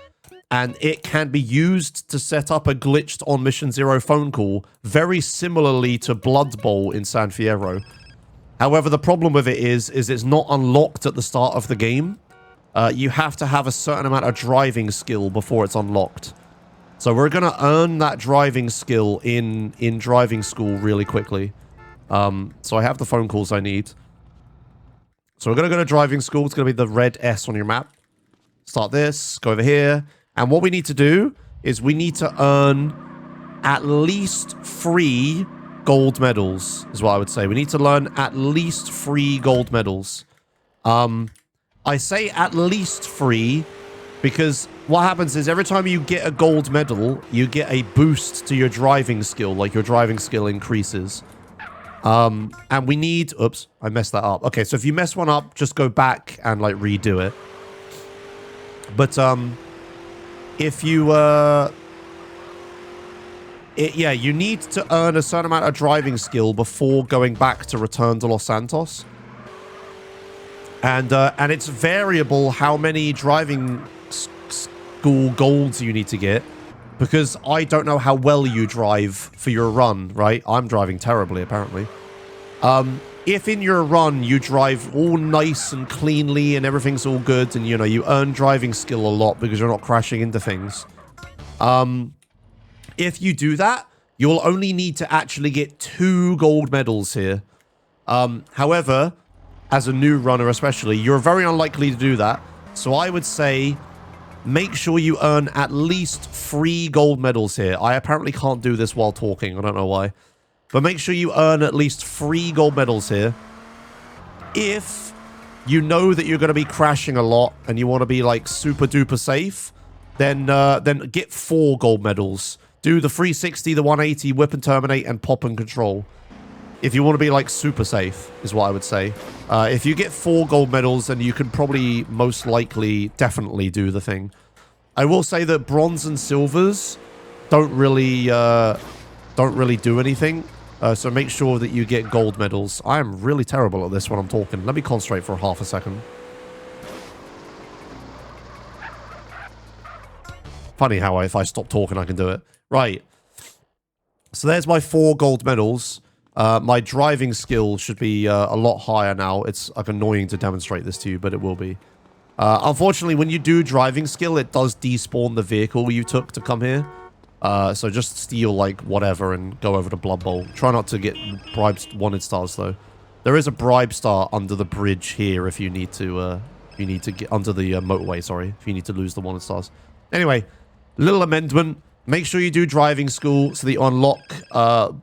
And it can be used to set up a glitched on Mission Zero phone call, very similarly to Blood Bowl in San Fierro. However, the problem with it is it's not unlocked at the start of the game. You have to have a certain amount of driving skill before it's unlocked. So we're going to earn that driving skill in driving school really quickly. So I have the phone calls I need. So we're going to go to driving school. It's going to be the red S on your map. Start this, go over here. And what we need to do is we need to earn at least 3 gold medals, is what I would say. We need to learn at least 3 gold medals. I say at least 3 because what happens is every time you get a gold medal, you get a boost to your driving skill, like your driving skill increases. And we need... Oops, I messed that up. Okay, so if you mess one up, just go back and, like, redo it. But, if you, Yeah, you need to earn a certain amount of driving skill before going back to return to Los Santos. And it's variable how many driving school golds you need to get, because I don't know how well you drive for your run, right? I'm driving terribly, apparently. If in your run you drive all nice and cleanly and everything's all good and, you know, you earn driving skill a lot because you're not crashing into things, if you do that, you'll only need to actually get 2 gold medals here. However, as a new runner especially, you're very unlikely to do that. So I would say make sure you earn at least 3 gold medals here. I apparently can't do this while talking. I don't know why. But make sure you earn at least 3 gold medals here. If you know that you're going to be crashing a lot and you want to be like super duper safe, then get 4 gold medals. Do the 360, the 180, whip and terminate, and pop and control. If you want to be like super safe, is what I would say. If you get 4 gold medals, then you can probably most likely definitely do the thing. I will say that bronze and silvers don't really do anything. So make sure that you get gold medals. I am really terrible at this when I'm talking. Let me concentrate for half a second. Funny how if I stop talking, I can do it. Right. So there's my 4 gold medals. My driving skill should be a lot higher now. It's like annoying to demonstrate this to you, but it will be. Unfortunately, when you do driving skill, it does despawn the vehicle you took to come here. So just steal like whatever and go over to Blood Bowl. Try not to get bribed wanted stars though. There is a bribe star under the bridge here if you need to get under the motorway. Sorry, if you need to lose the wanted stars. Anyway, little amendment. Make sure you do driving school so that you unlock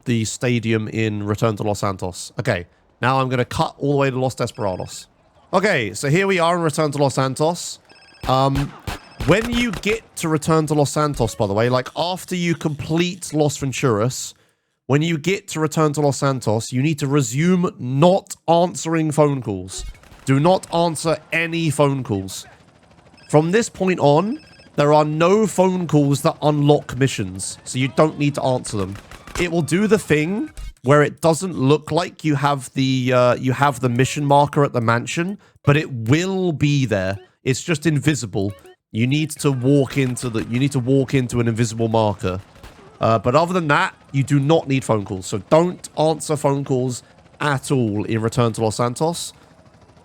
the stadium in Return to Los Santos. Okay, now I'm going to cut all the way to Los Desperados. Okay, so here we are in Return to Los Santos. When you get to Return to Los Santos, by the way, like after you complete Los Venturas, when you get to Return to Los Santos, you need to resume not answering phone calls. Do not answer any phone calls. From this point on, there are no phone calls that unlock missions, so you don't need to answer them. It will do the thing where it doesn't look like you have the mission marker at the mansion, but it will be there. It's just invisible. You need to walk into an invisible marker. But other than that, you do not need phone calls. So don't answer phone calls at all in Return to Los Santos.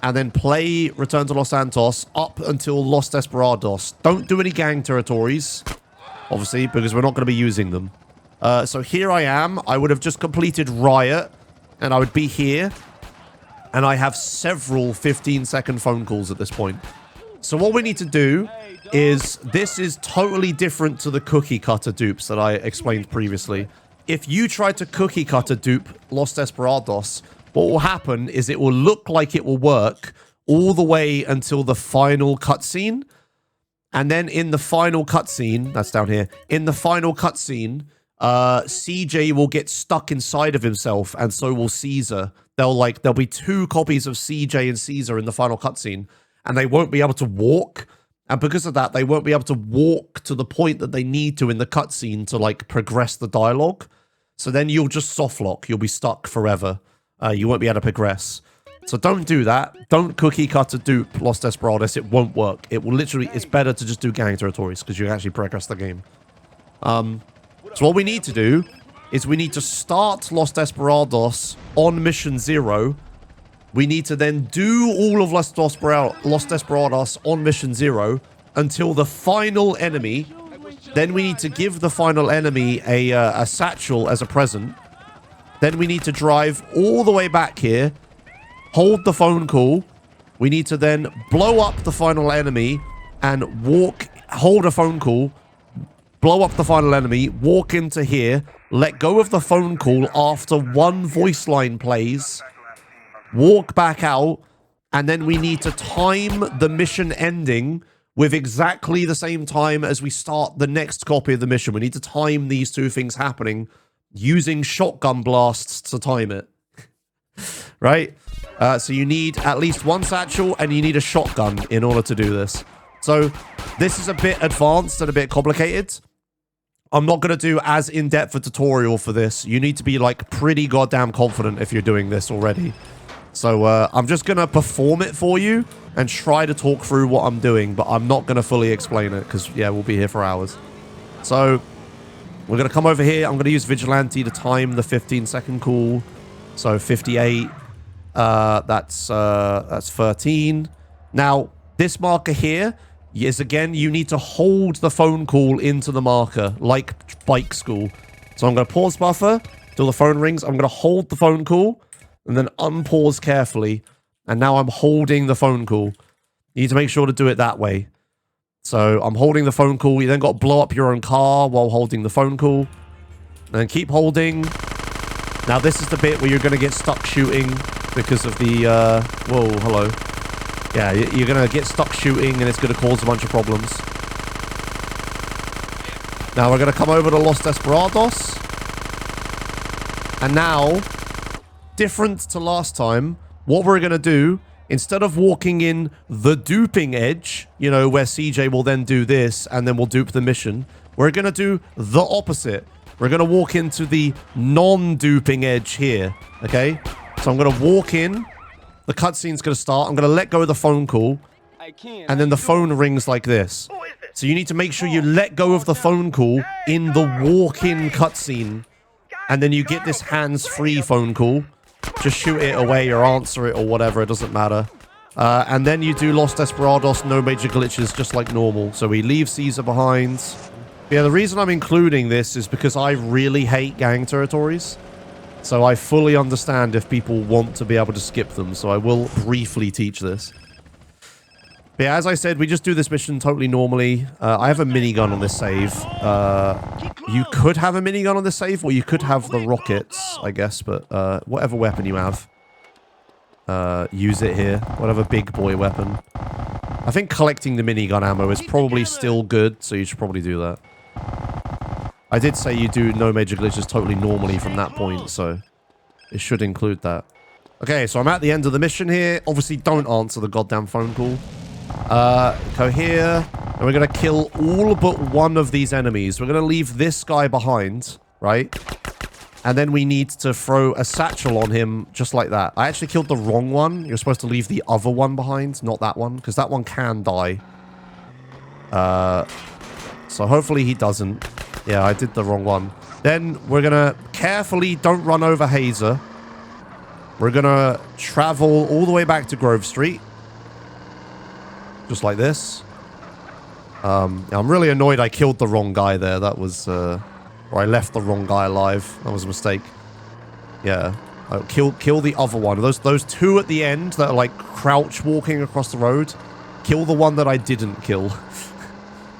And then play Return to Los Santos up until Los Desperados. Don't do any gang territories, obviously, because we're not going to be using them. So here I am. I would have just completed Riot, and I would be here. And I have several 15-second phone calls at this point. So what we need to do is, this is totally different to the cookie cutter dupes that I explained previously. If you try to cookie cutter dupe Los Desperados, what will happen is it will look like it will work all the way until the final cutscene. And then in the final cutscene, that's down here, in the final cutscene, CJ will get stuck inside of himself, and so will Caesar. There'll be 2 copies of CJ and Caesar in the final cutscene, and they won't be able to walk. And because of that, they won't be able to walk to the point that they need to in the cutscene to, like, progress the dialogue. So then you'll just softlock. You'll be stuck forever. You won't be able to progress. So don't do that. Don't cookie cutter dupe Los Desperados. It won't work. It will literally... It's better to just do gang territories because you can actually progress the game. So what we need to do is we need to start Los Desperados on Mission 0. We need to then do all of Los Desperados on Mission 0 until the final enemy. Then we need to give the final enemy a satchel as a present. Then we need to drive all the way back here, hold the phone call. We need to then blow up the final enemy and hold a phone call, blow up the final enemy, walk into here, let go of the phone call after 1 voice line plays, walk back out, and then we need to time the mission ending with exactly the same time as we start the next copy of the mission. We need to time these 2 things happening using shotgun blasts to time it. Right? So you need at least 1 satchel and you need a shotgun in order to do this. So this is a bit advanced and a bit complicated. I'm not going to do as in-depth a tutorial for this. You need to be, like, pretty goddamn confident if you're doing this already. So, I'm just going to perform it for you and try to talk through what I'm doing, but I'm not going to fully explain it because, yeah, we'll be here for hours. So, we're going to come over here. I'm going to use Vigilante to time the 15-second call. So, 58. That's 13. Now, this marker here is, again, you need to hold the phone call into the marker, like bike school. So I'm going to pause buffer till the phone rings. I'm going to hold the phone call and then unpause carefully. And now I'm holding the phone call. You need to make sure to do it that way. So I'm holding the phone call. You then got to blow up your own car while holding the phone call. And then keep holding. Now this is the bit where you're going to get stuck shooting because of the... whoa, hello. Yeah, you're going to get stuck shooting and it's going to cause a bunch of problems. Now we're going to come over to Los Desperados. And now, different to last time, what we're going to do, instead of walking in the duping edge, you know, where CJ will then do this and then we'll dupe the mission, we're going to do the opposite. We're going to walk into the non-duping edge here, okay? So I'm going to walk in. The cutscene's going to start. I'm going to let go of the phone call. And then the phone rings like this. So you need to make sure you let go of the phone call in the walk-in cutscene. And then you get this hands-free phone call. Just shoot it away or answer it or whatever. It doesn't matter. And then you do Los Desperados, no major glitches, just like normal. So we leave Caesar behind. Yeah, the reason I'm including this is because I really hate gang territories. So I fully understand if people want to be able to skip them, so I will briefly teach this. But yeah, as I said, we just do this mission totally normally. I have a minigun on this save. You could have a minigun on this save, or you could have the rockets, I guess, but whatever weapon you have, use it here. Whatever big boy weapon. I think collecting the minigun ammo is probably still good, so you should probably do that. I did say you do no major glitches totally normally from that point, so it should include that. Okay, so I'm at the end of the mission here. Obviously, don't answer the goddamn phone call. Go here, and we're going to kill all but one of these enemies. We're going to leave this guy behind, right? And then we need to throw a satchel on him just like that. I actually killed the wrong one. You're supposed to leave the other one behind, not that one, because that one can die. So hopefully he doesn't. Yeah, I did the wrong one. Then we're going to carefully don't run over Hazer. We're going to travel all the way back to Grove Street. Just like this. I'm really annoyed I killed the wrong guy there. That was... or I left the wrong guy alive. That was a mistake. Yeah. Kill the other one. Those two at the end that are like crouch walking across the road. Kill the one that I didn't kill.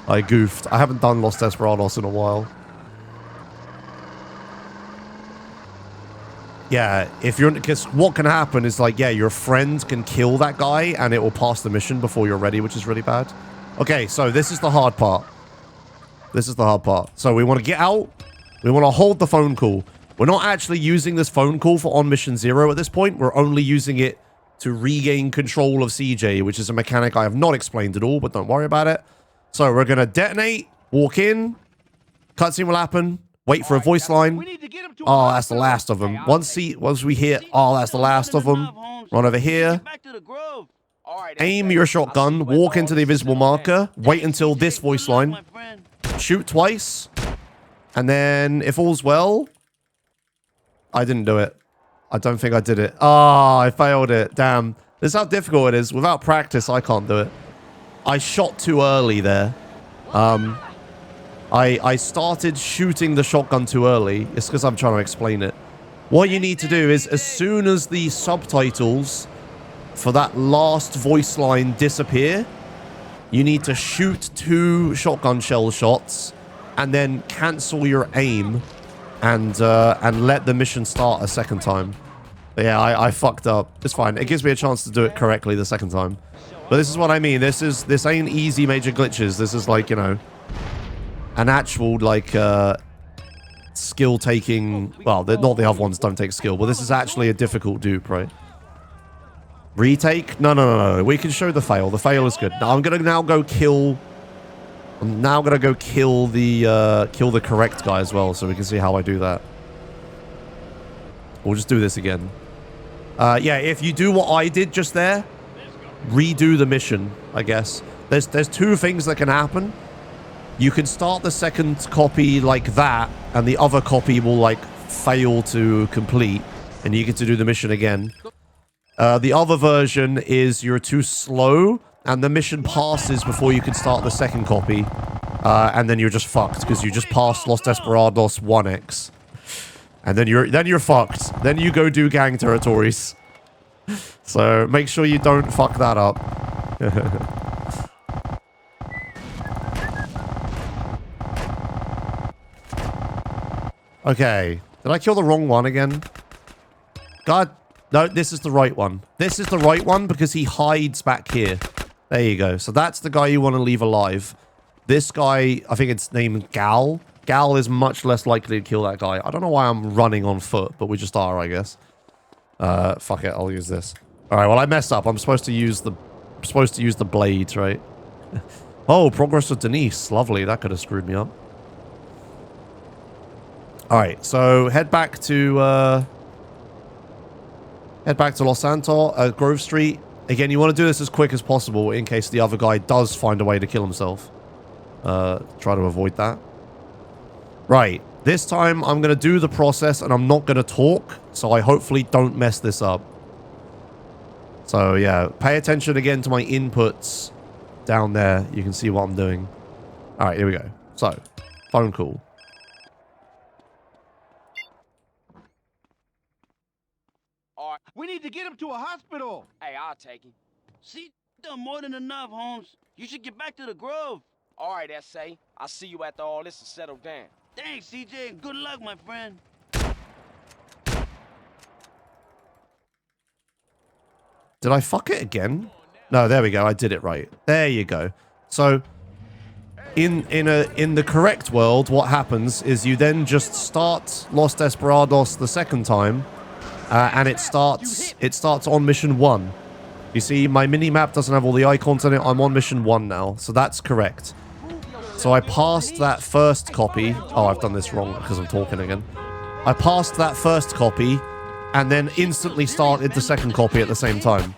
I goofed. I haven't done Los Desperados in a while. Yeah, if you're... Because what can happen is like, yeah, your friend can kill that guy and it will pass the mission before you're ready, which is really bad. Okay, so this is the hard part. This is the hard part. So we want to get out. We want to hold the phone call. We're not actually using this phone call for on mission 0 at this point. We're only using it to regain control of CJ, which is a mechanic I have not explained at all, but don't worry about it. So we're going to detonate, walk in, cutscene will happen, wait for a voice line. Oh, that's the last of them. Once we hear, oh, that's the last of them, run over here. Aim your shotgun, walk into the invisible marker, wait until this voice line, shoot twice, and then if all's well, I didn't do it. I don't think I did it. Ah, I failed it. Damn. This is how difficult it is. Without practice, I can't do it. I shot too early there. I started shooting the shotgun too early. It's because I'm trying to explain it. What you need to do is, as soon as the subtitles for that last voice line disappear, you need to shoot 2 shotgun shell shots and then cancel your aim and let the mission start a second time. But yeah, I fucked up. It's fine. It gives me a chance to do it correctly the second time. But this is what I mean. This ain't easy major glitches. This is like, you know, an actual like skill taking. Well, not the other ones don't take skill, but this is actually a difficult dupe, right? Retake? No. We can show the fail. The fail is good. Now I'm gonna go kill I'm now going to go kill the correct guy as well, so we can see how I do that. We'll just do this again. Yeah, if you do what I did just there, redo the mission, I guess. There's two things that can happen. You can start the second copy like that, and the other copy will, like, fail to complete, and you get to do the mission again. The other version is you're too slow, and the mission passes before you can start the second copy, and then you're just fucked, because you just passed Los Desperados 1x. And then you're fucked. Then you go do gang territories. So make sure you don't fuck that up. Okay. Did I kill the wrong one again? God. No, this is the right one. This is the right one because he hides back here. There you go. So that's the guy you want to leave alive. This guy, I think it's named Gal. Gal is much less likely to kill that guy. I don't know why I'm running on foot, but we just are, I guess. Fuck it. I'll use this. All right. Well, I messed up. I'm supposed to use the blades, right? Oh, progress with Denise. Lovely. That could have screwed me up. All right, so head back to Los Santos, Grove Street. Again, you want to do this as quick as possible in case the other guy does find a way to kill himself. Try to avoid that. Right, this time I'm going to do the process and I'm not going to talk, so I hopefully don't mess this up. So yeah, pay attention again to my inputs down there. You can see what I'm doing. All right, here we go. So, phone call. We need to get him to a hospital. Hey, I'll take him. See, done more than enough, Holmes. You should get back to the Grove. All right, S.A. I'll see you after all this is settled down. Thanks, CJ, and good luck, my friend. Did I fuck it again? No, there we go. I did it right. There you go. So, in the correct world, what happens is you then just start Los Desperados the second time. And it starts on mission 1. You see, my mini-map doesn't have all the icons in it. I'm on mission 1 now, so that's correct. So I passed that first copy. Oh, I've done this wrong because I'm talking again. I passed that first copy, and then instantly started the second copy at the same time.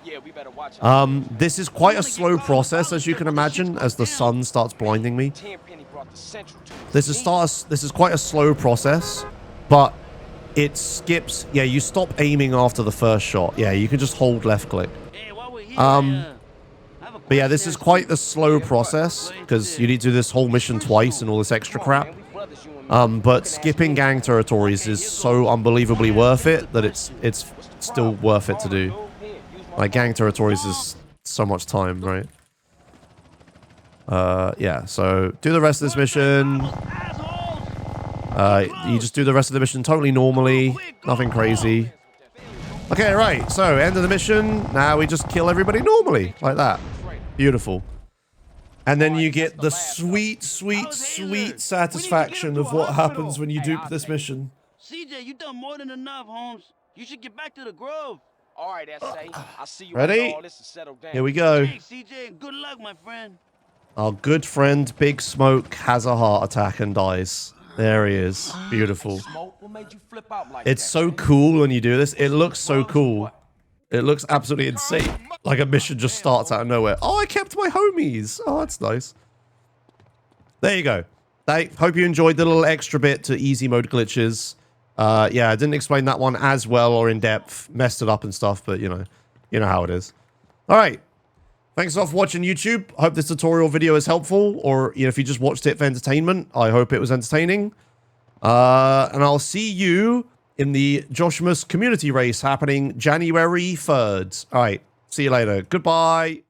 This is quite a slow process, as you can imagine, as the sun starts blinding me. This is quite a slow process, but it skips. Yeah, you stop aiming after the first shot. Yeah, you can just hold left click. But yeah, this is quite the slow process because you need to do this whole mission twice and all this extra crap. But skipping gang territories is so unbelievably worth it that it's still worth it to do. Like, gang territories is so much time, right? Yeah, so do the rest of this mission. You just do the rest of the mission totally normally. Nothing crazy. Okay, right. So, end of the mission. Now we just kill everybody normally. Like that. Beautiful. And then you get the sweet, sweet, sweet satisfaction of what happens when you dupe this mission. CJ, you done more than enough, Holmes. You should get back to the Grove. All right, S.A. I'll see you Ready? after all this is settled down. Here we go. Thanks, CJ, and good luck, my friend. Our good friend Big Smoke has a heart attack and dies. There he is. Beautiful. It's so cool when you do this. It looks so cool. It looks absolutely insane. Like a mission just starts out of nowhere. Oh, I kept my homies. Oh, that's nice. There you go. I hope you enjoyed the little extra bit to easy mode glitches. Yeah, I didn't explain that one as well or in depth. Messed it up and stuff, but you know how it is. All right. Thanks a lot for watching, YouTube. I hope this tutorial video is helpful, or if you just watched it for entertainment, I hope it was entertaining. And I'll see you in the Joshimus community race happening January 3rd. All right, see you later. Goodbye.